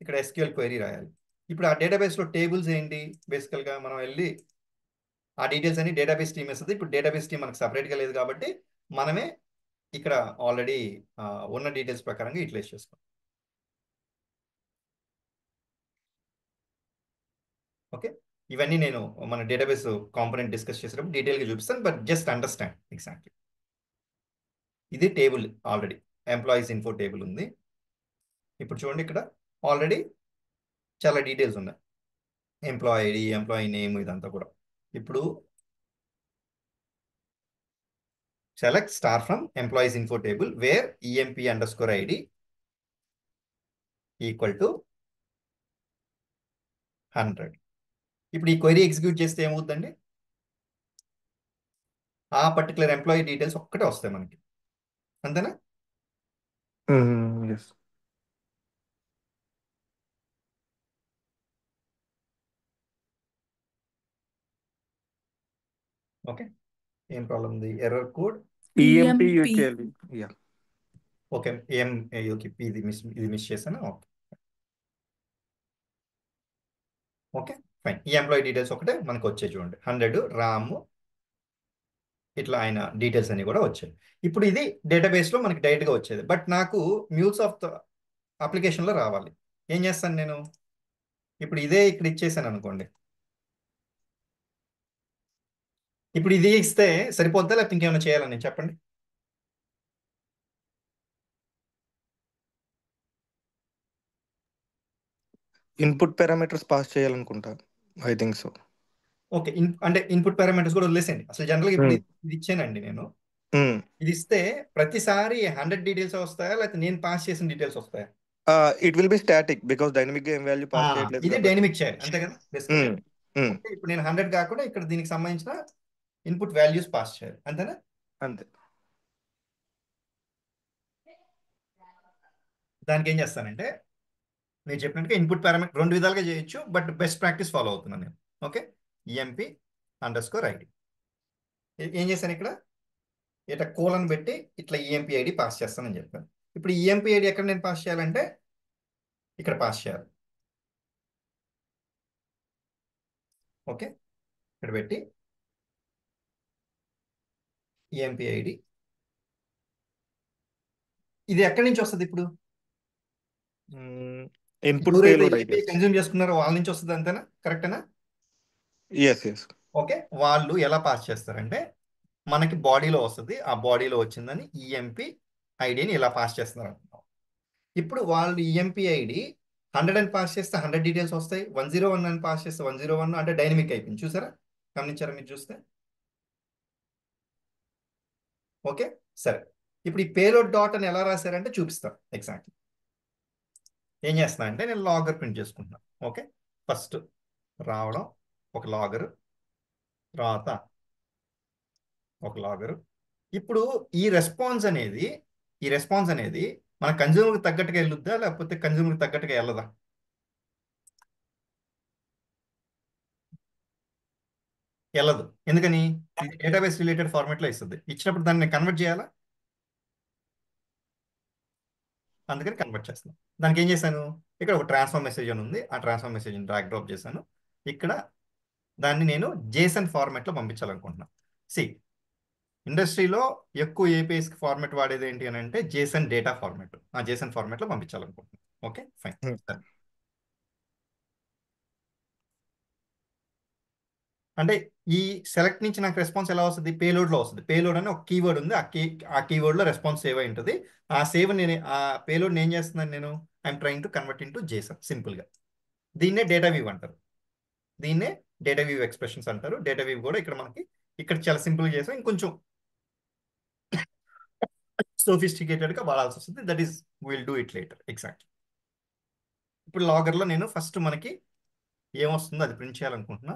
ఇక్కడ SQL క్వైరీ రాయాలి. ఇప్పుడు ఆ డేటాబేస్లో టేబుల్స్ ఏంటి? బేసికల్గా మనం వెళ్ళి ఆ డీటెయిల్స్ అన్ని డేటాబేస్ టీమ్ ఇస్తుంది. ఇప్పుడు డేటాబేస్ టీమ్ మనకు సపరేట్గా లేదు కాబట్టి మనమే ఇక్కడ ఆల్రెడీ ఉన్న డీటెయిల్స్ ప్రకారంగా యూటిలైజ్ చేసుకోండి. ఓకే, ఇవన్నీ నేను మన డేటాబేస్ కాంపోనెంట్ డిస్కస్ చేసేటప్పుడు డీటెయిల్గా చూపిస్తాను, బట్ జస్ట్ అండర్స్టాండ్ ఎగ్జాక్ట్లీ. ఇది table, already employees info table ఉంది. ఇప్పుడు చూడండి, ఇక్కడ ఆల్రెడీ చాలా డీటెయిల్స్ ఉన్నాయి, ఎంప్లాయీ ఐడి, ఎంప్లాయీ నేమ్, ఇదంతా కూడా. ఇప్పుడు select star from employees info table wear EMP_ID equal to 100. ఇప్పుడు ఈ క్వైరీ ఎగ్జిక్యూట్ చేస్తే ఏమవుతుందండి? ఆ పర్టికులర్ ఎంప్లాయీ డీటెయిల్స్ ఒక్కటే వస్తాయి మనకి, అంతేనా? Yes. ఓకే, ఏం ప్రాబ్లం ఉంది? Error code EMP EMP UKL. Yeah. Okay. Okay, ఇది మిస్ చేశాను. ఓకే. Okay fine. ఈ ఎంప్లాయీ డీటెయిల్స్ ఒకటే మనకు వచ్చాయి చూడండి. 100 రాము, ఇట్లా ఆయన డీటెయిల్స్ అన్ని కూడా వచ్చాయి. ఇప్పుడు ఇది డేటాబేస్లో మనకి డైరెక్ట్గా వచ్చేది. బట్ నాకు MuleSoft అప్లికేషన్లో రావాలి. ఏం చేస్తాను నేను? ఇప్పుడు ఇదే ఇక్కడ ఇచ్చేసాను అనుకోండి. ఇప్పుడు ఇది ఇస్తే సరిపోద్దా లేకపోతే ఇంకేమైనా చేయాలని చెప్పండి. ఇన్పుట్ పారామీటర్స్ పాస్ చేయాలనుకుంటా. I think so. ఓకే, అంటే ఇన్పుట్ పారామీటర్స్ కూడా వదిలేసేయండి. అసలు జనరల్గా ఇప్పుడు ఇది ఇచ్చానండి నేను. ఇది ఇస్తే ప్రతిసారి 100 డీటెయిల్స్ వస్తాయా లేకపోతే నేను పాస్ చేసిన డీటెయిల్స్ వస్తాయా? It will B static because dynamic గా ఏం వాల్యూ పాస్ చేయట్లేదు ఇది కాబట్టి. డైనమిక్ చేయాలి అంతే కదా బేసికల్గా. ఓకే, ఇప్పుడు నేను 100 కాకుండా ఇక్కడ దీనికి సంబంధించిన ఇన్పుట్ వాల్యూస్ పాస్ చేయాలి అంతేనా? అంతే. దానికి ఏం చేస్తానంటే మీరు చెప్పినట్టుగా ఇన్పుట్ పారామీటర్ 2 విధాలుగా చేయొచ్చు, బట్ బెస్ట్ ప్రాక్టీస్ ఫాలో అవుతున్నాను నేను. ఓకే, EMP_ID ఏం చేశాను ఇక్కడ? ఇట్లా కోలన్ పెట్టి ఇట్లా EMP ID పాస్ చేస్తానని చెప్పాను. ఇప్పుడు EMP ID ఎక్కడ నేను పాస్ చేయాలంటే ఇక్కడ పాస్ చేయాలి. ఓకే, ఇక్కడ పెట్టి EMP ID ఇది ఎక్కడి నుంచి వస్తుంది? ఇప్పుడు ఇన్పుట్ ఎవరైతే పేలోడ్ API కన్జ్యూమ్ చేసుకున్నారో వాళ్ళ నుంచి వస్తుంది అంతేనా? కరెక్టేనా? ఎస్. ఓకే, వాళ్ళు ఎలా పాస్ చేస్తారంటే మనకి బాడీలో వస్తుంది, ఆ బాడీలో వచ్చిందని EMP ఐడిని ఇలా పాస్ చేస్తున్నారు అనుకున్నాం. ఇప్పుడు వాళ్ళు EMP ID 100 అని పాస్ చేస్తే 100 డీటెయిల్స్ వస్తాయి, 101 అని పాస్ చేస్తే 101 అంటే డైనమిక్ అయిపోయింది. చూసారా? గమనించారా మీరు చూస్తే? ఓకే సరే, ఇప్పుడు ఈ పేలోడ్ డాట్ అని ఎలా రాశారంటే చూపిస్తాను ఎగ్జాక్ట్లీ. ఏం చేస్తున్నా అంటే నేను లాగర్ ప్రింట్ చేసుకుంటున్నాను. ఓకే, ఫస్ట్ రావడం ఒక లాగర్, తర్వాత ఒక లాగర్. ఇప్పుడు ఈ రెస్పాన్స్ అనేది మన కన్జ్యూమర్కి తగ్గట్టుగా వెళ్ళొద్దా లేకపోతే కన్జ్యూమర్కి తగ్గట్టుగా వెళ్ళదా? వెళ్ళదు. ఎందుకని? ఇది డేటాబేస్ రిలేటెడ్ ఫార్మాట్లో ఇస్తుంది. ఇచ్చినప్పుడు దాన్ని కన్వర్ట్ చేయాలా? అందుకని కన్వర్ట్ చేస్తున్నాను. దానికి ఏం చేశాను? ఇక్కడ ఒక ట్రాన్స్ఫర్ మెసేజ్ అని ఉంది, ఆ ట్రాన్స్ఫర్ మెసేజ్ని డ్రాగ్ డ్రాప్ చేశాను. ఇక్కడ దాన్ని నేను JSON ఫార్మాట్లో పంపించాలనుకుంటున్నాను. ఇండస్ట్రీలో ఎక్కువ APIస్కి ఫార్మాట్ వాడేది ఏంటి అని అంటే JSON డేటా ఫార్మాట్. ఆ JSON ఫార్మాట్లో పంపించాలనుకుంటున్నాను. Okay fine. అంటే ఈ సెలెక్ట్ నుంచి నాకు రెస్పాన్స్ ఎలా వస్తుంది? పేలోడ్లో వస్తుంది. పేలోడ్ అని ఒక కీవర్డ్ ఉంది, ఆ కీవర్డ్లో రెస్పాన్స్ సేవ్ అయి ఉంటుంది. ఆ పేలోడ్ని ఏం చేస్తున్నాను నేను? I'm trying to convert into JSON సింపుల్గా. దీన్నే డేటా వ్యూ అంటారు, దీన్నే డేటా వ్యూ ఎక్స్ప్రెషన్స్ అంటారు. డేటా వ్యూ కూడా ఇక్కడ చాలా సింపుల్గా చేసాం, ఇంకొంచెం సోఫిస్టికేటెడ్గా వాడాల్సి వస్తుంది. That is will do it later. Exact. ఇప్పుడు లాగర్లో నేను ఫస్ట్ మనకి ఏమొస్తుందో అది ప్రింట్ చేయాలనుకుంటున్నా.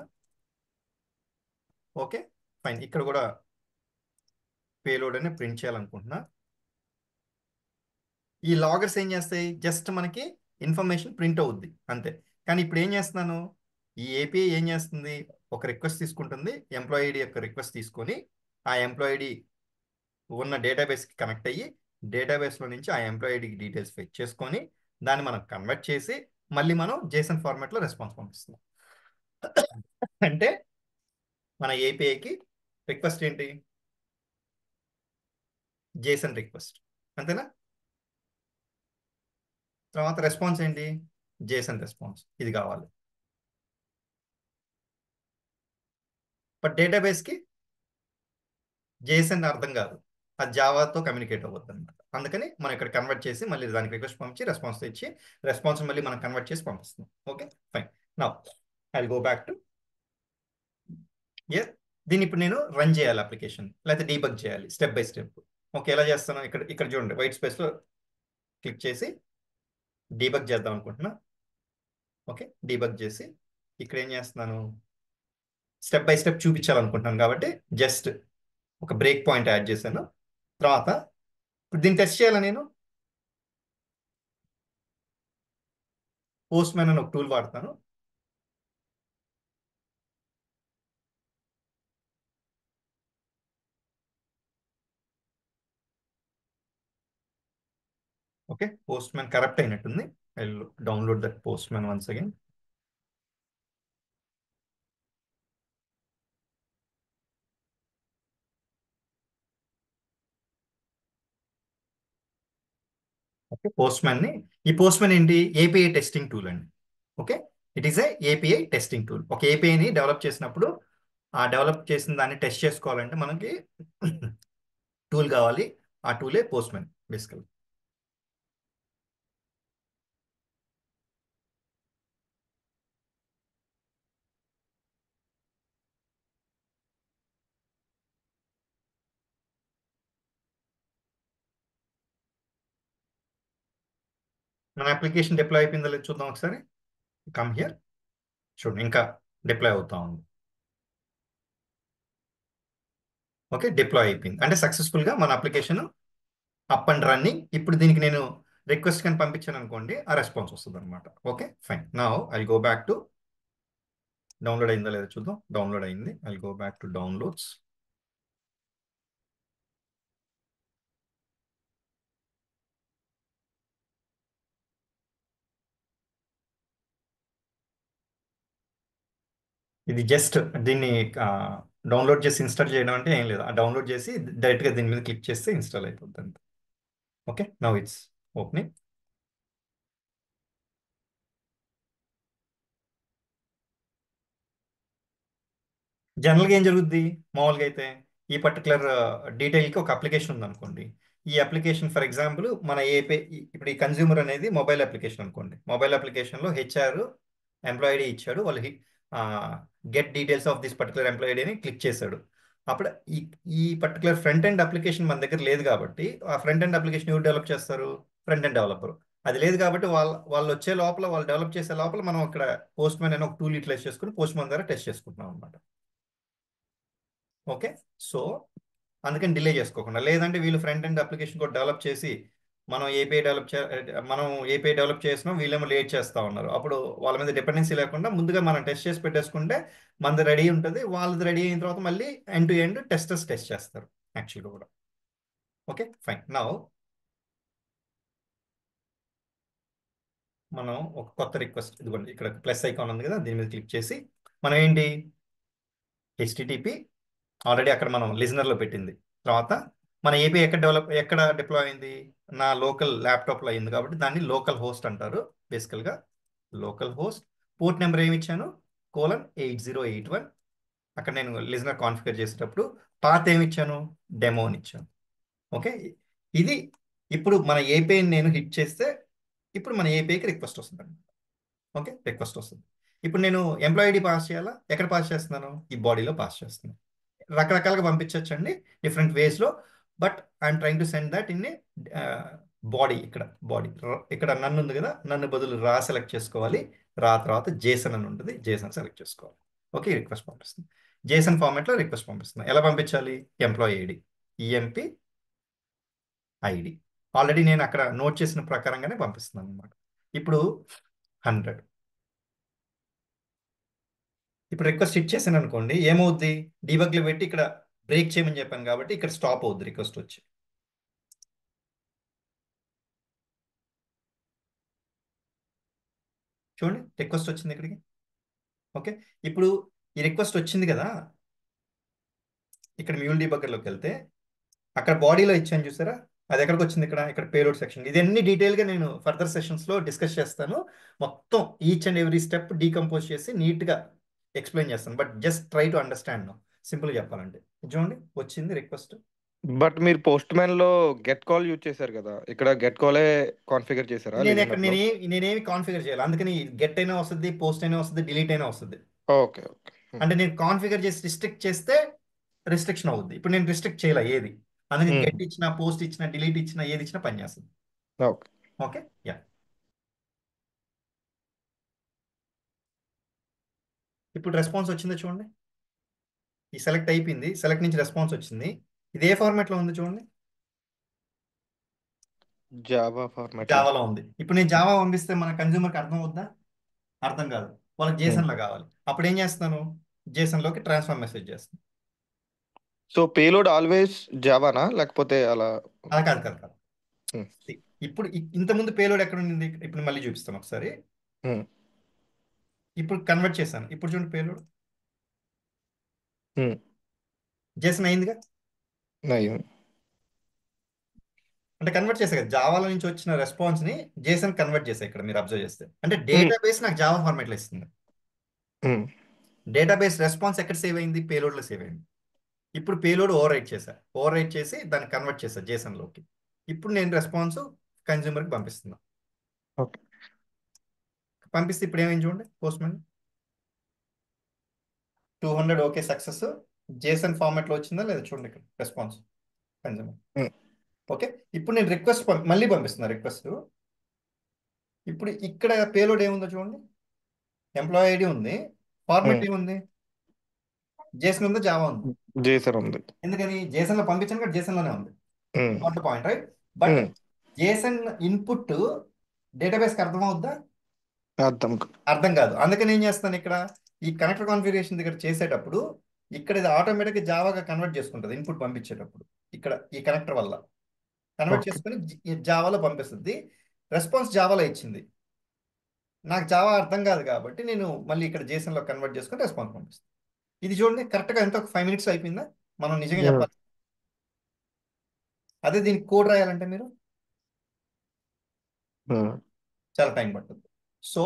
Okay fine. ఇక్కడ కూడా పేలోడ్ అని ప్రింట్ చేయాలనుకుంటున్నా. ఈ లాగర్స్ ఏం చేస్తాయి? జస్ట్ మనకి ఇన్ఫర్మేషన్ ప్రింట్ అవుద్ది అంతే. కానీ ఇప్పుడు ఏం చేస్తున్నాను? ఈ API ఏం చేస్తుంది? ఒక రిక్వెస్ట్ తీసుకుంటుంది, ఎంప్లాయీ ID యొక్క రిక్వెస్ట్ తీసుకొని ఆ ఎంప్లాయీ ID ఉన్న డేటాబేస్కి కనెక్ట్ అయ్యి డేటాబేస్లో నుంచి ఆ ఎంప్లాయీ ఐడికి డీటెయిల్స్ ఫెచ్ చేసుకొని దాన్ని మనం కన్వర్ట్ చేసి మళ్ళీ మనం JSON ఫార్మాట్లో రెస్పాన్స్ పంపిస్తున్నాం. అంటే మన APIకి రిక్వెస్ట్ ఏంటి? JSON రిక్వెస్ట్ అంతేనా? తర్వాత రెస్పాన్స్ ఏంటి? JSON response. ఇది కావాలి. బట్ డేటాబేస్కి JSON అర్థం కాదు, అది జావాతో కమ్యూనికేట్ అవ్వద్దు అనమాట. అందుకని మనం ఇక్కడ కన్వర్ట్ చేసి మళ్ళీ దానికి రిక్వెస్ట్ పంపించి రెస్పాన్స్ ఇచ్చి రెస్పాన్స్ మళ్ళీ మనం కన్వర్ట్ చేసి పంపిస్తున్నాం. Okay fine. Now I go back to దీన్ని ఇప్పుడు నేను రన్ చేయాలి అప్లికేషన్, లేకపోతే డీబగ్ చేయాలి స్టెప్ బై స్టెప్. ఓకే, ఎలా చేస్తాను? ఇక్కడ చూడండి, వైట్ స్పేస్లో క్లిక్ చేసి డీబగ్ చేద్దాం అనుకుంటున్నా. ఓకే, డీబగ్ చేసి ఇక్కడ ఏం చేస్తున్నాను? స్టెప్ బై స్టెప్ చూపించాలనుకుంటున్నాను కాబట్టి జస్ట్ ఒక బ్రేక్ పాయింట్ యాడ్ చేశాను. తర్వాత ఇప్పుడు దీన్ని టెస్ట్ చేయాలా నేను? పోస్ట్ మ్యాన్ అని ఒక టూల్ వాడతాను. ఓకే, పోస్ట్ మ్యాన్ కరప్ట్ అయినట్టుంది. I download that post man once again. Okay, ఈ పోస్ట్ మ్యాన్ ఏంటి? ఏపీఐ టెస్టింగ్ టూల్ అండి. Okay, it is A API testing tool. ఒక ఏపీఐని డెవలప్ చేసినప్పుడు ఆ డెవలప్ చేసిన దాన్ని టెస్ట్ చేసుకోవాలంటే మనకి టూల్ కావాలి. ఆ టూలే పోస్ట్ మ్యాన్ బేసికల్. మన అప్లికేషన్ డిప్లాయ్ అయిపోయిందో లేదో చూద్దాం ఒకసారి. కమ్ హియర్, చూడండి ఇంకా డిప్లాయ్ అవుతా ఉంది. ఓకే, డిప్లాయ్ అయిపోయింది అంటే సక్సెస్ఫుల్గా మన అప్లికేషన్ అప్ అండ్ రన్నింగ్. ఇప్పుడు దీనికి నేను రిక్వెస్ట్ కానీ పంపించాను అనుకోండి, ఆ రెస్పాన్స్ వస్తుంది అనమాట. Okay fine. Now I go back to download అయిందో లేదో చూద్దాం. డౌన్లోడ్ అయింది. I go back to downloads. ఇది జస్ట్ దీన్ని డౌన్లోడ్ చేసి ఇన్స్టాల్ చేయడం అంటే ఏం లేదు. ఆ డౌన్లోడ్ చేసి డైరెక్ట్గా దీని మీద క్లిక్ చేస్తే ఇన్స్టాల్ అయిపోతుంది అంతే. Okay, now it's opening. జనరల్గా ఏం జరుగుద్ది? మామూలుగా అయితే ఈ పర్టికులర్ డీటెయిల్కి ఒక అప్లికేషన్ ఉందనుకోండి. ఈ అప్లికేషన్ ఫర్ ఎగ్జాంపుల్ మన ఏపీ, ఇప్పుడు ఈ కన్జ్యూమర్ అనేది మొబైల్ అప్లికేషన్ అనుకోండి. మొబైల్ అప్లికేషన్లో హెచ్ఆర్ ఎంప్లాయీ ఐడి ఇచ్చాడు. వాళ్ళు get details of this particular employee ID అని క్లిక్ చేశాడు. అప్పుడు ఈ ఈ పర్టికులర్ ఫ్రంట్ ఎండ్ అప్లికేషన్ మన దగ్గర లేదు కాబట్టి ఆ ఫ్రంట్ ఎండ్ అప్లికేషన్ ఎవరు డెవలప్ చేస్తారు? Front end developer. అది లేదు కాబట్టి వాళ్ళు వచ్చే లోపల, వాళ్ళు డెవలప్ చేసే లోపల మనం అక్కడ పోస్ట్ మ్యాన్ అనే ఒక టూల్ యూటిలైజ్ చేసుకుని పోస్ట్ మ్యాన్ ద్వారా టెస్ట్ చేసుకుంటున్నాం అనమాట. ఓకే, సో అందుకని డిలే చేసుకోకుండా, లేదంటే వీళ్ళు ఫ్రంట్ ఎండ్ అప్లికేషన్ కూడా డెవలప్ చేసి మనం ఏపీఐ డెవలప్ చేసినాం, వీళ్ళేమో లేట్ చేస్తా ఉన్నారు. అప్పుడు వాళ్ళ మీద డిపెండెన్సీ లేకుండా ముందుగా మనం టెస్ట్ చేసి పెట్టేసుకుంటే మనది రెడీ ఉంటుంది. వాళ్ళది రెడీ అయిన తర్వాత మళ్ళీ end to end testers test చేస్తారు యాక్చువల్గా కూడా. Okay fine. నౌ మనం ఒక కొత్త రిక్వెస్ట్, ఇదిగోండి ఇక్కడ ప్లస్ ఐకాన్ ఉంది కదా, దీని మీద క్లిక్ చేసి మనం ఏంటి హెచ్టిటిపి ఆల్రెడీ అక్కడ మనం లిజనర్లో పెట్టింది. తర్వాత మన ఏపీ ఎక్కడ డిప్లాయ్ అయింది? నా లోకల్ ల్యాప్టాప్లో అయింది కాబట్టి దాన్ని లోకల్ హోస్ట్ అంటారు బేసికల్గా. లోకల్ హోస్ట్ పోర్ట్ నెంబర్ ఏమి ఇచ్చాను? :8081. అక్కడ నేను లిజనర్ కాన్ఫిగర్ చేసేటప్పుడు పాత్ ఏమి ఇచ్చాను? డెమో అని ఇచ్చాను. ఓకే, ఇది ఇప్పుడు మన ఏపీఐని నేను హిట్ చేస్తే ఇప్పుడు మన ఏపీఐకి రిక్వెస్ట్ వస్తుంది. ఓకే, రిక్వెస్ట్ వస్తుంది. ఇప్పుడు నేను ఎంప్లాయీ ఐడి పాస్ చేయాలా? ఎక్కడ పాస్ చేస్తున్నాను? ఈ బాడీలో పాస్ చేస్తున్నాను. రకరకాలుగా పంపించవచ్చండి, డిఫరెంట్ వేస్లో. But I'm trying to send that in a body. Body ఇక్కడ నన్ను ఉంది కదా, నన్ను బదులు రా సెలెక్ట్ చేసుకోవాలి. తర్వాత జేసన్ అని ఉంటుంది, జేసన్ సెలెక్ట్ చేసుకోవాలి. ఓకే, రిక్వెస్ట్ పంపిస్తుంది. జేసన్ ఫార్మాట్లో రిక్వెస్ట్ పంపిస్తుంది. ఎలా పంపించాలి? Employee ID EMP ID already నేను అక్కడ నోట్ చేసిన ప్రకారంగానే పంపిస్తున్నాను అనమాట. ఇప్పుడు 100. ఇప్పుడు రిక్వెస్ట్ హిట్ చేశాను అనుకోండి, ఏమవుద్ది? డీబగ్లో పెట్టి ఇక్కడ బ్రేక్ చేయమని చెప్పాను కాబట్టి ఇక్కడ స్టాప్ అవుద్ది రిక్వెస్ట్ వచ్చి. చూడండి రిక్వెస్ట్ వచ్చింది ఇక్కడికి. ఓకే, ఇప్పుడు ఈ రిక్వెస్ట్ వచ్చింది కదా, ఇక్కడ మ్యూల్ డీబగ్గర్లోకి వెళ్తే అక్కడ బాడీలో ఇచ్చాను చూసారా, అది ఎక్కడికి వచ్చింది? ఇక్కడ పేలోడ్ సెక్షన్. ఇదన్నీ డీటెయిల్గా నేను ఫర్దర్ సెషన్స్లో డిస్కస్ చేస్తాను. మొత్తం each and every step decompose చేసి నీట్గా ఎక్స్ప్లెయిన్ చేస్తాను. But just try to understand no, simple చెప్పాలంటే. చూడండి వచ్చింది రిక్వెస్ట్. బట్ మీరు పోస్ట్ మ్యాన్ లో గెట్ కాల్ యూజ్ చేశారు కదా, ఇక్కడ గెట్ కాలే కాన్ఫిగర్ చేశారా లిజనర్ లో? నేనేమి కాన్ఫిగర్ చేయాలి, అందుకని గెట్ అయినా వస్తుంది, పోస్ట్ అయినా వస్తుంది, డిలీట్ అయినా వస్తుంది. Okay okay. అంటే నేను కాన్ఫిగర్ చేసి రిస్ట్రిక్ట్ చేస్తే రిస్ట్రిక్షన్ అవుద్ది. ఇప్పుడు నేను రిస్ట్రిక్ట్ చేయాలి ఏది, అందుకని గెట్ ఇచ్చినా, పోస్ట్ ఇచ్చినా, డిలీట్ ఇచ్చినా, ఏది ఇచ్చినా పనిచేస్తుంది. ఓకే. Okay yeah. ఇప్పుడు రెస్పాన్స్ వచ్చిందో చూడండి. ఈ సెలెక్ట్ అయిపోయింది, సెలెక్ట్ నుంచి రెస్పాన్స్ వచ్చింది. ఇది ఏ ఫార్మాట్లో ఉంది చూడండి? Java format. జావాలో ఉంది. ఇప్పుడు నేను జావా పంపిస్తే మన కన్జ్యూమర్కి అర్థం అవుద్దా? అర్థం కాదు. వాళ్ళకి జేసన్లో కావాలి. అప్పుడు ఏం చేస్తాను? జేసన్లోకి ట్రాన్స్ఫర్ మెసేజ్ చేస్తాను. సో పేలోడ్ ఆల్వేస్ జావానా, లేకపోతే అలా? అలా కాదు. Hmm. ఇప్పుడు ఇంతకుముందు పేలోడ్ ఎక్కడ ఉంది? ఇప్పుడు మళ్ళీ చూపిస్తాను ఒకసారి. ఉమ్, ఇప్పుడు కన్వర్ట్ చేశాను. ఇప్పుడు చూడండి పేలోడ్ ఉమ్, జేసన్ అయిందిగా. అయ్యింది. అంటే కన్వర్ట్ చేసా కదా, జావాలో నుంచి వచ్చిన రెస్పాన్స్ ని జేసన్ కన్వర్ట్ చేసా. ఇక్కడ మీరు అబ్జర్వ్ చేస్తే అంటే ఉమ్, డేటాబేస్ నాకు జావా ఫార్మాట్లో ఇస్తుంది. ఉమ్, డేటాబేస్ రెస్పాన్స్ ఎక్కడ సేవ్ అయింది? పేలోడ్లో సేవ్ అయింది. ఇప్పుడు పేలోడ్ ఓవర్ రైట్ చేశా. ఓవర్ రైట్ చేసి దాన్ని కన్వర్ట్ చేశా జేసన్లోకి. ఇప్పుడు నేను రెస్పాన్స్ కన్జ్యూమర్కి పంపిస్తున్నా. ఓకే. పంపిస్తే ఇప్పుడు ఏమైంది చూడండి. Postmen 200 okay success. జేసన్ ఫార్మాట్లో వచ్చిందా లేదా చూడండి ఇక్కడ రెస్పాన్స్ కన్జ్యూమర్. ఉమ్, ఓకే. ఇప్పుడు నేను రిక్వెస్ట్ మళ్ళీ పంపిస్తున్నా రిక్వెస్ట్. ఇప్పుడు ఇక్కడ పేలోడ్ ఏముందో చూడండి. ఎంప్లాయీ ఐడి ఉంది, ఫార్మాట్ ఉమ్, ఏముంది? జేసన్ ఉందా జావా ఉంది? జేసన్ ఉంది. ఎందుకని జేసన్లో పంపించాను కదా, జేసన్లోనే ఉంది. Um, not the point right. But um, JSON input డేటాబేస్కి అర్థం అవుద్దా? అర్థం అర్థం కాదు. అందుకని ఏం చేస్తాను, ఇక్కడ ఈ కనెక్టర్ కాన్ఫిగరేషన్ దగ్గర చేసేటప్పుడు ఇక్కడ ఇది ఆటోమేటిక్గా జావాగా కన్వర్ట్ చేసుకుంటుంది ఇన్పుట్ పంపించేటప్పుడు. ఇక్కడ ఈ కనెక్టర్ వల్ల కన్వర్ట్ ఓకే. చేసుకుని జావాలో పంపిస్తుంది. రెస్పాన్స్ జావాలో ఇచ్చింది. నాకు జావా అర్థం కాదు కాబట్టి నేను మళ్ళీ ఇక్కడ జేసన్లో కన్వర్ట్ చేసుకుని రెస్పాన్స్ పంపిస్తాను. ఇది చూడండి కరెక్ట్గా ఎంత, ఒక 5 minutes అయిపోయిందా? మనం నిజంగా ఉమ్, చెప్పాలి. అదే దీనికి కోడ్ రాయాలంటే మీరు ఉమ్, చాలా టైం పడుతుంది. So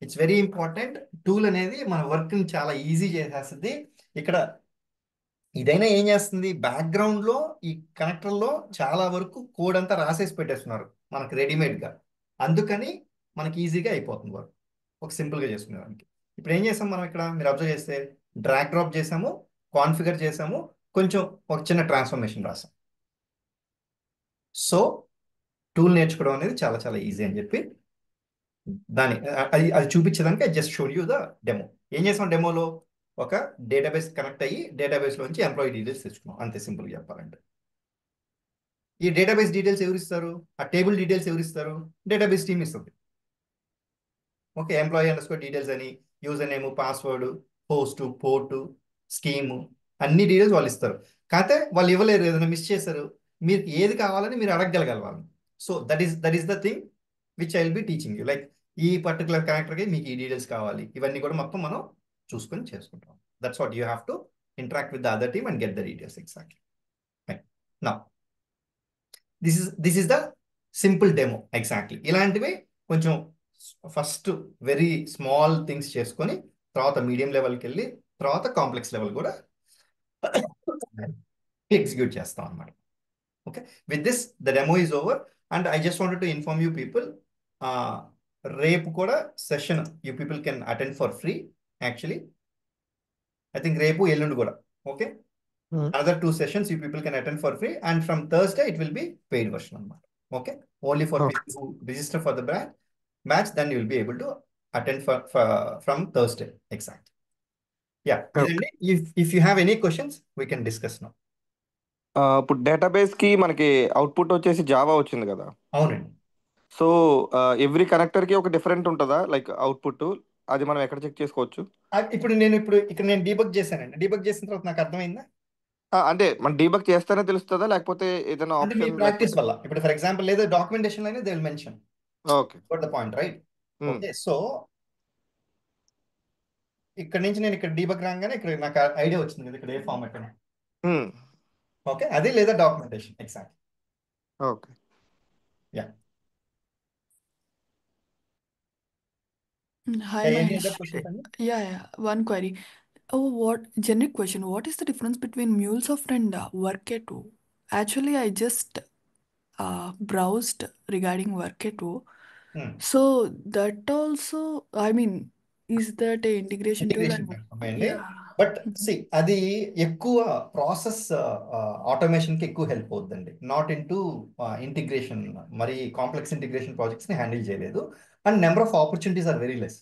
it's very important. Tool అనేది మన వర్క్ని చాలా ఈజీ చేసేస్తుంది. ఇక్కడ ఇదైనా ఏం చేస్తుంది, బ్యాక్గ్రౌండ్లో ఈ కనెక్టర్లో చాలా వరకు కోడ్ అంతా రాసేసి పెట్టేస్తున్నారు మనకి రెడీమేడ్గా. అందుకని మనకి ఈజీగా అయిపోతుంది వర్క్, ఒక సింపుల్గా చేసుకునేదానికి. ఇప్పుడు ఏం చేసాం మనం ఇక్కడ మీరు అబ్జర్వ్ చేస్తే డ్రాగ్ డ్రాప్ చేసాము, కాన్ఫిగర్ చేసాము, కొంచెం ఒక చిన్న ట్రాన్స్ఫర్మేషన్ రాసాం. సో టూల్ నేర్చుకోవడం అనేది చాలా చాలా ఈజీ అని చెప్పి దాని అది అది చూపించేదానికి just show you the demo. ఏం చేసాం డెమోలో, ఒక డేటాబేస్ కనెక్ట్ అయ్యి డేటాబేస్లోంచి ఎంప్లాయీ డీటెయిల్స్ తెచ్చుకున్నాం, అంతే సింపుల్గా చెప్పాలంటే. ఈ డేటాబేస్ డీటెయిల్స్ ఎవరు ఇస్తారు? ఆ టేబుల్ డీటెయిల్స్ ఎవరు ఇస్తారు? డేటాబేస్ టీమ్ ఇస్తుంది. ఓకే. ఎంప్లాయీ అండర్స్కోర్ డీటెయిల్స్ అని, user name, password, post, port, scheme, అన్ని డీటెయిల్స్ వాళ్ళు ఇస్తారు. కాకపోతే వాళ్ళు ఇవ్వలేరు, ఏదైనా మిస్ చేశారు, మీకు ఏది కావాలని మీరు అడగగలగాలి వాళ్ళని. So that is the thing which I will be teaching you. Like ఈ పర్టికులర్ కనెక్టర్కి మీకు ఈ డీటెయిల్స్ కావాలి, ఇవన్నీ కూడా మొత్తం మనం చూసుకొని చేసుకుంటాం. That's what you have to interact with the other team and get the details exactly. Now this is the simple demo exactly. ఇలాంటివి కొంచెం ఫస్ట్ వెరీ స్మాల్ థింగ్స్ చేసుకొని తర్వాత మీడియం లెవెల్కి వెళ్ళి తర్వాత కాంప్లెక్స్ లెవెల్ కూడా ఎగ్జిక్యూట్ చేస్తాం అన్నమాట. Okay. With this the demo is over and I just wanted to inform you people, రేపు కూడా session you people can attend for free actually. I think రేపు ఎల్లుండి కూడా. Okay. Um, Another 2 sessions you people can attend for free, and from Thursday it will be paid version on that. Okay, only for okay. people who register for the match, then you will be able to attend from Thursday. Exact. Yeah. Okay. If you have any questions, we can discuss now. ఇప్పుడు database కి మనకి output వచ్చేసి Java వచ్చింది కదా. అవునండి. So every connector కి ఒక different ఉంటుందా లైక్ అవుట్పుట్? అది మనం ఎక్కడ చెక్ చేసుకోవచ్చు? ఇప్పుడు ఇక్కడ నేను డీబగ్ చేశానండి. డీబగ్ చేసిన తర్వాత నాకు అర్థమైందా? అంటే మనం డీబగ్ చేస్తేనే తెలుస్తుందా లేకపోతే ఏదైనా అంటే మీ ఆప్షన్ ప్రాక్టీస్ లేకపోతే? వల్ల, ఇప్పుడు ఫర్ ఎగ్జాంపుల్ లేదా డాక్యుమెంటేషన్ అయినా they will mention okay. The point right. Um, okay. So ఇక్కడ నుంచి నేను ఇక్కడ డీబగ్ రాగానే ఇక్కడ నాకు ఐడియా వచ్చింది కదా, ఇక్కడ ఏ ఫార్మాట్ అని. ఉమ్, ఓకే. అది లేదా documentation exact. Okay. Yeah. Hi, Any Mahesh. other questions అండి? Yeah, one query. Oh, generic question. What is the difference between MuleSoft and Workato? Actually, I just browsed regarding Workato. Hmm. So that also, I mean, is that a integration tool? Integration And platform అండి. yeah. But Mhm. See అది ఎక్కువ process ఆటోమేషన్కి ఎక్కువ help అవుతుందండి. Not in to integration, మరి complex integration ప్రాజెక్ట్స్ని handle చేయలేదు. And number of opportunities are very less.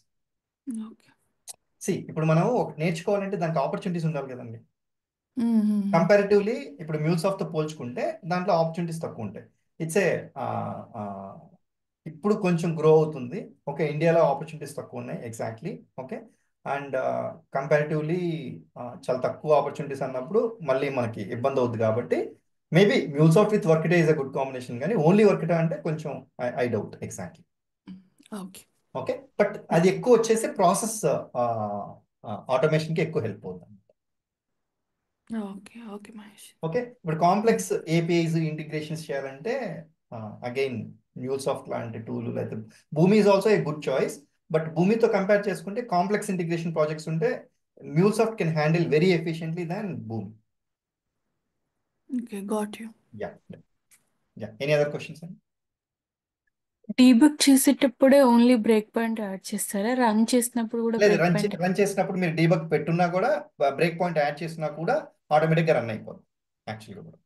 Okay. See ఇప్పుడు మనం ఒకటి నేర్చుకోవాలంటే దానికి ఆపర్చునిటీస్ ఉండాలి కదండి. Mm-hmm. కంపారిటివ్లీ ఇప్పుడు మ్యూల్సాఫ్ట్తో పోల్చుకుంటే దాంట్లో ఆపర్చునిటీస్ తక్కువ ఉంటాయి. ఇట్స్ ఏ ఇప్పుడు కొంచెం గ్రో అవుతుంది. ఓకే. ఇండియాలో ఆపర్చునిటీస్ తక్కువ ఉన్నాయి ఎగ్జాక్ట్లీ. ఓకే. అండ్ కంపారిటివ్లీ చాలా తక్కువ ఆపర్చునిటీస్ అన్నప్పుడు మళ్ళీ మనకి ఇబ్బంది అవుద్ది కాబట్టి maybe MuleSoft with Workato is a good combination, కానీ ఓన్లీ వర్కిటే అంటే కొంచెం I doubt exactly. Okay. Okay, but అది ఎక్కువ వచ్చేసి ప్రాసెస్ ఆటోమేషన్కి ఎక్కువ హెల్ప్ అవుతుంది. ఓకే. ఓకే మహేష్. ఓకే, ఇప్పుడు కాంప్లెక్స్ ఏపీఐస్ ఇంటిగ్రేషన్స్ చేయాలంటే అగైన్ మ్యూల్సాఫ్ట్ లాంటి టూల్, అయితే Boomi is also a good choice. But భూమితో కంపేర్ చేసుకుంటే కాంప్లెక్స్ ఇంటిగ్రేషన్ ప్రాజెక్ట్స్ ఉంటే MuleSoft can handle very efficiently than Boomi. Okay, got you. Yeah yeah, any other questions అండి? Debug చేసేటప్పుడే only break point add చేస్తారా? Run చేసినప్పుడు కూడా లేదు, break point? Run చేసినప్పుడు మీరు డీబగ్ పెట్టున్నా కూడా, బ్రేక్ పాయింట్ యాడ్ చేసినా కూడా ఆటోమేటిక్గా రన్ అయిపోతుంది యాక్చువల్గా కూడా.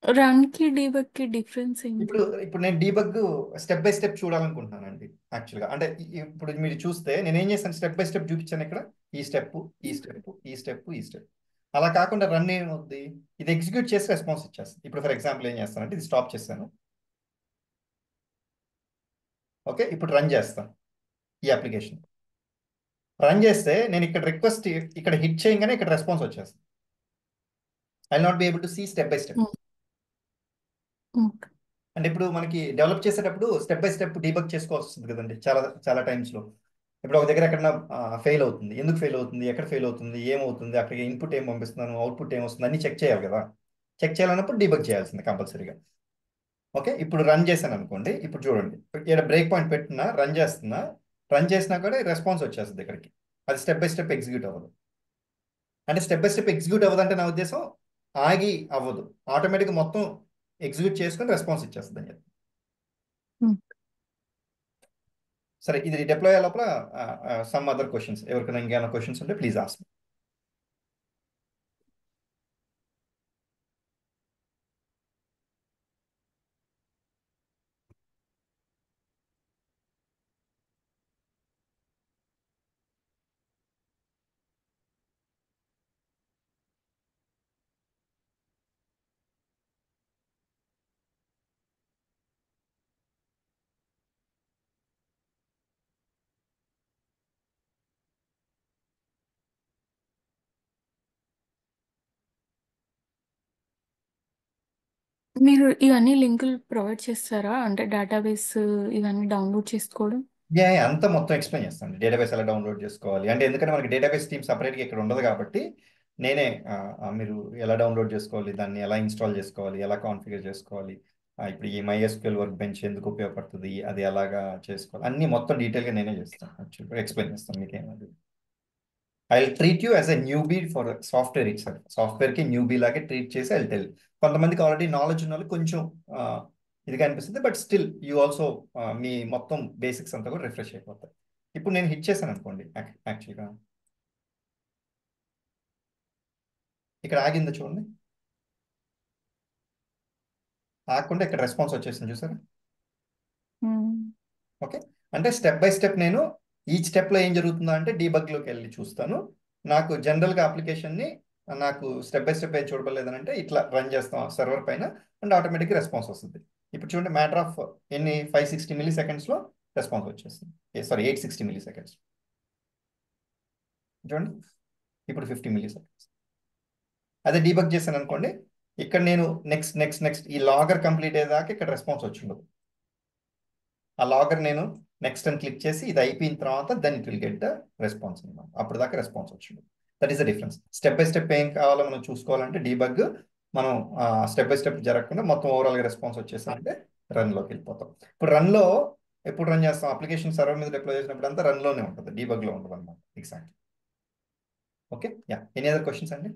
రన్ కి డీబగ్ కి డిఫరెన్స్ ఏంటి? ఇప్పుడు నేను డీబగ్ స్టెప్ బై స్టెప్ చూడాలనుకుంటున్నానండి యాక్చువల్గా. అంటే ఇప్పుడు మీరు చూస్తే నేను ఏం చేశాను, స్టెప్ బై స్టెప్ చూపించాను ఇక్కడ. ఈ స్టెప్, ఈ స్టెప్, ఈ స్టెప్, ఈ స్టెప్. అలా కాకుండా రన్ ఏమవుద్ది, ఇది ఎగ్జిక్యూట్ చేసి రెస్పాన్స్ ఇచ్చేస్తుంది. ఇప్పుడు ఫర్ ఎగ్జాంపుల్ ఏం చేస్తానంటే ఇది స్టాప్ చేశాను. ఓకే, ఇప్పుడు రన్ చేస్తాను ఈ అప్లికేషన్. రన్ చేస్తే నేను ఇక్కడ రిక్వెస్ట్ ఇక్కడ హిట్ చేయగానే ఇక్కడ రెస్పాన్స్ వచ్చేస్తుంది. I not be able to see step by step. అంటే ఇప్పుడు మనకి డెవలప్ చేసేటప్పుడు స్టెప్ బై స్టెప్ డీబగ్ చేసుకోవాల్సి వస్తుంది కదండి చాలా చాలా టైమ్స్లో. ఇప్పుడు ఒక దగ్గర ఎక్కడన్నా ఫెయిల్ అవుతుంది, ఎందుకు ఫెయిల్ అవుతుంది, ఎక్కడ ఫెయిల్ అవుతుంది, ఏమవుతుంది, అక్కడికి ఇన్పుట్ ఏం పంపిస్తున్నాను, అవుట్పుట్ ఏం వస్తుంది, అన్ని చెక్ చేయాలి కదా. చెక్ చేయాలన్నప్పుడు డీబగ్ చేయాల్సింది కంపల్సరీగా. ఓకే, ఇప్పుడు రన్ చేశాను అనుకోండి. ఇప్పుడు చూడండి, ఇక్కడ బ్రేక్ పాయింట్ పెట్టినా రన్ చేస్తున్నా, రన్ చేసినా కూడా రెస్పాన్స్ వచ్చేస్తుంది ఇక్కడికి. అది స్టెప్ బై స్టెప్ ఎగ్జిక్యూట్ అవ్వదు. అంటే స్టెప్ బై స్టెప్ ఎగ్జిక్యూట్ అవ్వదు అంటే నా ఉద్దేశం ఆగి అవ్వదు, ఆటోమేటిక్గా మొత్తం ఎగ్జిక్యూట్ చేసుకొని రెస్పాన్స్ ఇచ్చేస్తుంది అని చెప్పి. సరే, ఇది డిప్లాయ్ లోపల సమ్ అదర్ క్వశ్చన్స్, ఎవరికైనా ఇంకేమైనా క్వశ్చన్స్ ఉంటే ప్లీజ్ ఆస్క్. మీరు ఇవన్నీ లింకులు ప్రొవైడ్ చేస్తారా? అంటే డేటాబేస్ ఇవన్నీ డౌన్లోడ్ చేసుకోవడం. అంతా మొత్తం ఎక్స్ప్లెయిన్ చేస్తాను, డేటాబేస్ ఎలా డౌన్లోడ్ చేసుకోవాలి అంటే. ఎందుకంటే మనకి డేటాబేస్ టీమ్ సపరేట్గా ఇక్కడ ఉండదు కాబట్టి నేనే మీరు ఎలా డౌన్లోడ్ చేసుకోవాలి, దాన్ని ఎలా ఇన్స్టాల్ చేసుకోవాలి, ఎలా కాన్ఫిగర్ చేసుకోవాలి, ఇప్పుడు ఈ MySQL వర్క్ బెంచ్ ఎందుకు ఉపయోగపడుతుంది, అది ఎలాగా చేసుకోవాలి, అన్ని మొత్తం డీటెయిల్గా నేనే చేస్తాను యాక్చువల్గా, ఎక్స్ప్లెయిన్ చేస్తాను మీకు ఏమది. I will treat you as a newbie for software itself. సాఫ్ట్వేర్కి న్యూబీ లాగే ట్రీట్ చేసి ఐ టెల్. కొంతమందికి ఆల్రెడీ నాలెడ్జ్ ఉన్న వాళ్ళు కొంచెం ఇదిగా అనిపిస్తుంది, బట్ స్టిల్ యూ ఆల్సో మీ మొత్తం బేసిక్స్ అంతా కూడా రిఫ్రెష్ అయిపోతాయి. ఇప్పుడు నేను హిట్ చేశాను అనుకోండి, యాక్చువల్గా ఇక్కడ ఆగిందో చూడండి, ఆగకుండా ఇక్కడ రెస్పాన్స్ వచ్చేసింది చూసారా. ఓకే, అంటే స్టెప్ బై స్టెప్ నేను ఈ స్టెప్లో ఏం జరుగుతుందో అంటే డీబగ్లోకి వెళ్ళి చూస్తాను. నాకు జనరల్గా అప్లికేషన్ని నాకు స్టెప్ బై స్టెప్ ఏం చూడబడలేదని అంటే ఇట్లా రన్ చేస్తాం సర్వర్ పైన అండ్ ఆటోమేటిక్గా రెస్పాన్స్ వస్తుంది. ఇప్పుడు చూడండి, మ్యాటర్ ఆఫ్ ఎన్ని 560 మిల్లీ సెకండ్స్లో రెస్పాన్స్ వచ్చేస్తుంది. Sorry 860 milli seconds. చూడండి, ఇప్పుడు 50 మిల్లీ సెకండ్స్. అదే డీబగ్ చేశాను అనుకోండి, ఇక్కడ నేను నెక్స్ట్ నెక్స్ట్ నెక్స్ట్ ఈ లాగర్ కంప్లీట్ అయ్యేదాకా ఇక్కడ రెస్పాన్స్ వచ్చి ఉండదు. ఆ లాగర్ నేను నెక్స్ట్ అని క్లిక్ చేసి ఇది అయిపోయిన తర్వాత then it will get the response అనమాట. అప్పుడు దాకా రెస్పాన్స్ వచ్చింది. That is the difference. Step by step ఏం కావాలో మనం చూసుకోవాలంటే డీబగ్ మనం స్టెప్ బై స్టెప్ జరగకుండా మొత్తం ఓవరాల్గా రెస్పాన్స్ వచ్చేసారంటే రన్లోకి వెళ్ళిపోతాం. ఇప్పుడు రన్లో ఎప్పుడు రన్ చేస్తాం, అప్లికేషన్ సర్వర్ మీద డిప్లాయ్ చేసినప్పుడు అంతా రన్లోనే ఉంటుంది, డీబగ్లో ఉంటుంది అనమాట. Exactly. Okay, yeah, any other questions అండి?